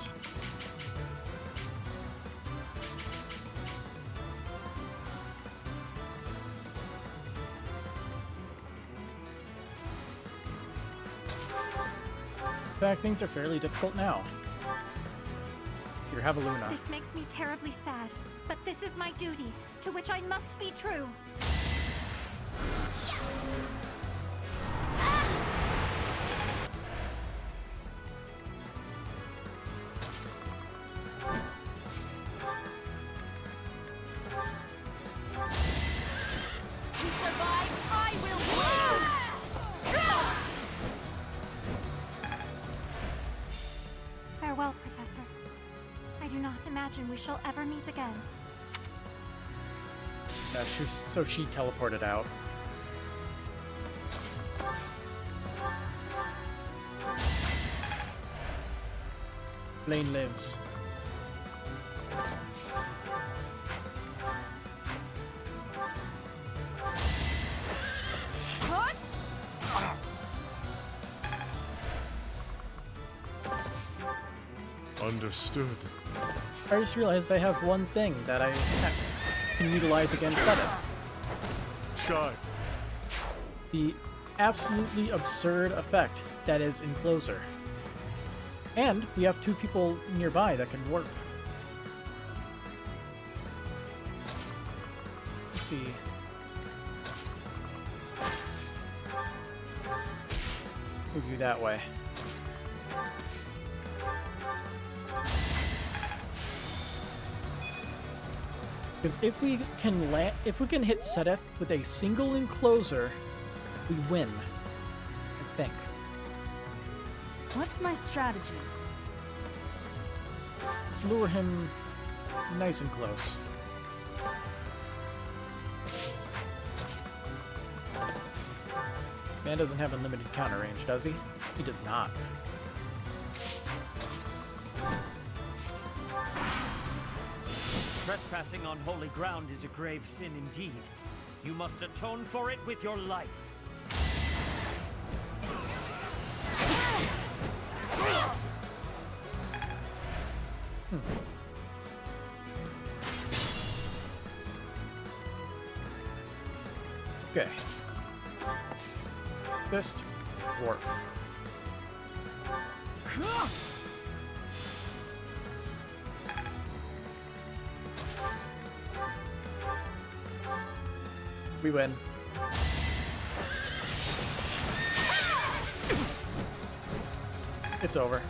In fact, things are fairly difficult now. Here, have a Luna. This makes me terribly sad, but this is my duty, to which I must be true. Farewell, Professor. I do not imagine we shall ever meet again. So she teleported out. Blaine lives. Understood. I just realized I have one thing that I can utilize against Seta. Shy. The absolutely absurd effect that is Encloser. And we have 2 people nearby that can warp. Let's see. Move you that way. Because if we can hit Seta with a single Encloser, we win. think. What's my strategy? Let's lure him nice and close. Man doesn't have unlimited counter range, does he? He does not. Trespassing on holy ground is a grave sin indeed. You must atone for it with your life. Okay. Fist, warp. We win. It's over.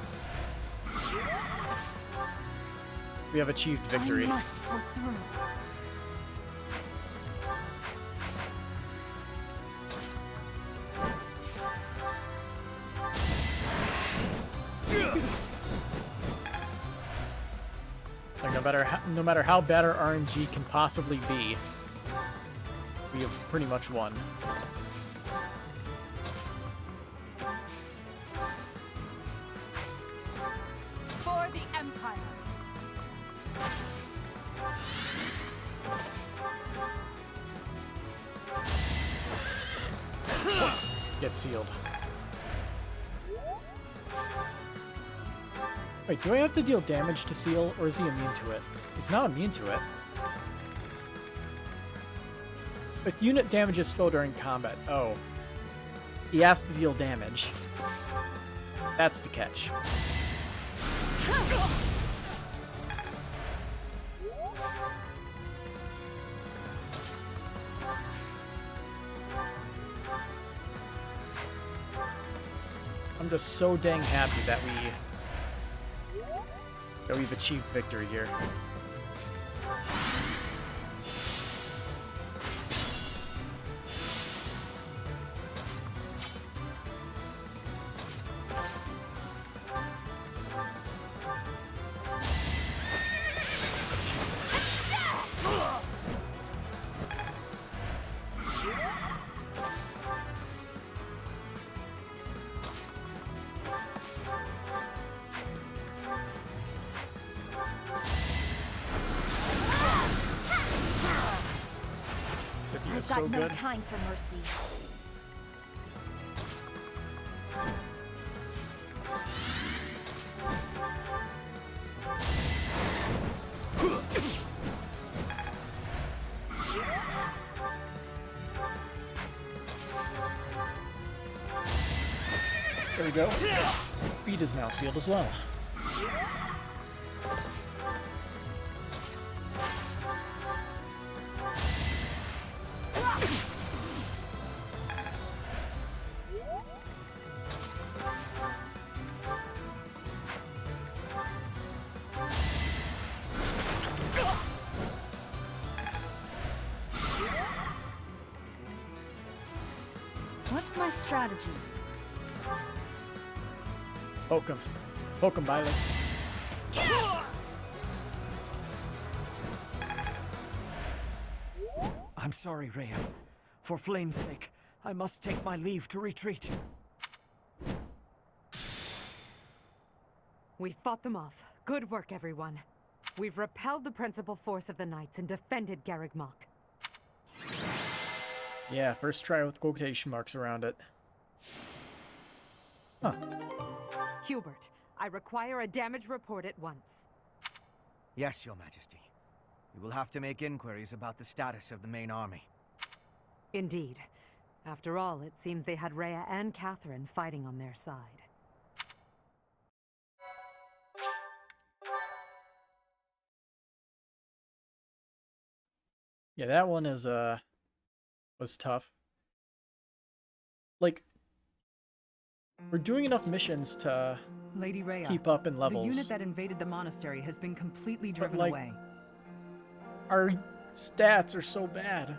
We have achieved victory. I must pull through. Like no matter how bad our RNG can possibly be, we have pretty much won. For the Empire. Get sealed. Wait, do I have to deal damage to seal, or is he immune to it? He's not immune to it. But unit damages foe during combat. Oh. He has to deal damage. That's the catch. I'm just so dang happy that we've achieved victory here. I've got no time for mercy. There we go. Beat is now sealed as well. What's my strategy? Poke him. Poke him, Violet. I'm sorry, Rhea. For Flame's sake, I must take my leave to retreat. We fought them off. Good work, everyone. We've repelled the principal force of the Knights and defended Garreg Mach. Yeah, first try with quotation marks around it. Huh. Hubert, I require a damage report at once. Yes, Your Majesty. We will have to make inquiries about the status of the main army. Indeed. After all, it seems they had Rhea and Catherine fighting on their side. Yeah, that one is was tough. Like, we're doing enough missions to Lady Rhea, keep up in levels. The unit that invaded the monastery has been completely driven like, away. Our stats are so bad.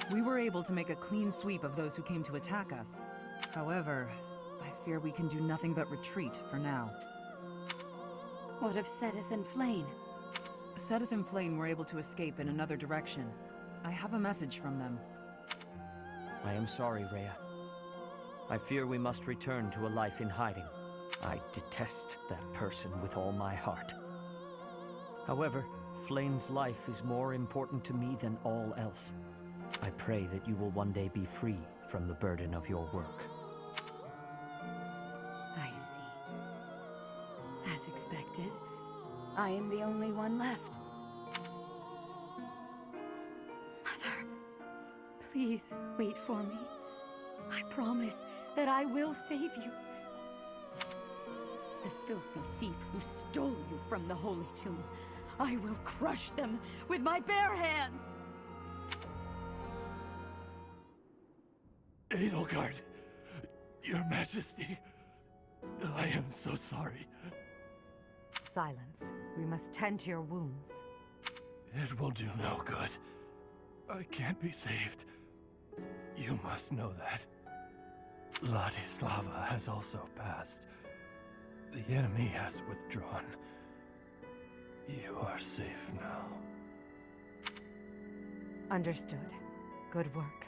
We were able to make a clean sweep of those who came to attack us. However, I fear we can do nothing but retreat for now. What of Sedith and Flame? Sedith and Flame were able to escape in another direction. I have a message from them. I am sorry, Rhea. I fear we must return to a life in hiding. I detest that person with all my heart. However, Flame's life is more important to me than all else. I pray that you will one day be free from the burden of your work. I see. As expected, I am the only one left. Mother, please wait for me. I promise that I will save you. The filthy thief who stole you from the Holy Tomb, I will crush them with my bare hands! Edelgard, Your Majesty, I am so sorry. Silence. We must tend to your wounds. It will do no good. I can't be saved. You must know that. Ladislava has also passed. The enemy has withdrawn. You are safe now. Understood. Good work.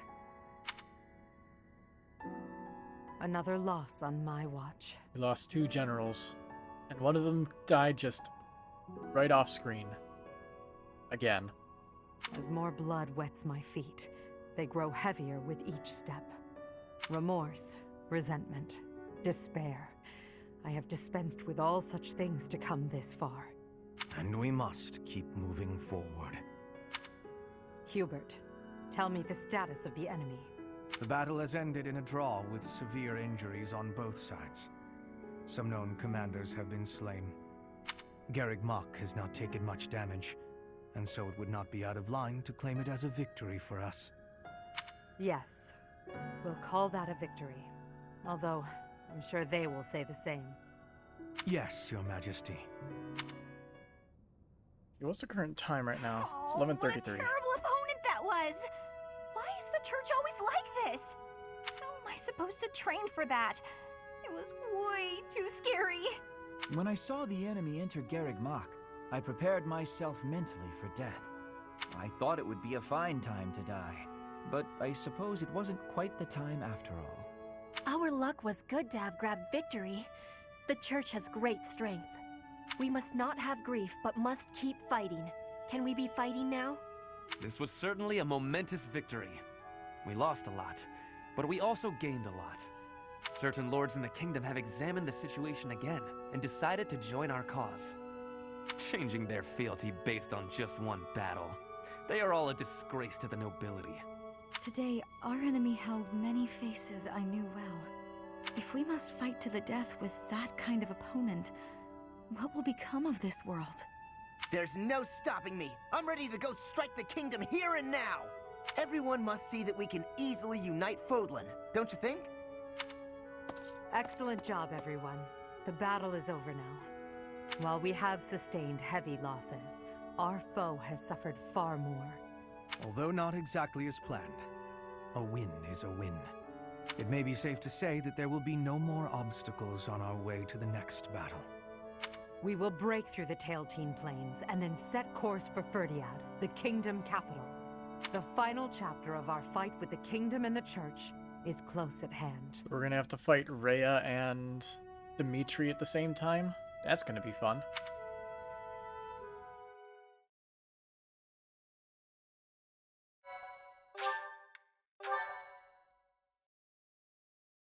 Another loss on my watch. We lost 2 generals, and one of them died just right off screen. Again. As more blood wets my feet, they grow heavier with each step. Remorse, resentment, despair. I have dispensed with all such things to come this far. And we must keep moving forward. Hubert, tell me the status of the enemy. The battle has ended in a draw with severe injuries on both sides. Some known commanders have been slain. Garreg Mach has not taken much damage, and so it would not be out of line to claim it as a victory for us. Yes, we'll call that a victory. Although, I'm sure they will say the same. Yes, Your Majesty. What's the current time right now? It's What a 11:33. terrible opponent that was! Why is the church always like this? How am I supposed to train for that? It was way too scary. When I saw the enemy enter Garreg Mach, I prepared myself mentally for death. I thought it would be a fine time to die, but I suppose it wasn't quite the time after all. Our luck was good to have grabbed victory. The church has great strength. We must not have grief, but must keep fighting. Can we be fighting now? This was certainly a momentous victory. We lost a lot, but we also gained a lot. Certain lords in the kingdom have examined the situation again and decided to join our cause. Changing their fealty based on just one battle. They are all a disgrace to the nobility. Today, our enemy held many faces I knew well. If we must fight to the death with that kind of opponent, what will become of this world? There's no stopping me. I'm ready to go strike the kingdom here and now. Everyone must see that we can easily unite Fodlan, don't you think? Excellent job, everyone. The battle is over now. While we have sustained heavy losses, our foe has suffered far more. Although not exactly as planned, a win is a win. It may be safe to say that there will be no more obstacles on our way to the next battle. We will break through the Tailteen Plains and then set course for Ferdiad, the kingdom capital. The final chapter of our fight with the kingdom and the church is close at hand. We're gonna have to fight Rhea and Dimitri at the same time. That's gonna be fun.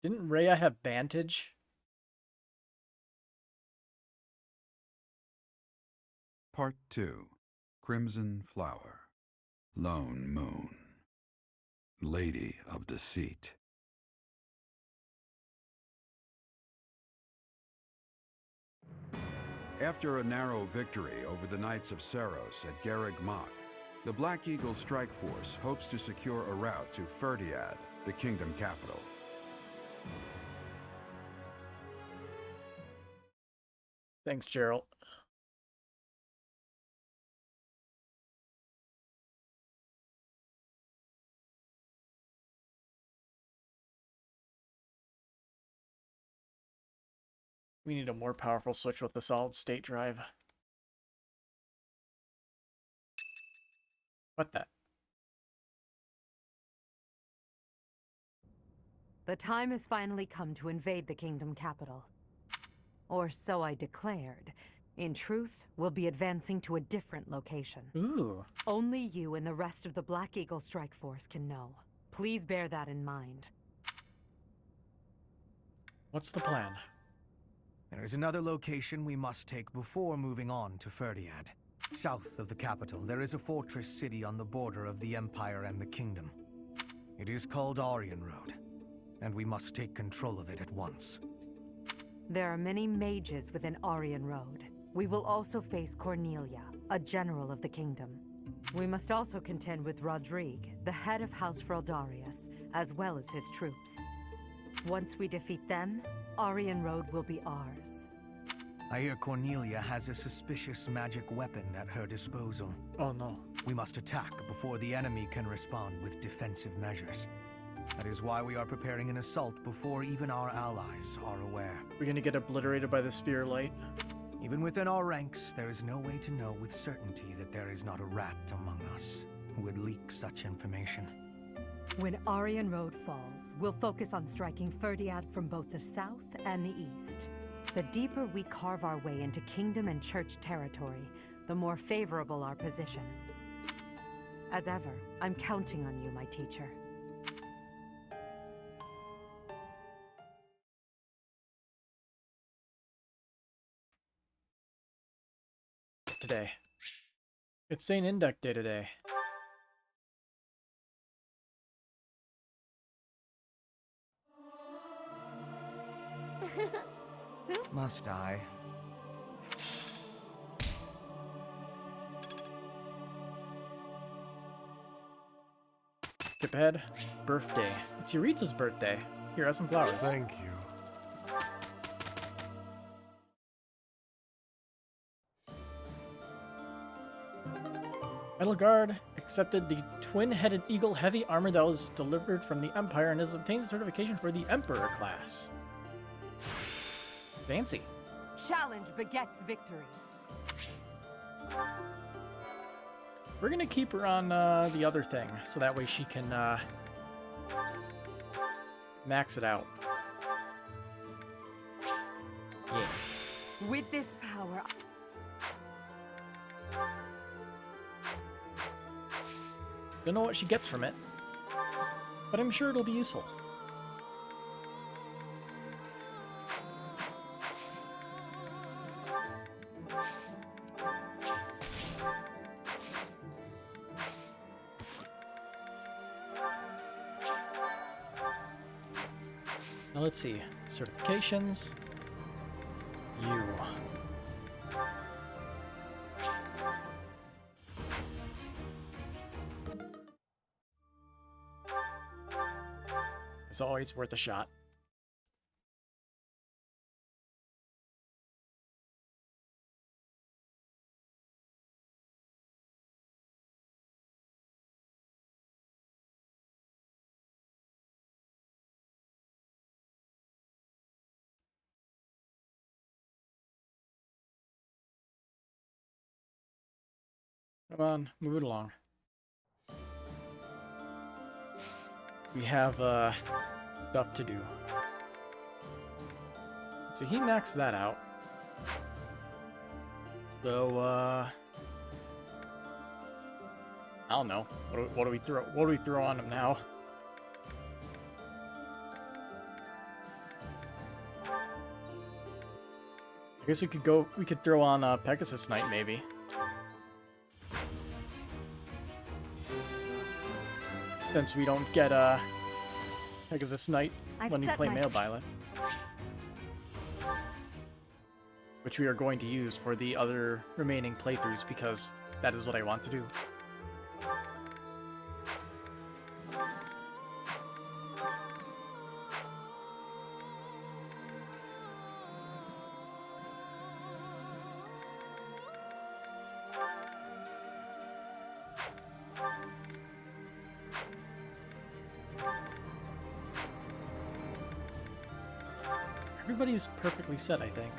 Didn't Rhea have Vantage? Part 2. Crimson Flower. Lone Moon. Lady of Deceit. After a narrow victory over the Knights of Seros at Garreg Mach, the Black Eagle Strike Force hopes to secure a route to Ferdiad, the kingdom capital. Thanks, Gerald. We need a more powerful switch with the solid state drive. What the? The time has finally come to invade the kingdom capital. Or so I declared. In truth, we'll be advancing to a different location. Ooh. Only you and the rest of the Black Eagle Strike Force can know. Please bear that in mind. What's the plan? There is another location we must take before moving on to Ferdiad. South of the capital, there is a fortress city on the border of the Empire and the Kingdom. It is called Aryan Road, and we must take control of it at once. There are many mages within Aryan Road. We will also face Cornelia, a general of the kingdom. We must also contend with Rodrigue, the head of House Fraldarius, as well as his troops. Once we defeat them, Aryan Road will be ours. I hear Cornelia has a suspicious magic weapon at her disposal. Oh no. We must attack before the enemy can respond with defensive measures. That is why we are preparing an assault before even our allies are aware. We're gonna get obliterated by the Spear Light. Even within our ranks, there is no way to know with certainty that there is not a rat among us who would leak such information. When Aryan Road falls, we'll focus on striking Ferdiad from both the south and the east. The deeper we carve our way into kingdom and church territory, the more favorable our position. As ever, I'm counting on you, my teacher. Today. It's St. Indec Day today. Must I? Skip ahead. Birthday. It's Yuritsa's birthday. Here, have some flowers. Thank you. Metal Guard accepted the twin-headed eagle heavy armor that was delivered from the Empire and has obtained certification for the Emperor class. Fancy. Challenge begets victory. We're gonna keep her on the other thing, so that way she can max it out. Yeah. With this power... Don't know what she gets from it, but I'm sure it'll be useful. Now let's see. Certifications. You. It's always worth a shot. Come on, move it along. We have stuff to do. So he maxed that out. So I don't know. What do we throw on him now? I guess we could throw on Pegasus Knight maybe. Since we don't get Pegasus Knight when we play Male Violet. Which we are going to use for the other remaining playthroughs because that is what I want to do. Everybody's perfectly set, I think.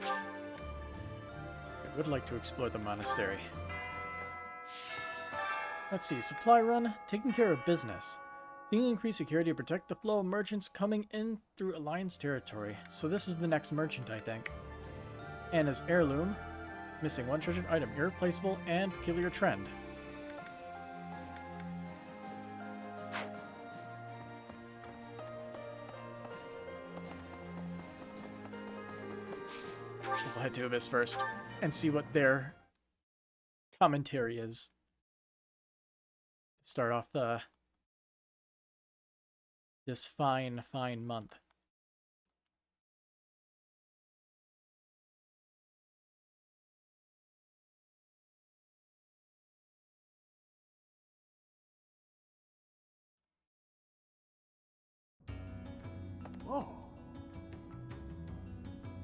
I would like to explore the monastery. Let's see, supply run, taking care of business. Seeing increased security to protect the flow of merchants coming in through Alliance territory. So this is the next merchant, I think. Anna's heirloom. Missing one treasured item, irreplaceable and peculiar trend. I'll head to Abyss first and see what their commentary is. Start off this fine month. Whoa.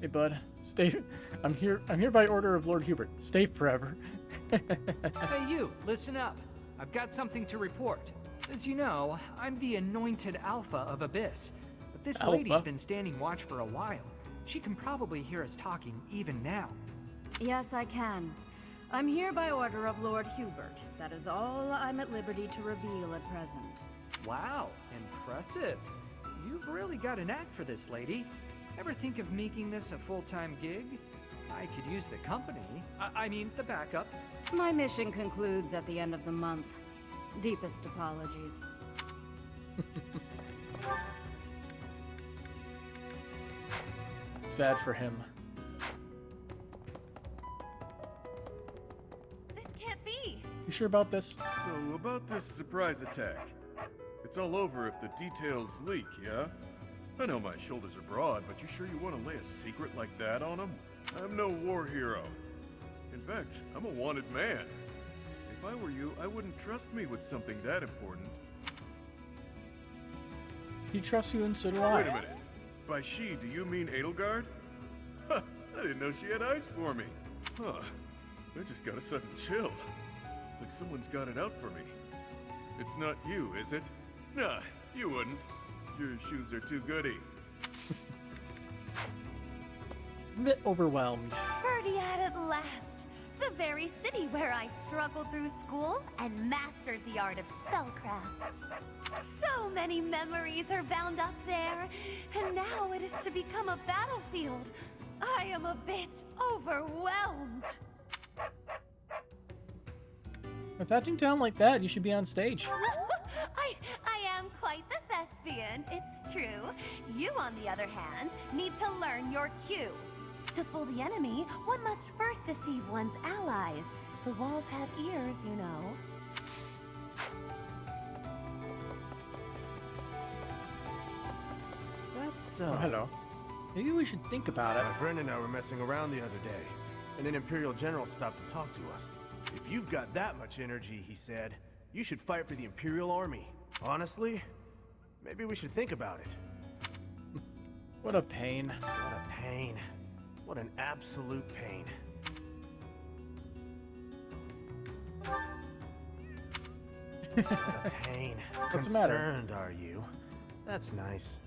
Hey bud, stay. I'm here by order of Lord Hubert. Stay forever. Hey you, listen up. I've got something to report. As you know, I'm the anointed alpha of Abyss, but this lady's been standing watch for a while. She can probably hear us talking even now. Yes, I can. I'm here by order of Lord Hubert. That is all I'm at liberty to reveal at present. Wow, impressive. You've really got a knack for this, lady. Ever think of making this a full-time gig? I could use the company. I mean, the backup. My mission concludes at the end of the month. Deepest apologies. Sad for him. This can't be. You sure about this? So, about this surprise attack. It's all over if the details leak, yeah? I know my shoulders are broad, but you sure you want to lay a secret like that on them? I'm no war hero. In fact, I'm a wanted man. If I were you, I wouldn't trust me with something that important. You trust you and so do I. Wait a minute. By she, do you mean Edelgard? Huh, I didn't know she had eyes for me. Huh, I just got a sudden chill. Like someone's got it out for me. It's not you, is it? Nah, you wouldn't. Your shoes are too goody. A bit overwhelmed. Ferdiad at last! The very city where I struggled through school and mastered the art of spellcraft. So many memories are bound up there, and now it is to become a battlefield. I am a bit overwhelmed. With acting talent like that, you should be on stage. I am quite the thespian, it's true. You, on the other hand, need to learn your cue. To fool the enemy, one must first deceive one's allies. The walls have ears, you know. That's Oh, hello. Maybe we should think about it. My friend and I were messing around the other day, and an Imperial General stopped to talk to us. If you've got that much energy, he said, you should fight for the Imperial Army. Honestly, maybe we should think about it. What a pain. What a pain. What an absolute pain. What a pain. What's the matter? Concerned, are you? That's nice.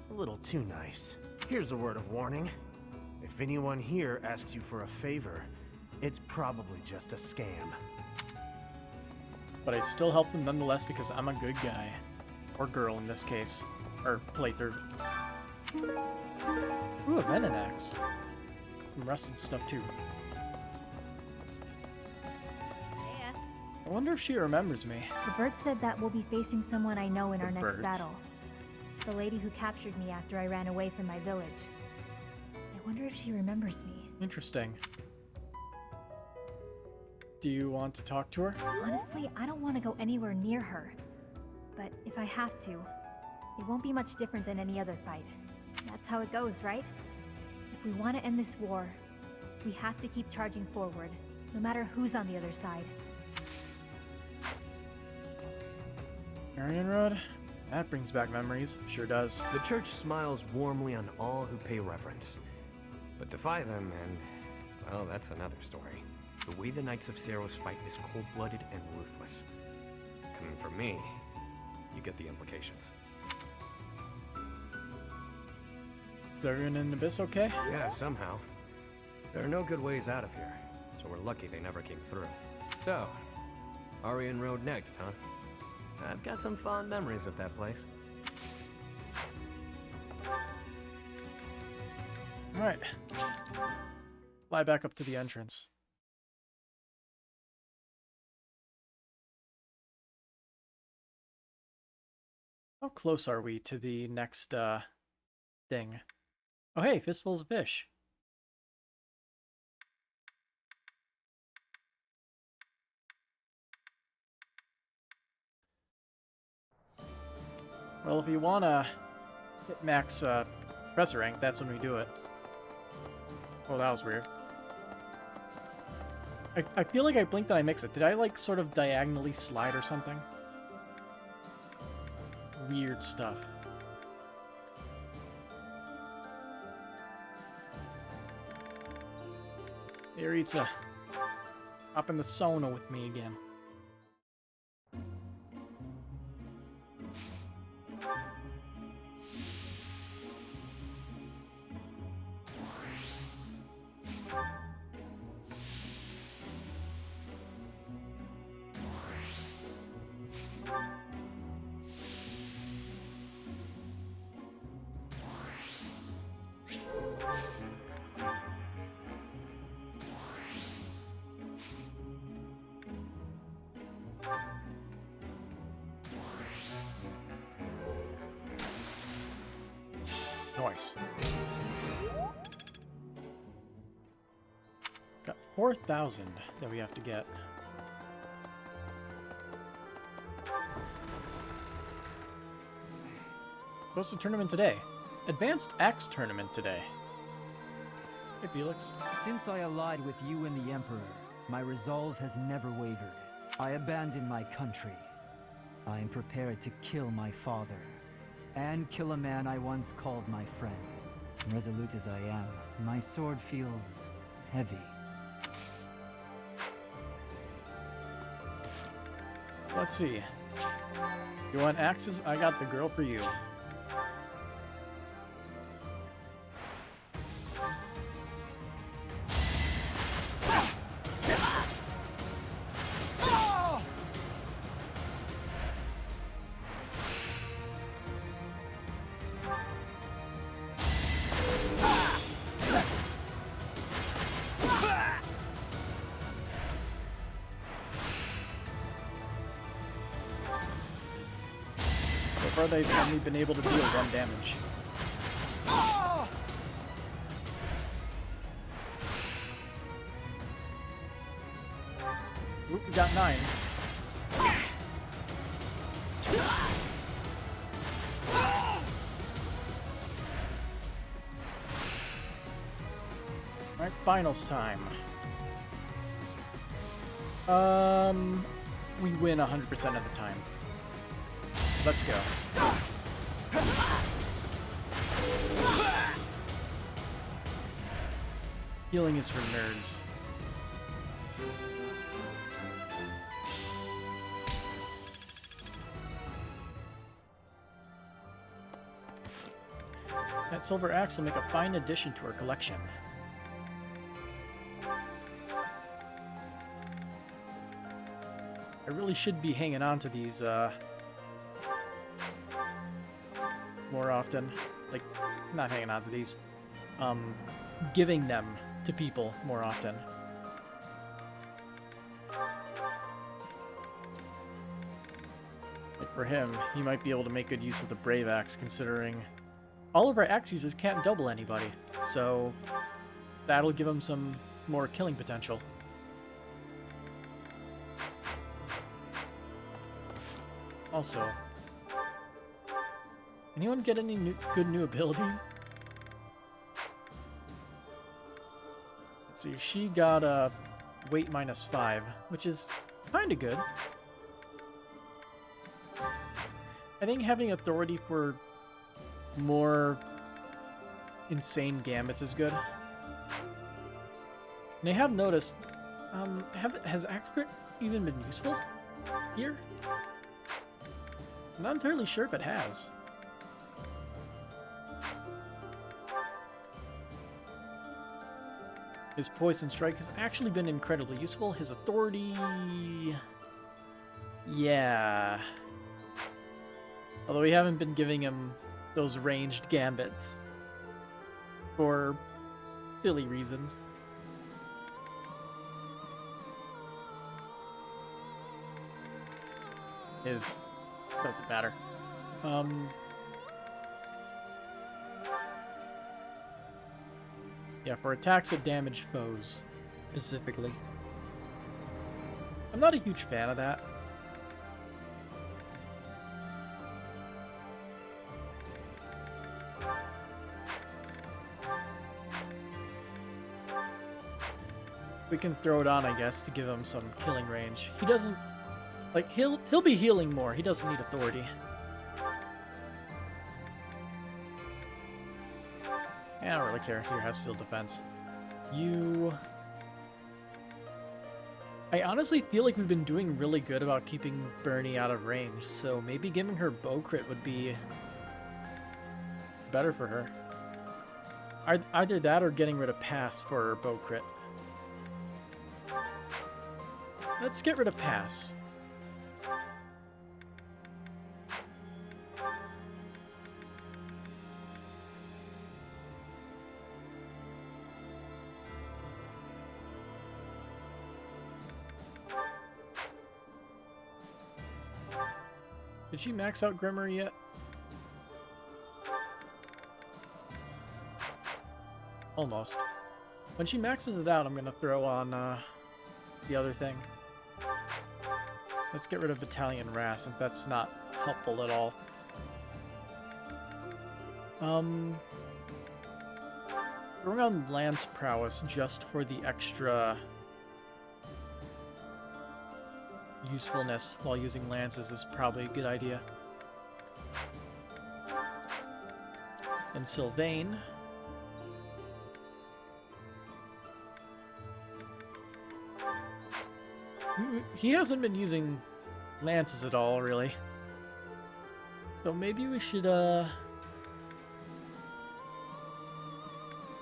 A little too nice. Here's a word of warning. If anyone here asks you for a favor, it's probably just a scam. But I'd still help them nonetheless because I'm a good guy. Or girl in this case. Or playthrough. Ooh, a venom axe. Some rusted stuff too. Yeah. I wonder if she remembers me. The bird said that we'll be facing someone I know in our next birds. battle. The lady who captured me after I ran away from my village. I wonder if she remembers me. Interesting. Do you want to talk to her? Honestly, I don't want to go anywhere near her. But if I have to, it won't be much different than any other fight. That's how it goes, right? If we want to end this war, we have to keep charging forward, no matter who's on the other side. Marion Road? That brings back memories. Sure does. The church smiles warmly on all who pay reverence. But defy them and, well, that's another story. The way the Knights of Seros fight is cold-blooded and ruthless. Coming from me, you get the implications. Is everyone in Abyss okay? Yeah, somehow. There are no good ways out of here, so we're lucky they never came through. So, Arian Road next, huh? I've got some fond memories of that place. Alright. Fly back up to the entrance. How close are we to the next thing? Oh hey, fistfuls of fish. Well, if you wanna hit max professor rank, that's when we do it. Oh, that was weird. I feel like I blinked and I mixed it. Did I like sort of diagonally slide or something? Weird stuff. Aritza, hop in the sauna with me again. Nice. Got 4,000 that we have to get. What's the tournament today? Advanced Axe tournament today. Hey, Felix. Since I allied with you and the Emperor, my resolve has never wavered. I abandoned my country. I am prepared to kill my father, and kill a man I once called my friend. Resolute as I am, my sword feels heavy. Let's see. You want axes? I got the girl for you. So far they've only been able to deal 1 damage. Oop, we got 9. Alright, finals time. We win 100% of the time. Let's go. Healing is for nerds. That silver axe will make a fine addition to our collection. I really should be hanging on to these more often. Like, not hanging on to these. Giving them to people more often. Like for him, he might be able to make good use of the Brave Axe, considering all of our axe users can't double anybody. So that'll give him some more killing potential. Also, anyone get any good new abilities? Let's see, she got a weight -5, which is kind of good. I think having authority for more insane gambits is good. And I have noticed Has Axe Crit even been useful here? I'm not entirely sure if it has. His Poison Strike has actually been incredibly useful. His Authority... yeah. Although we haven't been giving him those ranged gambits. For silly reasons. His... doesn't matter. Yeah, for attacks that damage foes, specifically. I'm not a huge fan of that. We can throw it on, I guess, to give him some killing range. He doesn't... like, he'll be healing more. He doesn't need authority. I don't really care. Here, have Steel Defense. You... I honestly feel like we've been doing really good about keeping Bernie out of range, so maybe giving her Bow Crit would be better for her. Either that or getting rid of Pass for Bow Crit. Let's get rid of Pass. Did she max out Grimoire yet? Almost. When she maxes it out, I'm gonna throw on the other thing. Let's get rid of Battalion Wrath, since that's not helpful at all. Throwing on Lance Prowess just for the extra usefulness while using lances is probably a good idea. And Sylvain. He hasn't been using lances at all, really. So maybe we should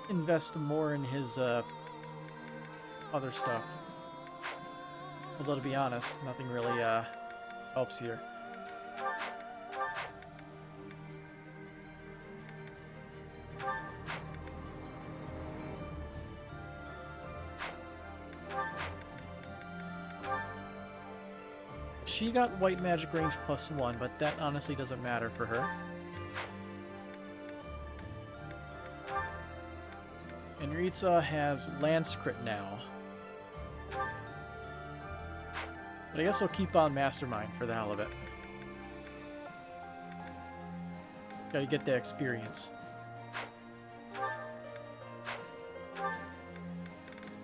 invest more in his other stuff. Although, to be honest, nothing really helps here. She got white magic range +1, but that honestly doesn't matter for her. And Ritza has Lance Crit now. But I guess we'll keep on Mastermind for the hell of it. Gotta get the experience.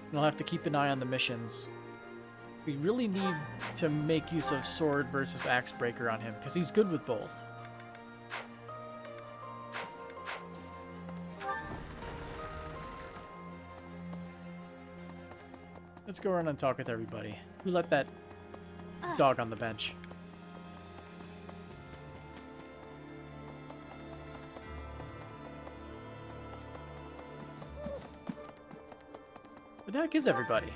And I'll have to keep an eye on the missions. We really need to make use of Sword versus Axe Breaker on him, because he's good with both. Let's go around and talk with everybody. Who let that dog on the bench? What the heck is everybody?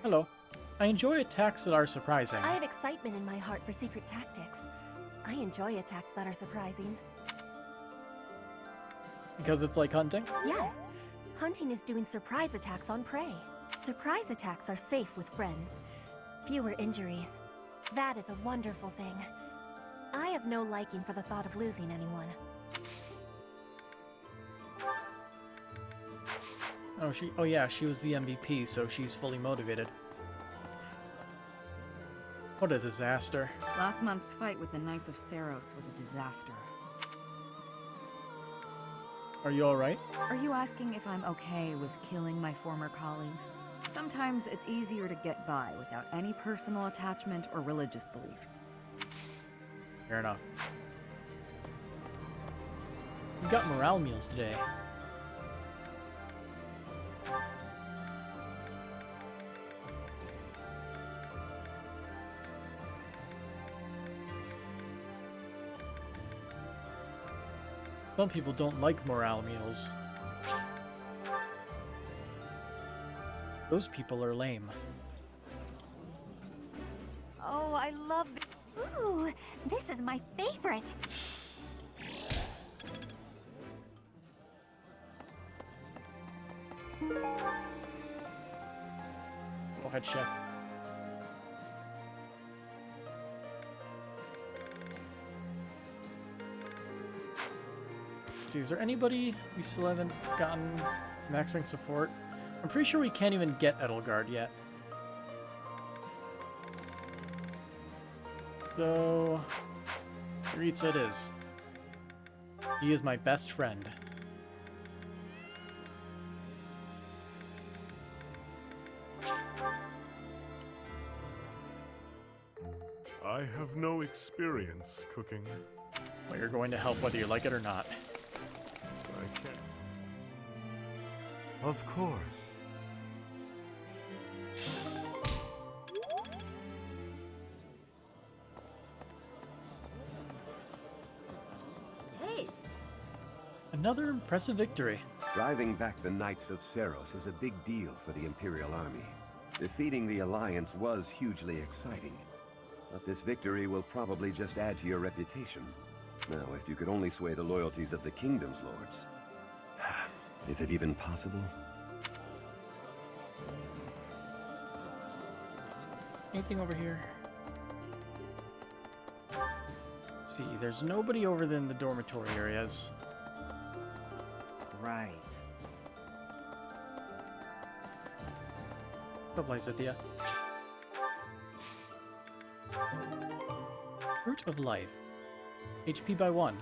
Hello. I enjoy attacks that are surprising. I have excitement in my heart for secret tactics. I enjoy attacks that are surprising. Because it's like hunting? Yes. Hunting is doing surprise attacks on prey. Surprise attacks are safe with friends. Fewer injuries. That is a wonderful thing. I have no liking for the thought of losing anyone. Oh yeah, she was the MVP, so she's fully motivated. What a disaster. Last month's fight with the Knights of Seros was a disaster. Are you alright? Are you asking if I'm okay with killing my former colleagues? Sometimes it's easier to get by without any personal attachment or religious beliefs. Fair enough. We got morale meals today. Some people don't like morale meals. Those people are lame. Oh, I love... Ooh, this is my favorite. Go ahead, chef. Let's see, is there anybody we still haven't gotten max rank support? I'm pretty sure we can't even get Edelgard yet. So, Ritza it is. He is my best friend. I have no experience cooking. Well, you're going to help whether you like it or not. I can't. Of course. Hey! Another impressive victory. Driving back the Knights of Seros is a big deal for the Imperial Army. Defeating the Alliance was hugely exciting. But this victory will probably just add to your reputation. Now, if you could only sway the loyalties of the Kingdom's lords. Is it even possible? Anything over here? Let's see, there's nobody over in the dormitory areas. Right. What's up, Lysithia? Fruit of Life. HP by 1.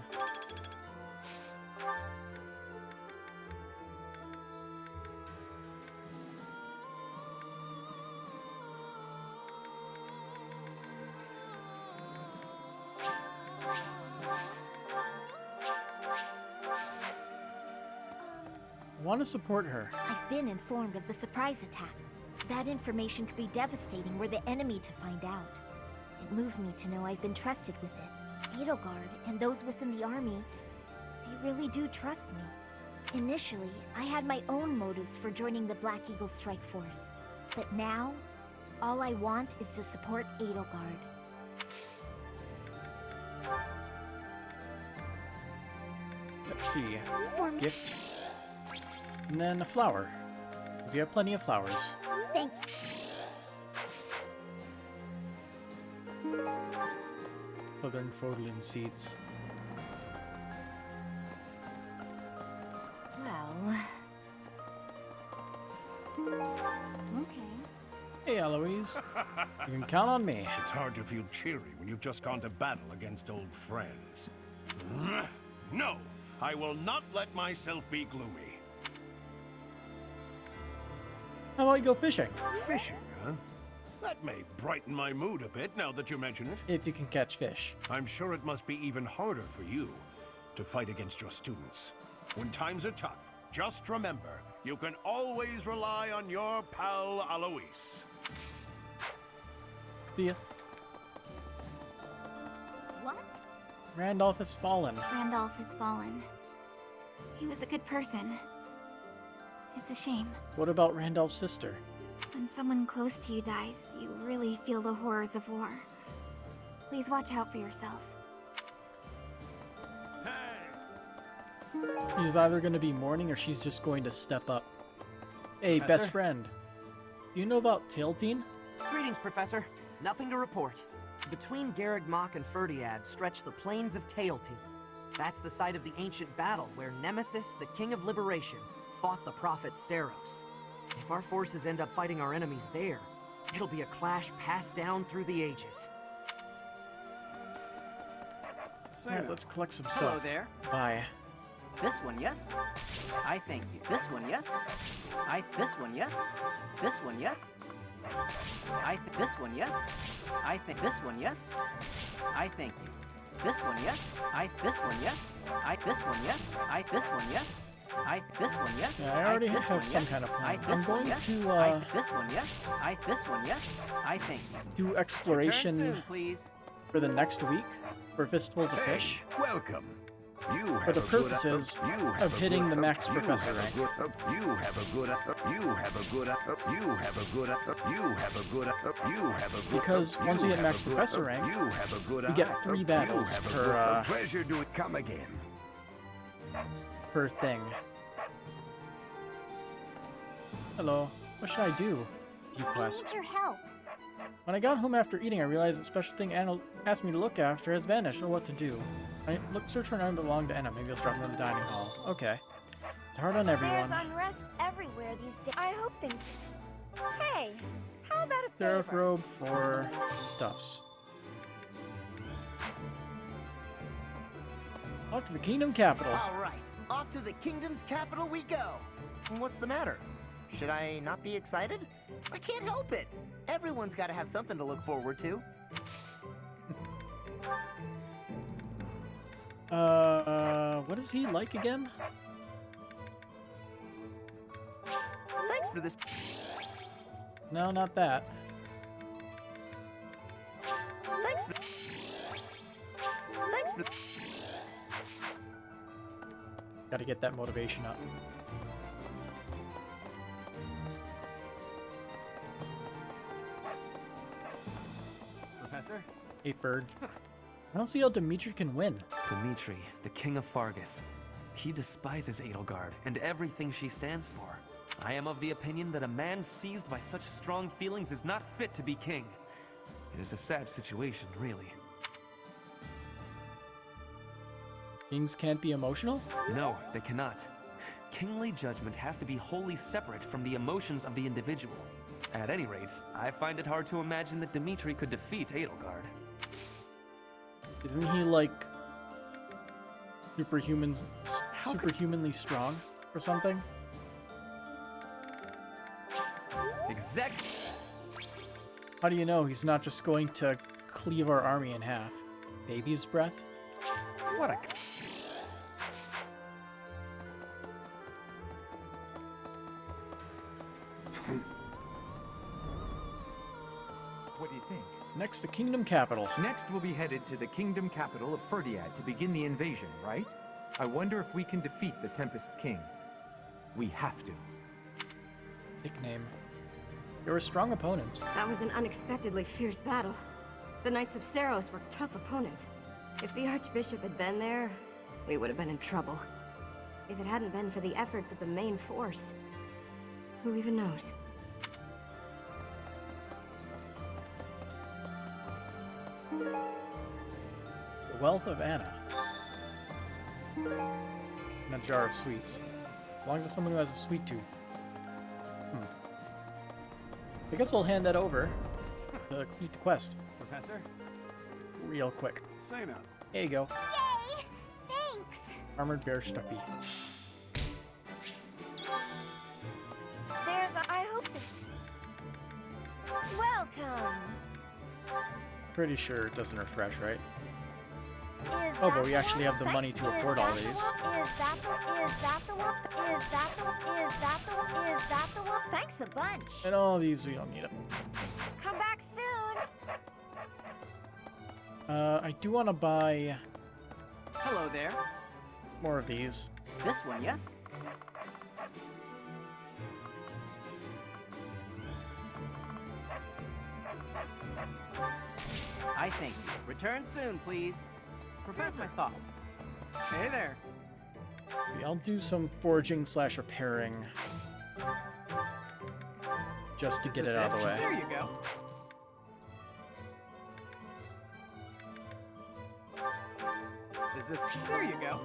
I want to support her. I've been informed of the surprise attack. That information could be devastating were the enemy to find out. It moves me to know I've been trusted with it. Edelgard and those within the army, they really do trust me. Initially, I had my own motives for joining the Black Eagle Strike Force. But now, all I want is to support Edelgard. Let's see. Gift. And then a flower. Because you have plenty of flowers. Thank you. Southern Fodlin seeds. Well... Okay. Hey, Eloise. You can count on me. It's hard to feel cheery when you've just gone to battle against old friends. No! I will not let myself be gloomy. How about you go fishing? Fishing, huh? That may brighten my mood a bit now that you mention it. If you can catch fish. I'm sure it must be even harder for you to fight against your students. When times are tough, just remember, you can always rely on your pal Alois. See ya. What? Randolph has fallen. Randolph has fallen. He was a good person. It's a shame. What about Randolph's sister? When someone close to you dies, you really feel the horrors of war. Please watch out for yourself. She's either going to be mourning or she's just going to step up. Hey, Professor? best friend. Do you know about Tailteen? Greetings, Professor. Nothing to report. Between Garreg, Mach, and Ferdiad stretch the plains of Tailteen. That's the site of the ancient battle where Nemesis, the King of Liberation, fought the prophet Seros. If our forces end up fighting our enemies there, it'll be a clash passed down through the ages. Alright, let's collect some stuff. Hello there. Bye. This one, yes? I thank you. This one, yes? This one, yes? This one, yes? This one, yes? This one, yes? I thank you. This one, yes? This one, yes? This one, yes? This one, yes? This one, yes? Yeah, I already have some kind of plan. I'm going to this one, yes? This one, yes? I thank you. do exploration Soon, please. for the next week for Fistfuls of Fish. Welcome. For the purposes of hitting the max professor rank. Because once we hit max professor rank, we get 3 battles per pleasure to come again. Per thing. Hello. What should I do? View I quest. need your help. When I got home after eating, I realized the special thing Anna asked me to look after has vanished. I don't know what to do. Search for an item that belonged to Anna. Maybe I'll drop it in the dining hall. Okay. It's hard on everyone. There's unrest everywhere these days. I hope things... Hey, how about a Seraph favor? robe for stuffs. Off to the kingdom capital. All right, off to the kingdom's capital we go. What's the matter? Should I not be excited? I can't help it. Everyone's got to have something to look forward to. What is he like again? Thanks for this. No, not that. Thanks for... Gotta get that motivation up. Professor? Hey, bird. I don't see how Dimitri can win. Dimitri, the king of Fargus. He despises Edelgard and everything she stands for. I am of the opinion that a man seized by such strong feelings is not fit to be king. It is a sad situation, really. Kings can't be emotional? No, they cannot. Kingly judgment has to be wholly separate from the emotions of the individual. At any rate, I find it hard to imagine that Dimitri could defeat Edelgard. Isn't he like superhumanly strong or something? Exactly. How do you know he's not just going to cleave our army in half? Baby's breath? What a... What do you think? Next, the kingdom capital. Next, we'll be headed to the kingdom capital of Ferdiad to begin the invasion, right? I wonder if we can defeat the Tempest King. We have to. Nickname. They were strong opponents. That was an unexpectedly fierce battle. The Knights of Seiros were tough opponents. If the Archbishop had been there, we would have been in trouble. If it hadn't been for the efforts of the main force, who even knows? The Wealth of Anna. And a jar of sweets. Belongs to someone who has a sweet tooth. I guess I'll hand that over to complete the quest. Professor? Real quick. Say now. There you go. Yay! Thanks! Armored bear stuffy. There's a... I hope this... Welcome! Pretty sure it doesn't refresh, right? Is Oh, that but we the actually one? have the money Thanks. to Is afford that all the these. one? Is that the one? Is that the one? Is that the one? Is that the one? Thanks a bunch. And all these, we don't need them. Come back soon. I do want to buy Hello there. more of these. This one, yes? I thank you. Return soon, please. Professor. Here's my thought. Hey there. Okay, I'll do some forging / repairing. Just to get it out of the way. There you go. Is this... There you go.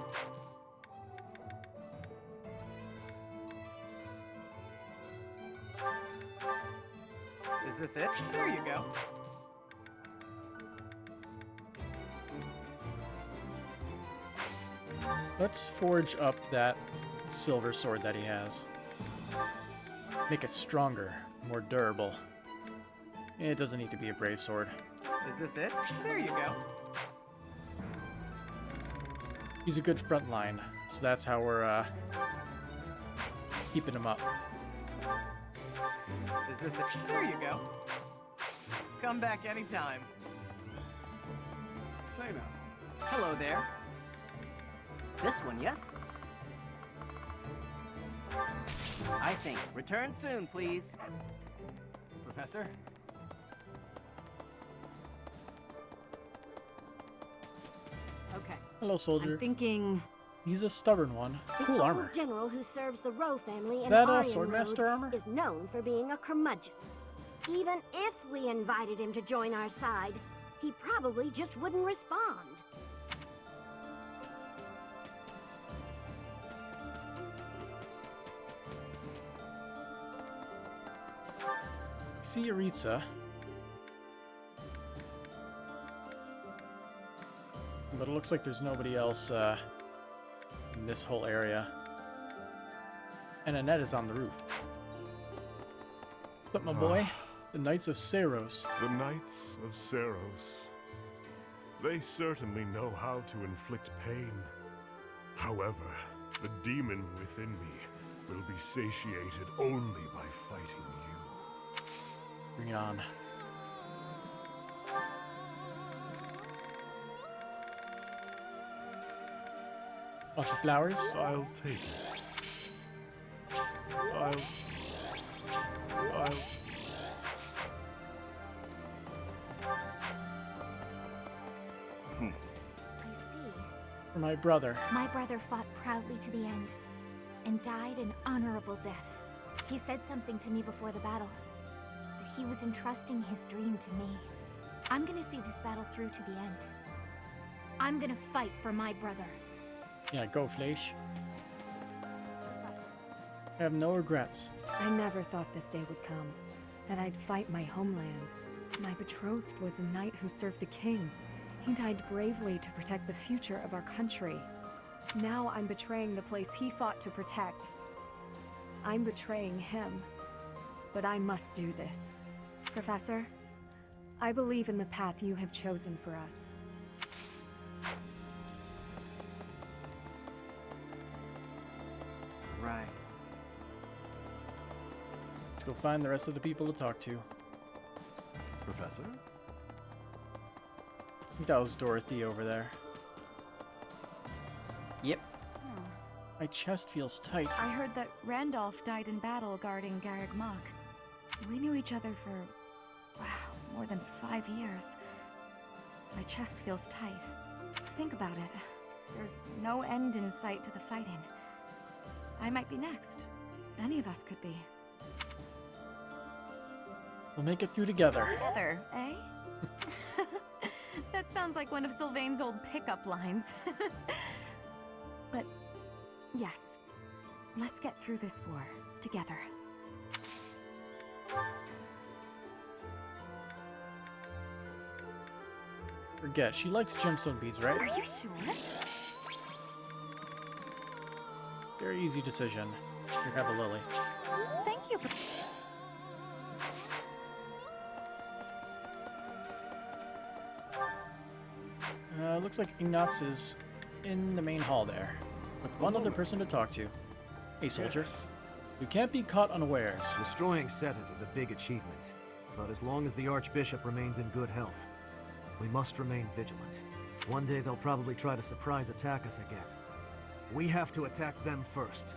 Is this it? There you go. Let's forge up that silver sword that he has. Make it stronger, more durable. It doesn't need to be a brave sword. Is this it? There you go. He's a good front line, so that's how we're keeping him up. Is this it? There you go. Come back anytime. Say now. Hello there. This one, yes? I think. Return soon, please. Professor? Okay. Hello, soldier. I'm thinking... He's a stubborn one. Cool the armor. old general who serves the Rowe family Is in that a Iron Swordmaster Road armor? is known for being a curmudgeon. Even if we invited him to join our side, he probably just wouldn't respond. See Aritza. But it looks like there's nobody else in this whole area. And Annette is on the roof. What's up, my boy? The Knights of Saros. The Knights of Saros. They certainly know how to inflict pain. However, the demon within me will be satiated only by fighting you. Bring it on. Lots of flowers? I'll take it. I'll... I see. For my brother. My brother fought proudly to the end and died an honorable death. He said something to me before the battle, that he was entrusting his dream to me. I'm gonna see this battle through to the end. I'm gonna fight for my brother. Yeah, go, Fleisch. I have no regrets. I never thought this day would come, that I'd fight my homeland. My betrothed was a knight who served the king. He died bravely to protect the future of our country. Now I'm betraying the place he fought to protect. I'm betraying him. But I must do this. Professor, I believe in the path you have chosen for us. Right. Let's go find the rest of the people to talk to. Professor? I think that was Dorothy over there. Yep. My chest feels tight. I heard that Randolph died in battle guarding Garreg Mach. We knew each other for, wow, more than 5 years. My chest feels tight. Think about it. There's no end in sight to the fighting. I might be next. Any of us could be. We'll make it through together. Together, eh? That sounds like one of Sylvain's old pickup lines. But, yes. Let's get through this war, together. Forget, she likes gemstone beads, right? Are you sure? Very easy decision. Here, have a lily. Thank you. Looks like Ignatz is in the main hall there, with one other person to talk to. Hey, soldier. Yes. You can't be caught unawares. Destroying Sethith is a big achievement, but as long as the Archbishop remains in good health, we must remain vigilant. One day they'll probably try to surprise attack us again. We have to attack them first.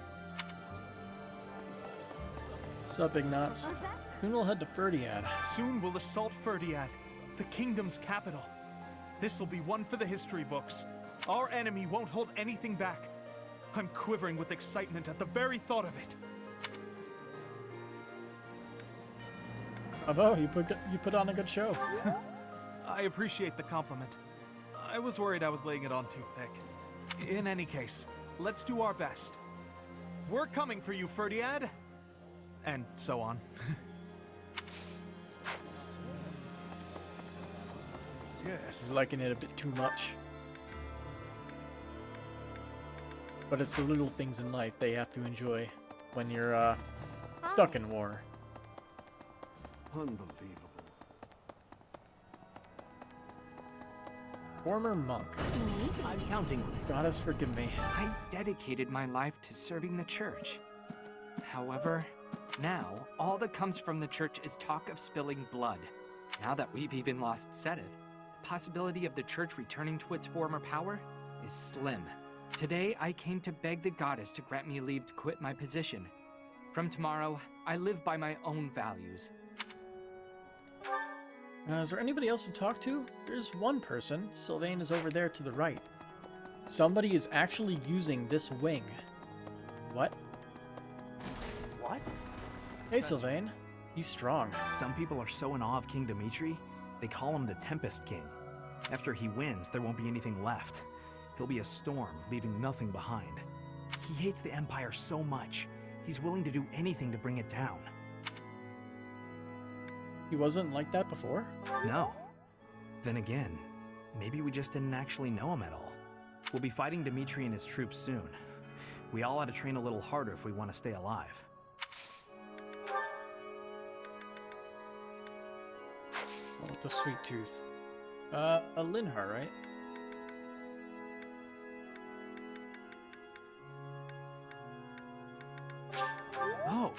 What's up, Ignatz? Soon we'll head to Ferdiad. Soon we'll assault Ferdiad, the kingdom's capital. This will be one for the history books. Our enemy won't hold anything back. I'm quivering with excitement at the very thought of it. Bravo, you put on a good show. I appreciate the compliment. I was worried I was laying it on too thick. In any case, let's do our best. We're coming for you, Ferdiad. And so on. Yes. He's liking it a bit too much. But it's the little things in life they have to enjoy when you're stuck in war. Unbelievable. Former monk. I'm counting on it. Goddess, forgive me. I dedicated my life to serving the church. However, now, all that comes from the church is talk of spilling blood. Now that we've even lost Seth, the possibility of the church returning to its former power is slim. Today, I came to beg the goddess to grant me leave to quit my position. From tomorrow, I live by my own values. Is there anybody else to talk to? There's one person. Sylvain is over there to the right. Somebody is actually using this wing. What? What? Hey, Sylvain. He's strong. Some people are so in awe of King Dimitri, they call him the Tempest King. After he wins, there won't be anything left. He'll be a storm, leaving nothing behind. He hates the Empire so much, he's willing to do anything to bring it down. He wasn't like that before? No. Then again, maybe we just didn't actually know him at all. We'll be fighting Dimitri and his troops soon. We all ought to train a little harder if we want to stay alive. Oh, with the sweet tooth. A Linhar, right? Oh!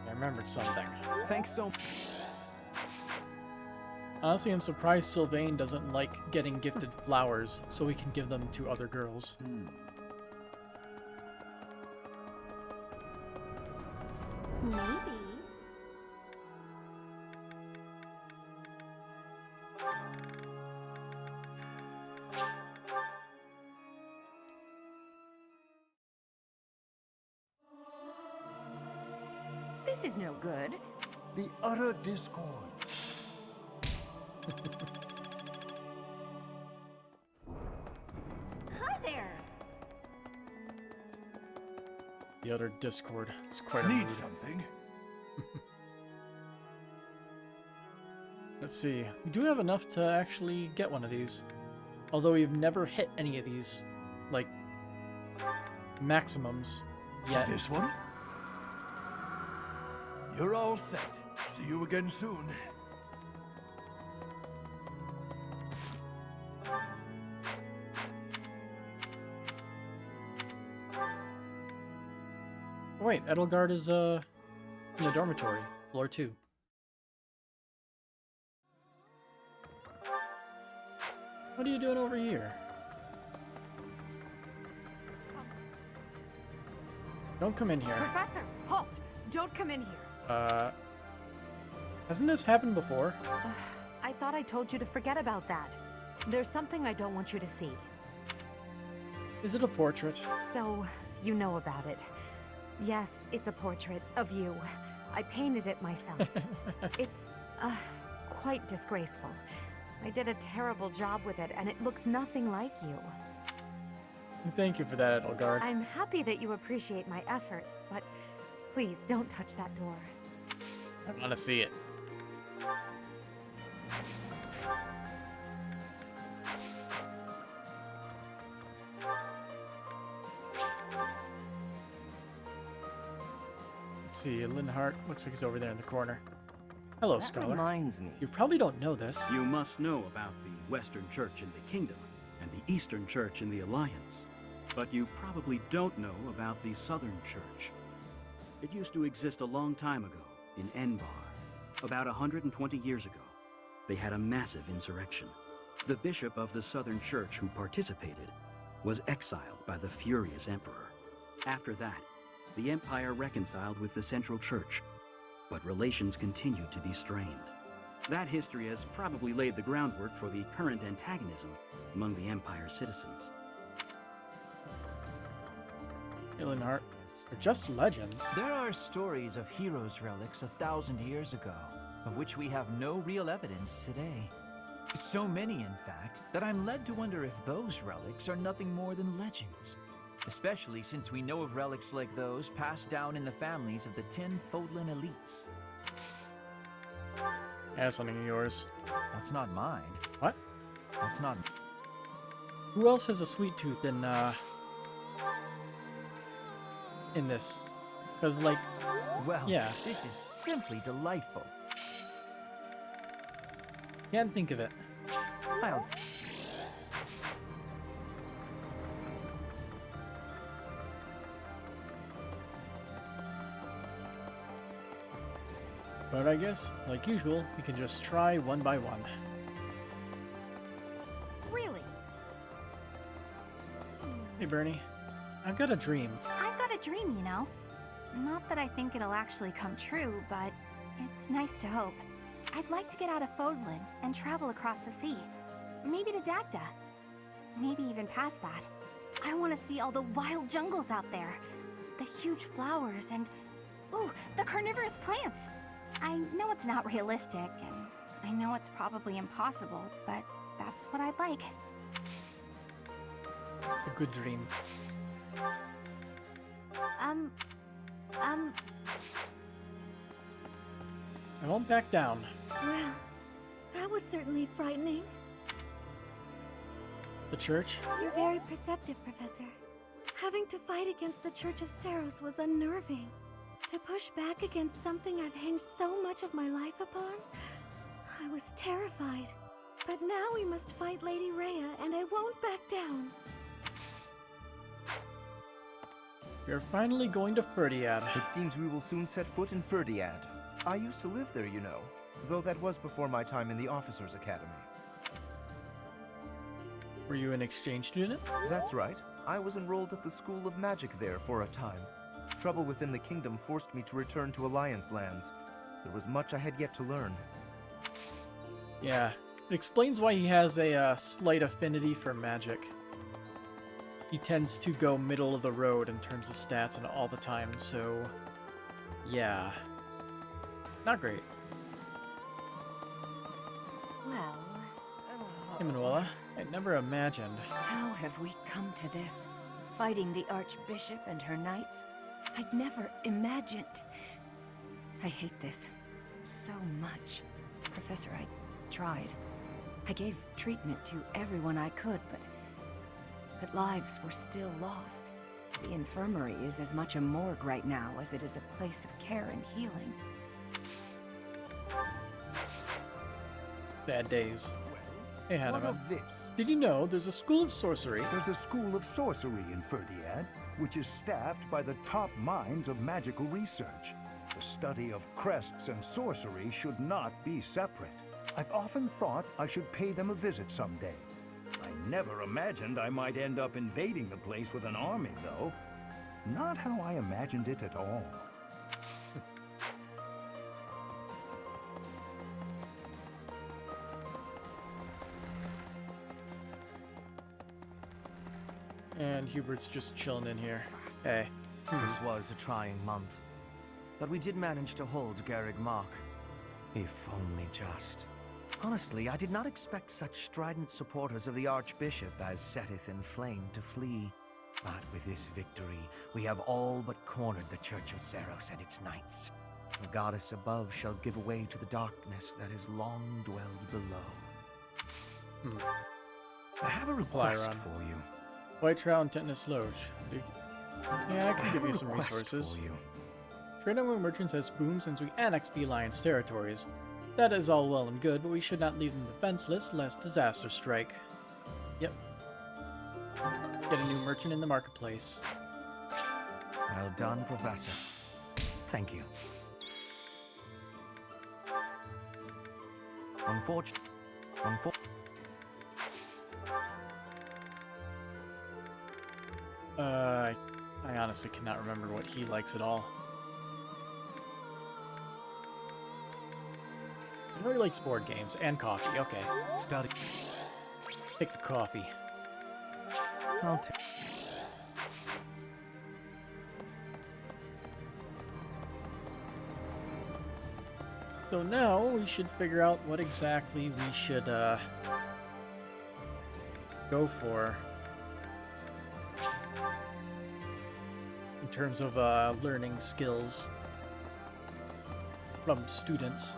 I remembered something. Thanks so much. Honestly, I'm surprised Sylvain doesn't like getting gifted flowers so we can give them to other girls. Maybe. This is no good. The utter discord. Hi there. The utter discord. It's quite a Need mood. something? Let's see. We do have enough to actually get one of these. Although we've never hit any of these, like, maximums yet. This one? You're all set. See you again soon. Oh, wait, Edelgard is in the dormitory, floor 2. What are you doing over here? Don't come in here. Professor, halt! Don't come in here. Hasn't this happened before? I thought I told you to forget about that. There's something I don't want you to see. Is it a portrait? So, you know about it. Yes, it's a portrait of you. I painted it myself. It's, quite disgraceful. I did a terrible job with it, and it looks nothing like you. Thank you for that, Edelgard. I'm happy that you appreciate my efforts, but please don't touch that door. I want to see it. Let's see, Linhart looks like he's over there in the corner. Hello, That Scholar. reminds me. You probably don't know this. You must know about the Western Church in the Kingdom and the Eastern Church in the Alliance. But you probably don't know about the Southern Church. It used to exist a long time ago in Enbar. About 120 years ago, they had a massive insurrection. The bishop of the Southern Church who participated was exiled by the furious emperor. After that, the Empire reconciled with the Central Church, but relations continued to be strained. That history has probably laid the groundwork for the current antagonism among the Empire's citizens. Hey, Linhart, they're just legends. There are stories of heroes' relics 1,000 years ago, of which we have no real evidence today. So many, in fact, that I'm led to wonder if those relics are nothing more than legends. Especially since we know of relics like those passed down in the families of the 10 Fodlan elites. That's something of yours. That's not mine. What? That's not... Who else has a sweet tooth in this? Because, like, Well, yeah, this is simply delightful. can't think of it. I'll... But I guess, like usual, we can just try one by one. Really? Hey, Bernie. I've got a dream. I've got a dream, you know. Not that I think it'll actually come true, but it's nice to hope. I'd like to get out of Fodlin and travel across the sea. Maybe to Dagda. Maybe even past that. I want to see all the wild jungles out there. The huge flowers and... ooh, the carnivorous plants! I know it's not realistic, and I know it's probably impossible, but that's what I'd like. A good dream. I won't back down. Well, that was certainly frightening. The church? You're very perceptive, Professor. Having to fight against the Church of Saros was unnerving. To push back against something I've hinged so much of my life upon, I was terrified. But now we must fight Lady Rhea, and I won't back down. We're finally going to Ferdiad. It seems we will soon set foot in Ferdiad. I used to live there, you know, though that was before my time in the Officers' Academy. Were you an exchange student? That's right. I was enrolled at the School of Magic there for a time. Trouble within the kingdom forced me to return to Alliance lands. There was much I had yet to learn. Yeah, it explains why he has a slight affinity for magic. He tends to go middle of the road in terms of stats and all the time, so yeah. Not great. Well... Hey, Manuela, I never imagined. How have we come to this? Fighting the Archbishop and her knights? I'd never imagined... I hate this so much. Professor, I tried. I gave treatment to everyone I could, but lives were still lost. The infirmary is as much a morgue right now as it is a place of care and healing. Bad days. Hey, What Hanama. of this? Did you know there's a school of sorcery? There's a school of sorcery in Ferdiad, which is staffed by the top minds of magical research. The study of crests and sorcery should not be separate. I've often thought I should pay them a visit someday. I never imagined I might end up invading the place with an army, though. Not how I imagined it at all. And Hubert's just chilling in here. Hey. This was a trying month, but we did manage to hold Garreg Mach. If only just. Honestly, I did not expect such strident supporters of the Archbishop as setteth in flame to flee. But with this victory, we have all but cornered the Church of Saros and its knights. The goddess above shall give way to the darkness that has long dwelled below. I have a request Lyron. for you. White Trout and Tetanus Loge. Yeah, I can I give have you a some request resources. for you. Trading with merchants has boomed since we annexed the Alliance territories. That is all well and good, but we should not leave them defenseless lest disaster strike. Yep. Get a new merchant in the marketplace. Well done, Professor. Thank you. Unfortunately. I honestly cannot remember what he likes at all. I know he likes board games and coffee. Okay. Study. Take the coffee. I'll take. So now we should figure out what exactly we should go for in terms of learning skills from students.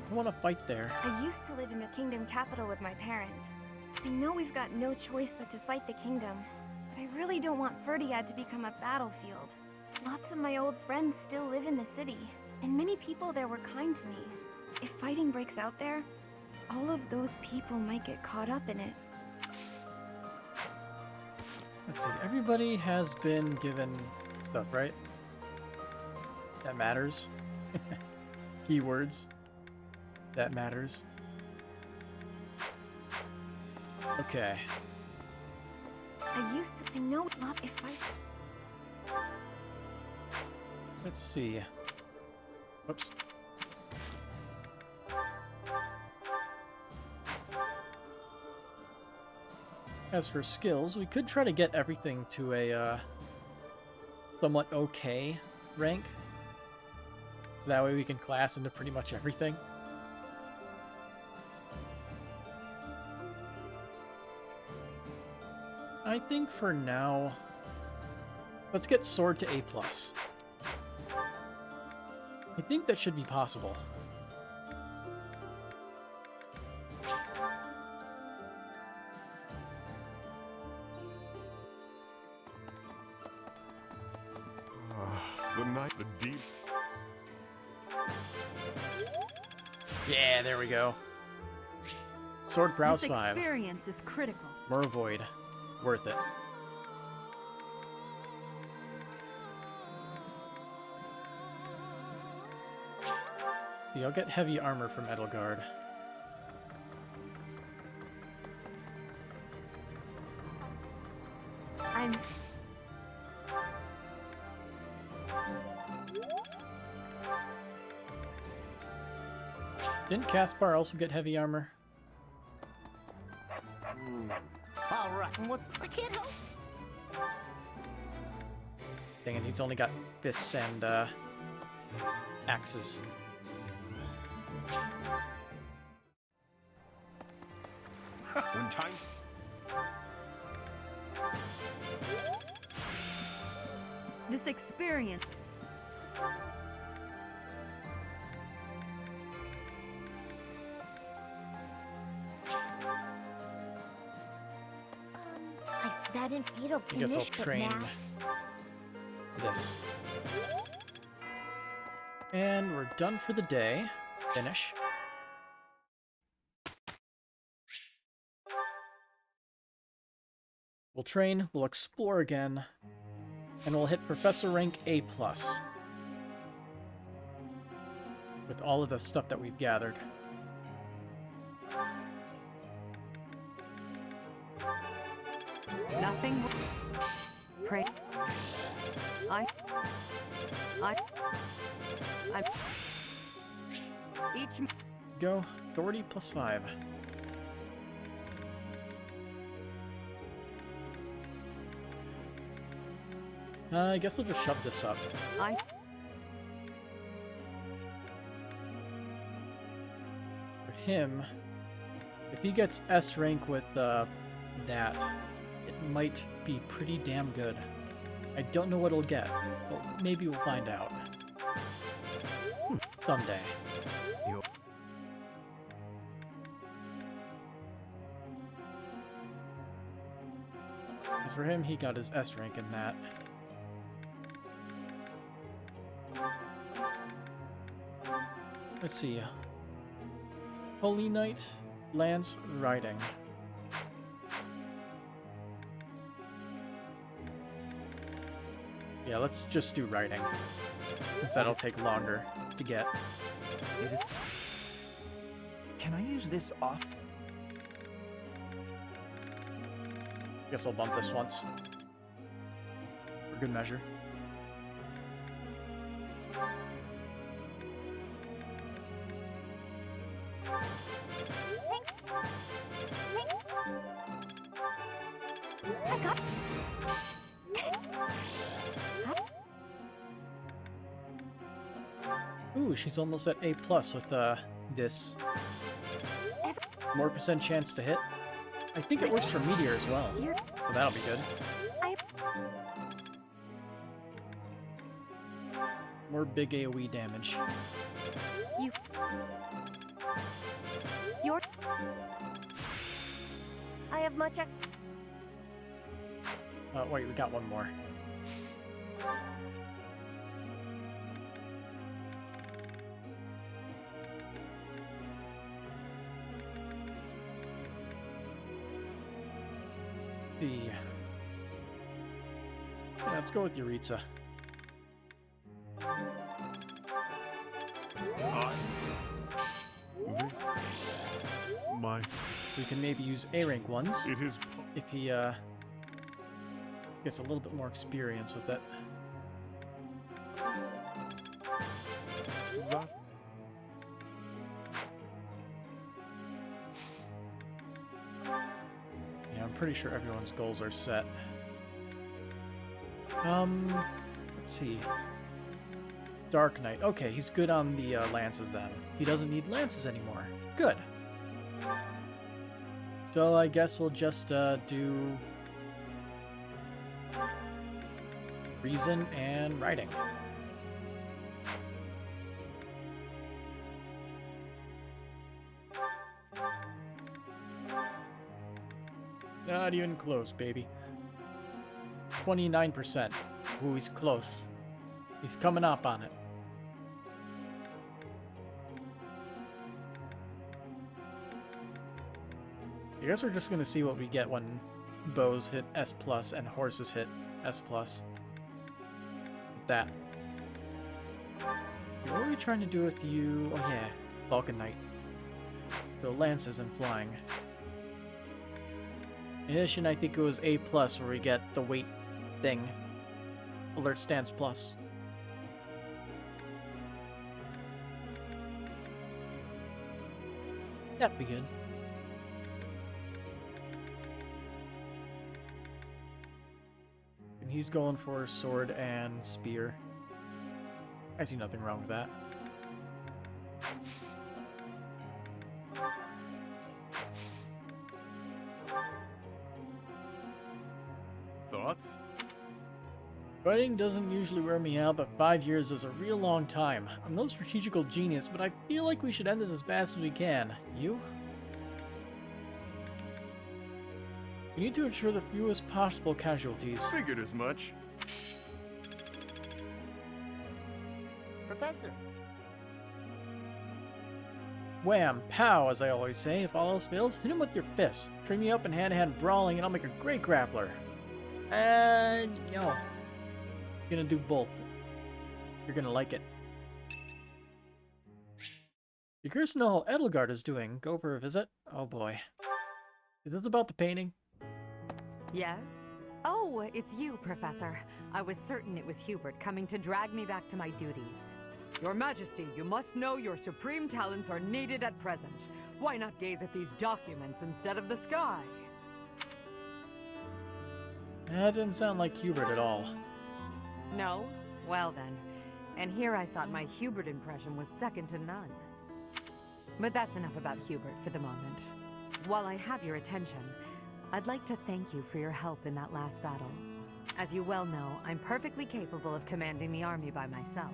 I want to fight there. I used to live in the kingdom capital with my parents. I know we've got no choice but to fight the kingdom, but I really don't want Ferdiad to become a battlefield. Lots of my old friends still live in the city, and many people there were kind to me. If fighting breaks out there, all of those people might get caught up in it. Let's see, everybody has been given stuff, right? That matters. Keywords. That matters. Okay. I know a lot if I... Let's see. Whoops. As for skills, we could try to get everything to a somewhat okay rank. So that way we can class into pretty much everything. I think for now, let's get Sword to A+. I think that should be possible. The night, the deep. Yeah, there we go. Sword Browse This 5. experience is critical. More Void. Worth it. See, I'll get heavy armor from Edelgard. Didn't Caspar also get heavy armor? All right, and I can't help. Dang it, he's only got fists and axes. When time... This experience... That impedal I guess I'll finished, but train now... this. And we're done for the day. Finish. We'll train, we'll explore again, and we'll hit Professor rank A+. With all of the stuff that we've gathered. Nothing. Pray. Each. Go. Authority +5. I guess I'll just shove this up. For him, if he gets S rank with that, it might be pretty damn good. I don't know what he'll get, but maybe we'll find out. Someday. As for him, he got his S rank in that. Let's see. Holy Knight, Lance, Riding. Yeah, let's just do Riding, since that'll take longer to get. Can I use this off? Guess I'll bump this once. For good measure. Ooh, she's almost at A+ with this. More % chance to hit. I think it works for Meteor as well, so that'll be good. More big AoE damage. I have much Wait, we got one more. Let's see. Yeah, let's go with Yuritsa. We can maybe use A-rank ones. It is if he gets a little bit more experience with it. Yeah, I'm pretty sure everyone's goals are set. Let's see. Dark Knight. Okay, he's good on the lances then. He doesn't need lances anymore. Good. So I guess we'll just do reason and writing. Not even close, baby. 29%. Ooh, he's close. He's coming up on it. I guess we're just going to see what we get when bows hit S+, and horses hit S+. That. What are we trying to do with you? Oh yeah, Vulcan Knight. So lances and flying. In addition, I think it was A+, where we get the weight thing. Alert stance plus. That'd be good. And he's going for sword and spear. I see nothing wrong with that. Thoughts? Fighting doesn't usually wear me out, but 5 years is a real long time. I'm no strategical genius, but I feel like we should end this as fast as we can. You? We need to ensure the fewest possible casualties. Figured as much. Professor. Wham! Pow, as I always say. If all else fails, hit him with your fists. Train me up in hand-to-hand brawling, and I'll make a great grappler. No. Gonna do both. You're gonna like it. You're curious to know how Edelgard is doing. Go for a visit. Oh boy. Is this about the painting? Yes? Oh, it's you, Professor. I was certain it was Hubert coming to drag me back to my duties. Your Majesty, you must know your supreme talents are needed at present. Why not gaze at these documents instead of the sky? That didn't sound like Hubert at all. No? Well then. And here I thought my Hubert impression was second to none. But that's enough about Hubert for the moment. While I have your attention, I'd like to thank you for your help in that last battle. As you well know, I'm perfectly capable of commanding the army by myself.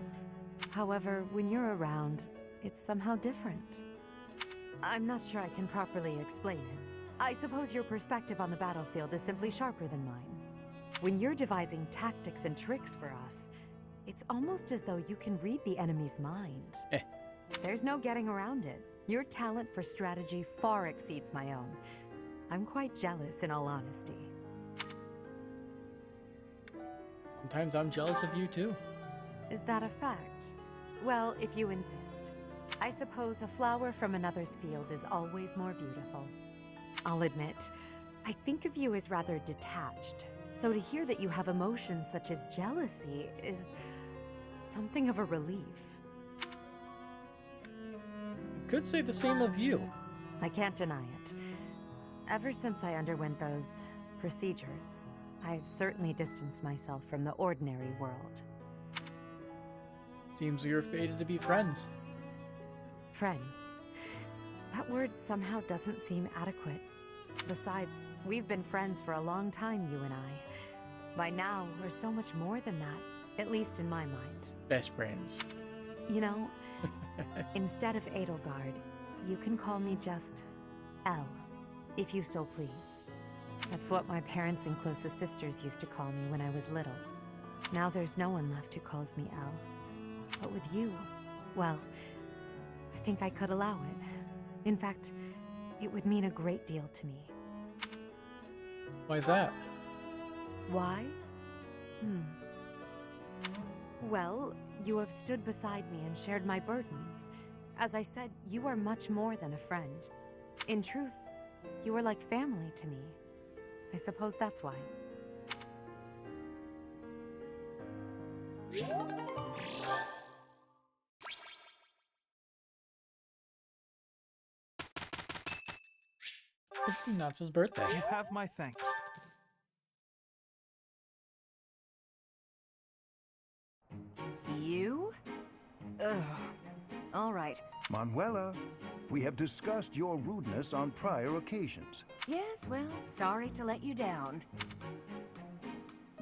However, when you're around, it's somehow different. I'm not sure I can properly explain it. I suppose your perspective on the battlefield is simply sharper than mine. When you're devising tactics and tricks for us, it's almost as though you can read the enemy's mind. There's no getting around it. Your talent for strategy far exceeds my own. I'm quite jealous, in all honesty. Sometimes I'm jealous of you too. Is that a fact? Well, if you insist. I suppose a flower from another's field is always more beautiful. I'll admit, I think of you as rather detached. So to hear that you have emotions such as jealousy is something of a relief. Could say the same of you. I can't deny it. Ever since I underwent those procedures, I've certainly distanced myself from the ordinary world. Seems we were fated to be friends. Friends. That word somehow doesn't seem adequate. Besides, we've been friends for a long time, you and I. By now, we're so much more than that, at least in my mind. Best friends. You know, instead of Edelgard, you can call me just Elle. if you so please. That's what my parents and closest sisters used to call me when I was little. Now there's no one left who calls me Elle. But with you, well, I think I could allow it. In fact, it would mean a great deal to me. Why is that? Why? Well, you have stood beside me and shared my burdens. As I said, you are much more than a friend. In truth, you are like family to me. I suppose that's why. It's not his birthday. You have my thanks. You? Ugh. All right. Manuela, we have discussed your rudeness on prior occasions. Yes, well, sorry to let you down.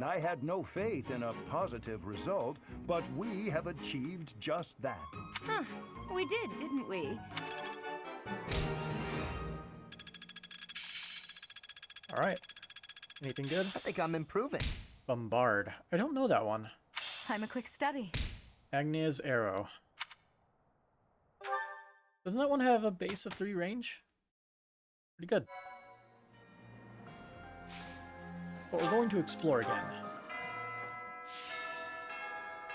I had no faith in a positive result, but we have achieved just that. Huh. We did, didn't we? Alright. Anything good? I think I'm improving. Bombard. I don't know that one. I'm a quick study. Agnia's Arrow. Doesn't that one have a base of 3 range? Pretty good. But we're going to explore again.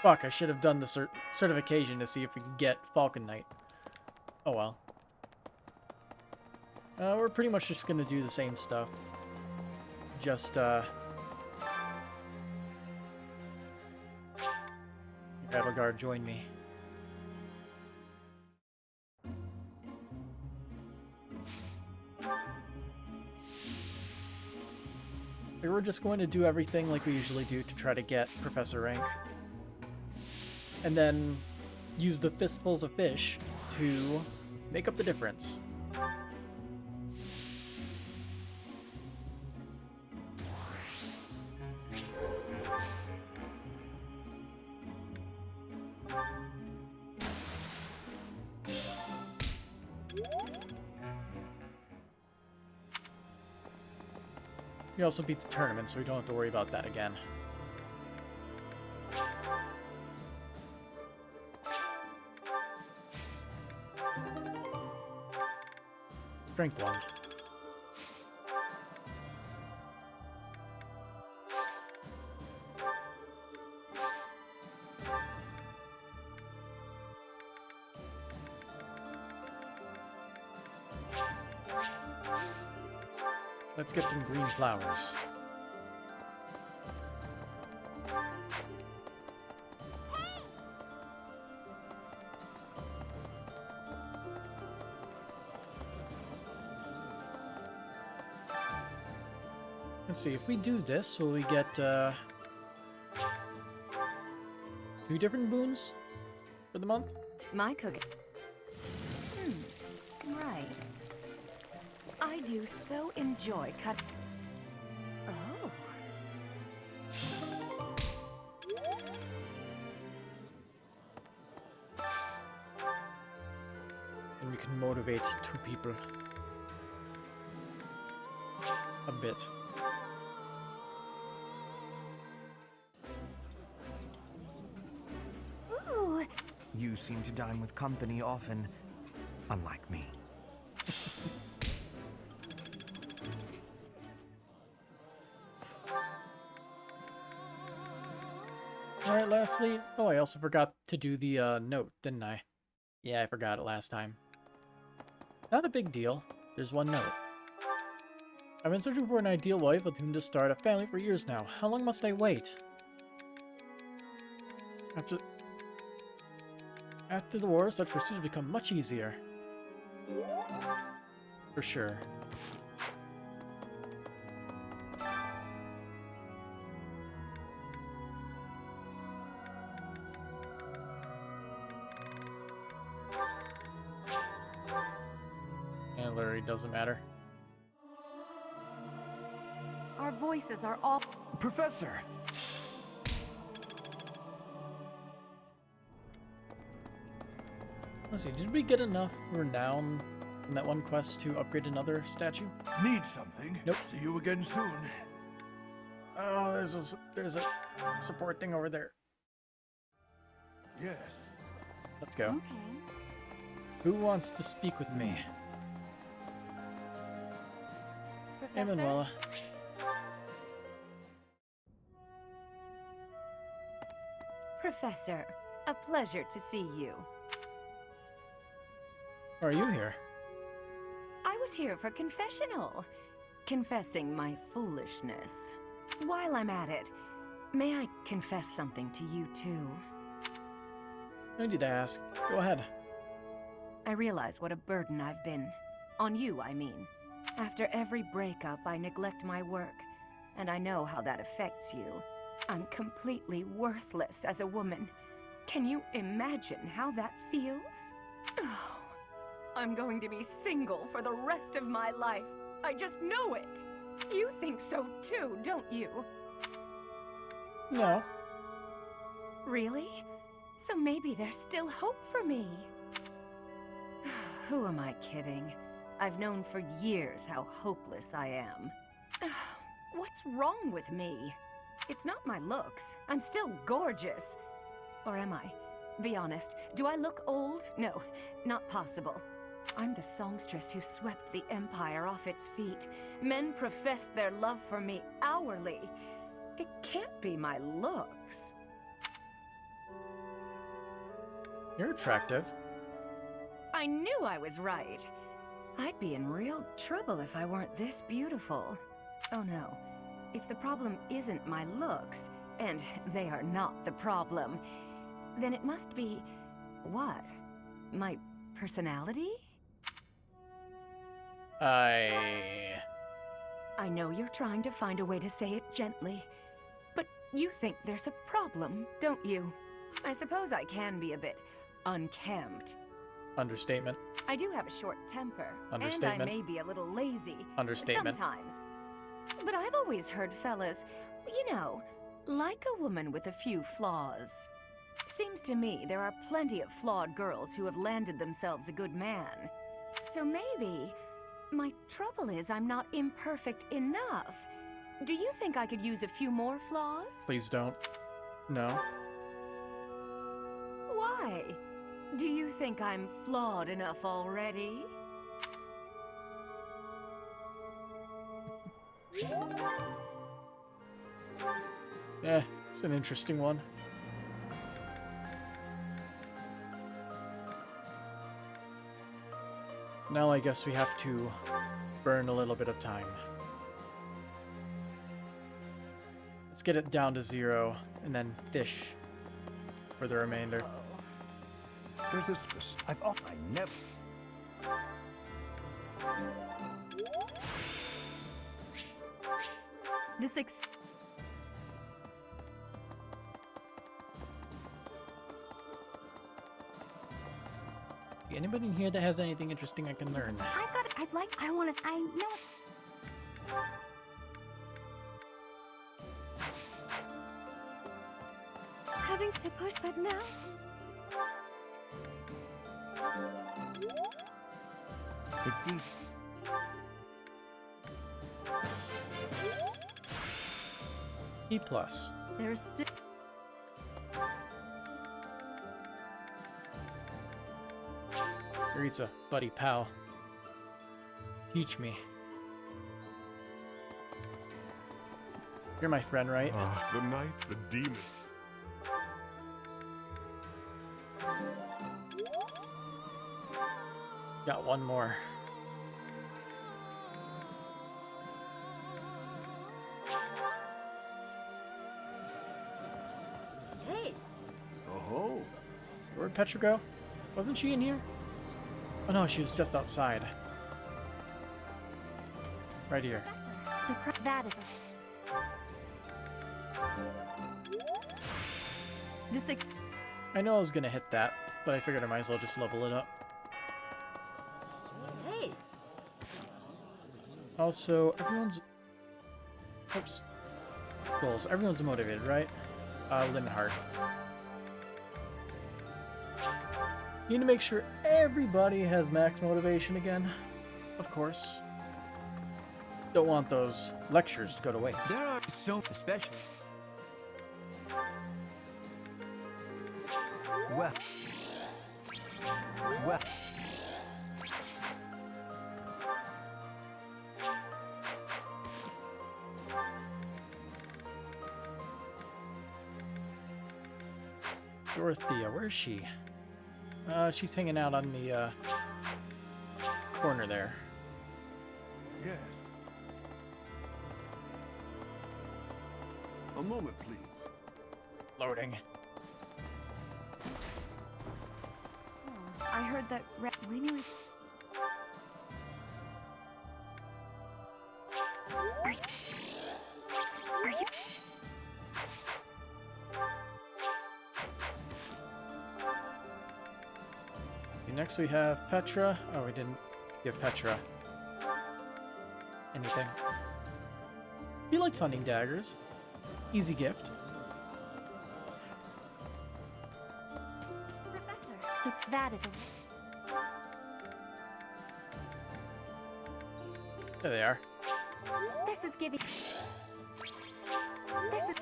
Fuck, I should have done the certification to see if we could get Falcon Knight. Oh well. We're pretty much just gonna do the same stuff. Just, Battle Guard, join me. We're just going to do everything like we usually do to try to get Professor rank. And then use the Fistfuls of Fish to make up the difference. We also beat the tournament, so we don't have to worry about that again. Strength 1. Let's get some green flowers. Let's see, if we do this, will we get 2 different boons for the month? My cooking. Right. I do so enjoy cut. Oh. And we can motivate 2 people. A bit. Ooh. You seem to dine with company often, unlike me. Alright, lastly, oh, I also forgot to do the note, didn't I? Yeah, I forgot it last time. Not a big deal. There's one note. I've been searching for an ideal wife with whom to start a family for years now. How long must I wait? After the war, such pursuits become much easier. For sure. And literally doesn't matter. Our voices are all... Professor! Let's see, did we get enough renown in that one quest to upgrade another statue? Need something? Nope. See you again soon. Oh, there's a support thing over there. Yes. Let's go. Okay. Who wants to speak with me? Hey, Professor? Manuela. Professor, a pleasure to see you. Why are you here? I was here for confessional, confessing my foolishness. While I'm at it, may I confess something to you too? No need to ask. Go ahead. I realize what a burden I've been. On you, I mean. After every breakup, I neglect my work, and I know how that affects you. I'm completely worthless as a woman. Can you imagine how that feels? Oh, I'm going to be single for the rest of my life. I just know it. You think so too, don't you? No. Really? So maybe there's still hope for me. Who am I kidding? I've known for years how hopeless I am. What's wrong with me? It's not my looks. I'm still gorgeous. Or am I? Be honest, do I look old? No, not possible. I'm the songstress who swept the Empire off its feet. Men professed their love for me hourly. It can't be my looks. You're attractive. I knew I was right. I'd be in real trouble if I weren't this beautiful. Oh no. If the problem isn't my looks, and they are not the problem, then it must be... what? My personality? I know you're trying to find a way to say it gently, but you think there's a problem, don't you? I suppose I can be a bit unkempt. Understatement. I do have a short temper, and I Understatement. may be a little lazy. Understatement. Sometimes. But I've always heard fellas, you know, like a woman with a few flaws. Seems to me there are plenty of flawed girls who have landed themselves a good man. So maybe my trouble is I'm not imperfect enough. Do you think I could use a few more flaws? Please don't. No. Why? Do you think I'm flawed enough already? Yeah, it's an interesting one. So now I guess we have to burn a little bit of time. Let's get it down to 0 and then fish for the remainder. There's this. I never. This Anybody in here that has anything interesting I can learn? I know. Having to push, but now... It seems... E+. There's still... Ritza, buddy, pal. Teach me. You're my friend, right? The knight, the demon. Got one more. Hey! Oh-ho! Where'd Petra go? Wasn't she in here? Oh no, she was just outside. Right here. That is I know I was gonna hit that, but I figured I might as well just level it up. Hey! Also, everyone's... Oops. Goals. Everyone's motivated, right? Linhardt. Need to make sure everybody has max motivation again. Of course. Don't want those lectures to go to waste. There are so special. Well. Well. Dorothea, where is she? She's hanging out on the corner there. Yes. A moment, please. Loading. I heard that we knew each... Are you... Next we have Petra. Oh, we didn't give Petra anything. He likes hunting daggers. Easy gift. Professor, so that is a... There they are. This is giving... This is...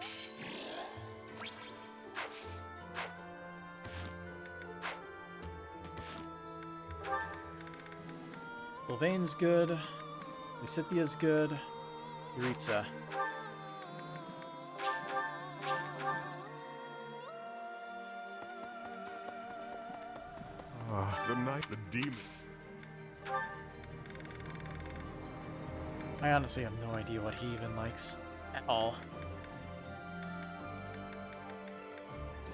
Sylvain's good. Lysithia's good. Yuritsa. The night, the demon. I honestly have no idea what he even likes at all.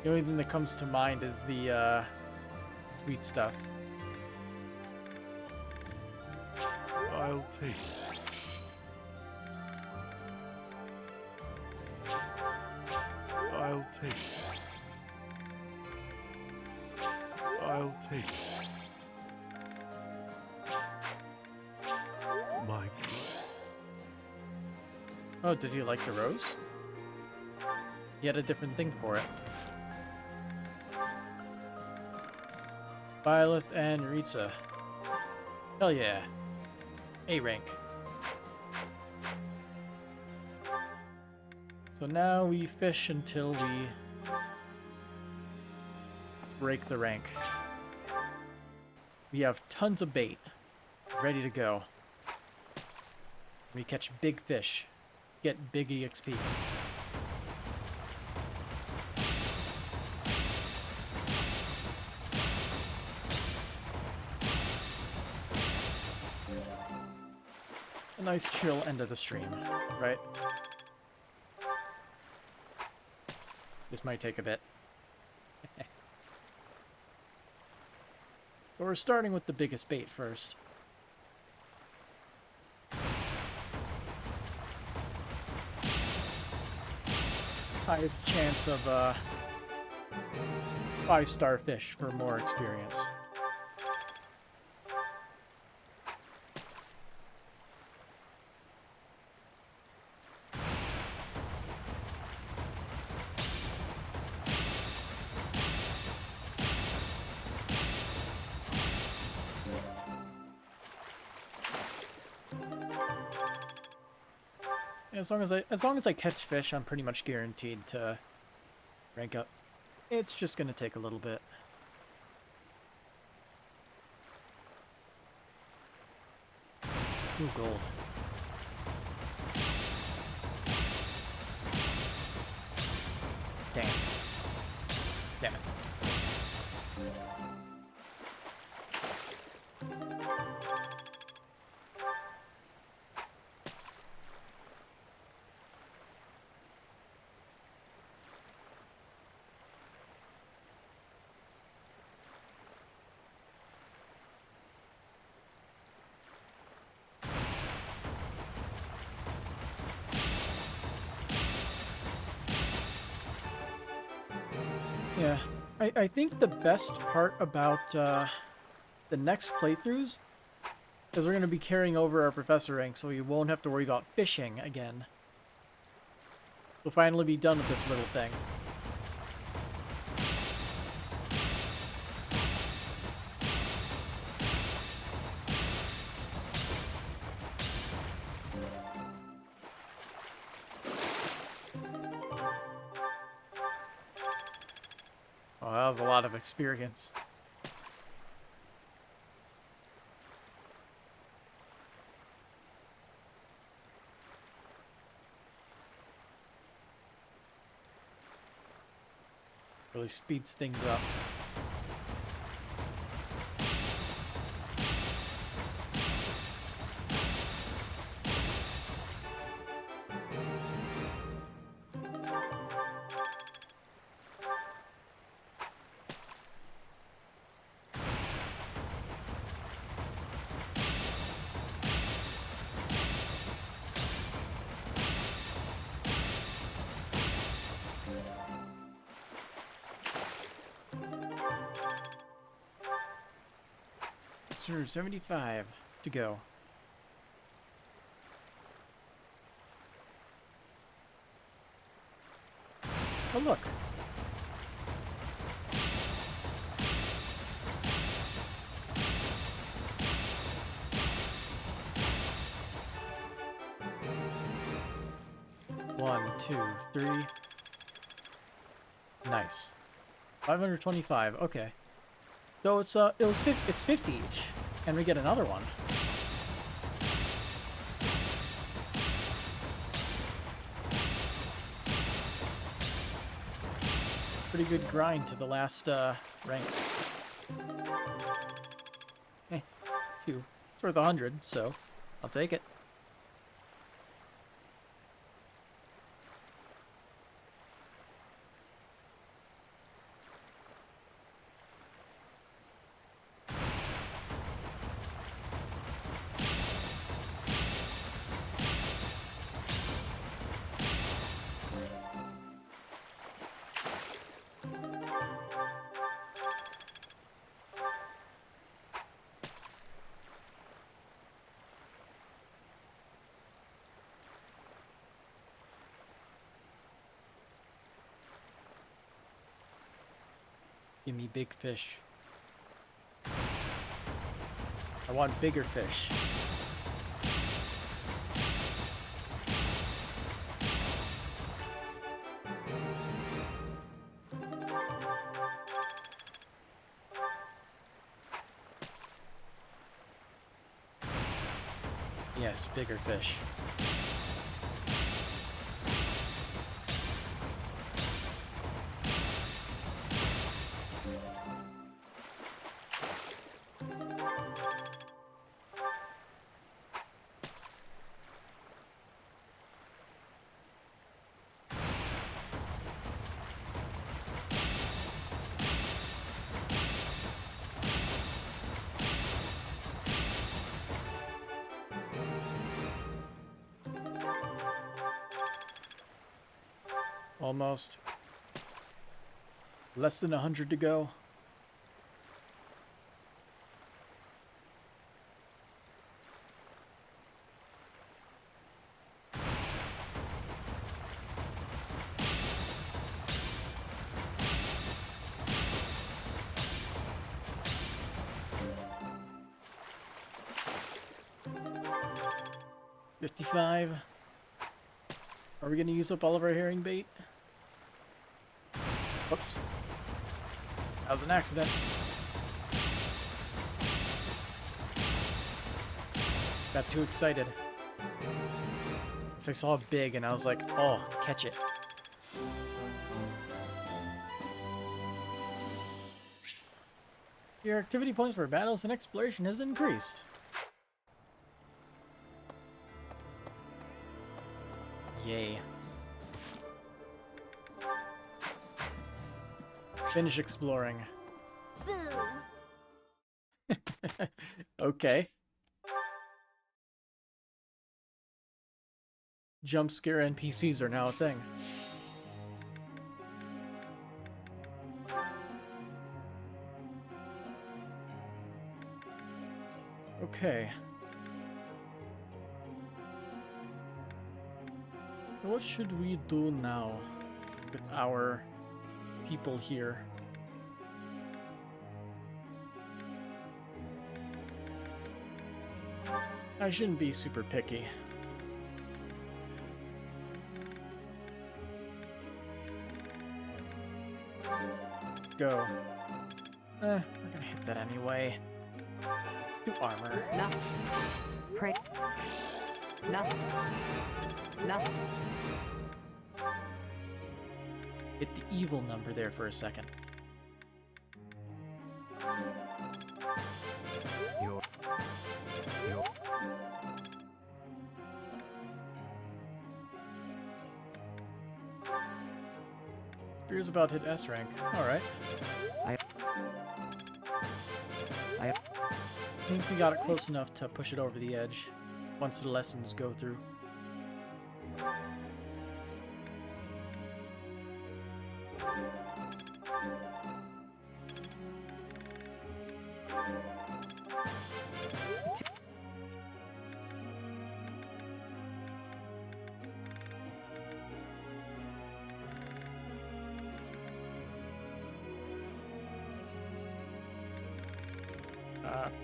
The only thing that comes to mind is the sweet stuff. I'll take it. I'll take it. I'll take it. My God. Oh, did you like the rose? He had a different thing for it. Violet and Yuritsa. Hell yeah. A rank. So now we fish until we break the rank. We have tons of bait ready to go. We catch big fish, get big EXP. A nice chill end of the stream, right? This might take a bit. But we're starting with the biggest bait first. Highest chance of 5-star fish for more experience. As long as I catch fish, I'm pretty much guaranteed to rank up. It's just gonna take a little bit. Ooh, gold. Damn. Damn it. Yeah, I think the best part about the next playthroughs is we're going to be carrying over our professor rank, so we won't have to worry about fishing again. We'll finally be done with this little thing. Oh, that was a lot of experience. Really speeds things up. Sir, 75 to go. Oh, look. One, two, three. Nice. 525. Okay. So it's it's 50 each, and we get another one. Pretty good grind to the last rank. Hey, 2. It's worth 100, so I'll take it. Give me big fish. I want bigger fish. Yes, bigger fish. Almost. Less than 100 to go. $55. Are we gonna use up all of our herring bait? Whoops. That was an accident. Got too excited. So I saw a big and I was like, oh, catch it. Your activity points for battles and exploration has increased. Yay. Finish exploring. Okay. Jump scare NPCs are now a thing. Okay. So what should we do now with our people here? I shouldn't be super picky. go. We're gonna hit that anyway. Do armor. No. Pray. No. No. Hit the evil number there for a second. Spear's about to hit S rank. Alright. I think we got it close enough to push it over the edge once the lessons go through.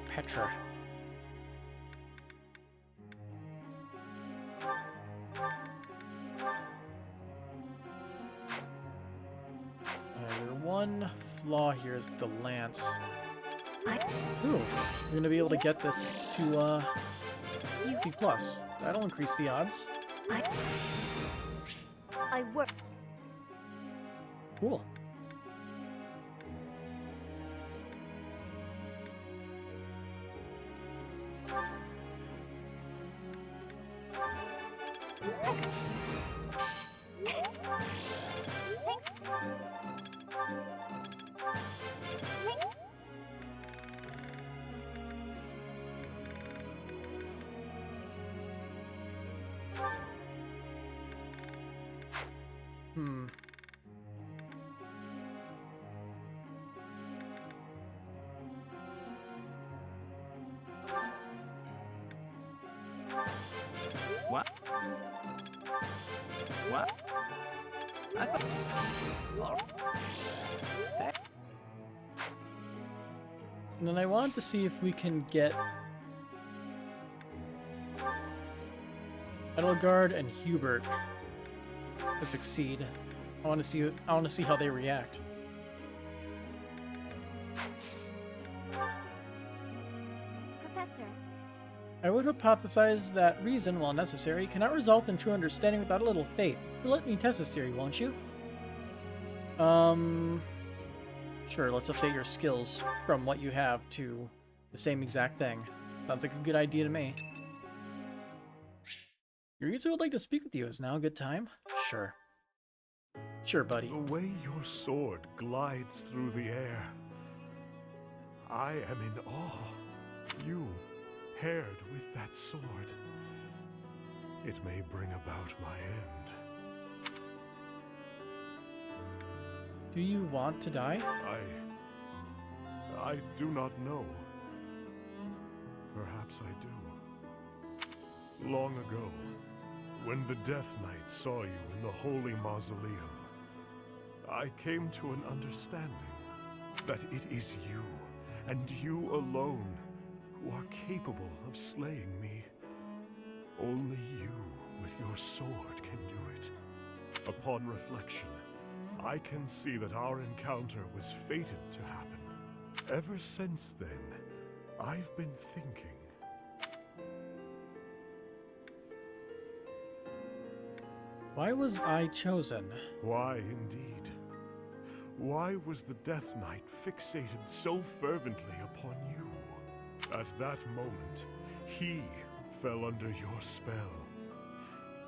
Petra. Your one flaw here is the lance. Ooh, we're gonna be able to get this to C+. That'll increase the odds. I work. Cool. What? What? I thought... And then I want to see if we can get Edelgard and Hubert to succeed. I want to see how they react. Professor, I would hypothesize that reason, while necessary, cannot result in true understanding without a little faith. You'll let me test this theory, won't you? Sure, let's update your skills from what you have to the same exact thing. Sounds like a good idea to me. Your user would like to speak with you. Is now a good time? Sure. Sure, buddy. The way your sword glides through the air, I am in awe. You, paired with that sword, it may bring about my end. Do you want to die? I do not know. Perhaps I do. Long ago, when the Death Knight saw you in the Holy Mausoleum, I came to an understanding that it is you, and you alone, who are capable of slaying me. Only you with your sword can do it. Upon reflection, I can see that our encounter was fated to happen. Ever since then, I've been thinking. Why was I chosen? Why indeed? Why was the Death Knight fixated so fervently upon you? At that moment, he fell under your spell.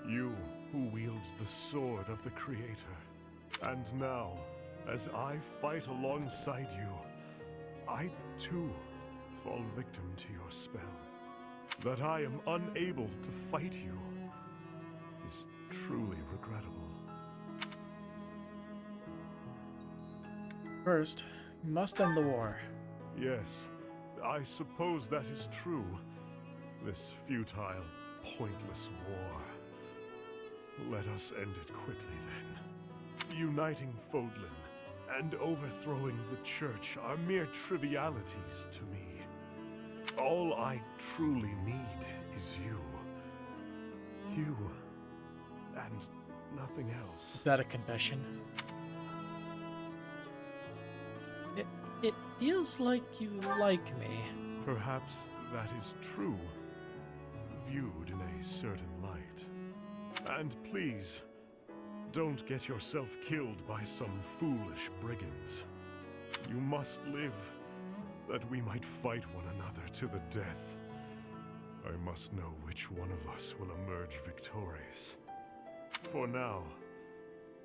You who wields the sword of the Creator. And now, as I fight alongside you, I too fall victim to your spell. That I am unable to fight you is truly regrettable. First, we must end the war. Yes, I suppose that is true. This futile, pointless war. Let us end it quickly then. Uniting Fodlan and overthrowing the Church are mere trivialities to me. All I truly need is you. You, and nothing else. Is that a confession? It feels like you like me. Perhaps that is true, viewed in a certain light. And please, don't get yourself killed by some foolish brigands. You must live, that we might fight one another to the death. I must know which one of us will emerge victorious. For now,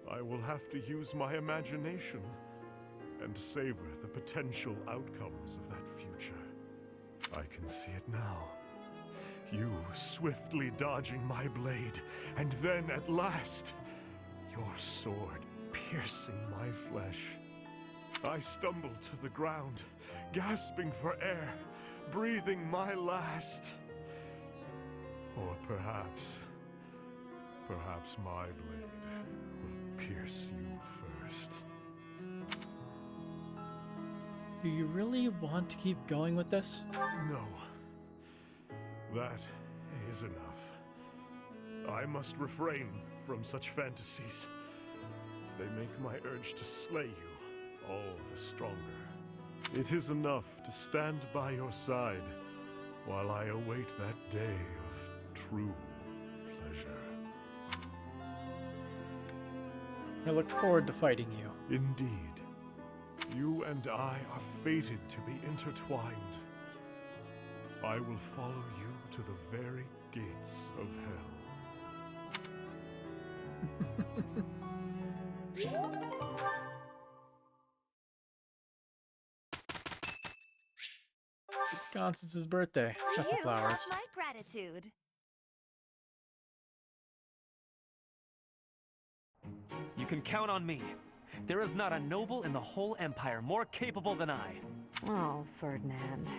I will have to use my imagination and savor the potential outcomes of that future. I can see it now. You swiftly dodging my blade, and then at last, your sword piercing my flesh. I stumble to the ground, gasping for air, breathing my last. Or perhaps my blade will pierce you first. Do you really want to keep going with this? No. That is enough. I must refrain from such fantasies. They make my urge to slay you all the stronger. It is enough to stand by your side while I await that day of true pleasure. I look forward to fighting you. Indeed. You and I are fated to be intertwined. I will follow you to the very gates of hell. It's Constance's birthday. That's the You flowers. have my gratitude. You can count on me. There is not a noble in the whole Empire more capable than I. Oh, Ferdinand.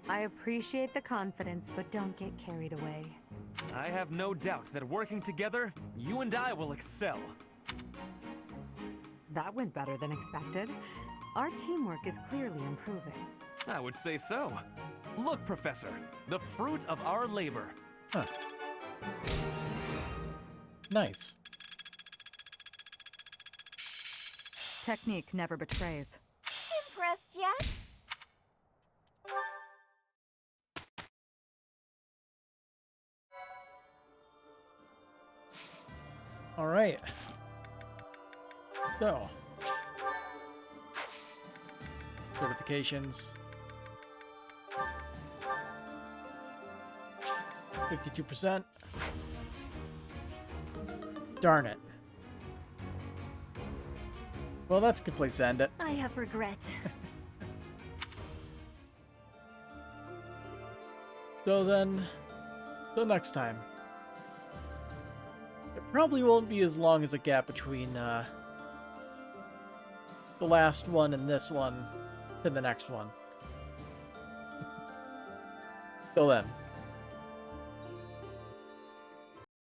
I appreciate the confidence, but don't get carried away. I have no doubt that working together, you and I will excel. That went better than expected. Our teamwork is clearly improving. I would say so. Look, Professor, the fruit of our labor. Huh. Nice. Technique never betrays. Impressed yet? All right. So, certifications. 52%. Darn it. Well, that's a good place to end it. I have regret. So then, till next time. It probably won't be as long as a gap between the last one and this one to the next one. Till then.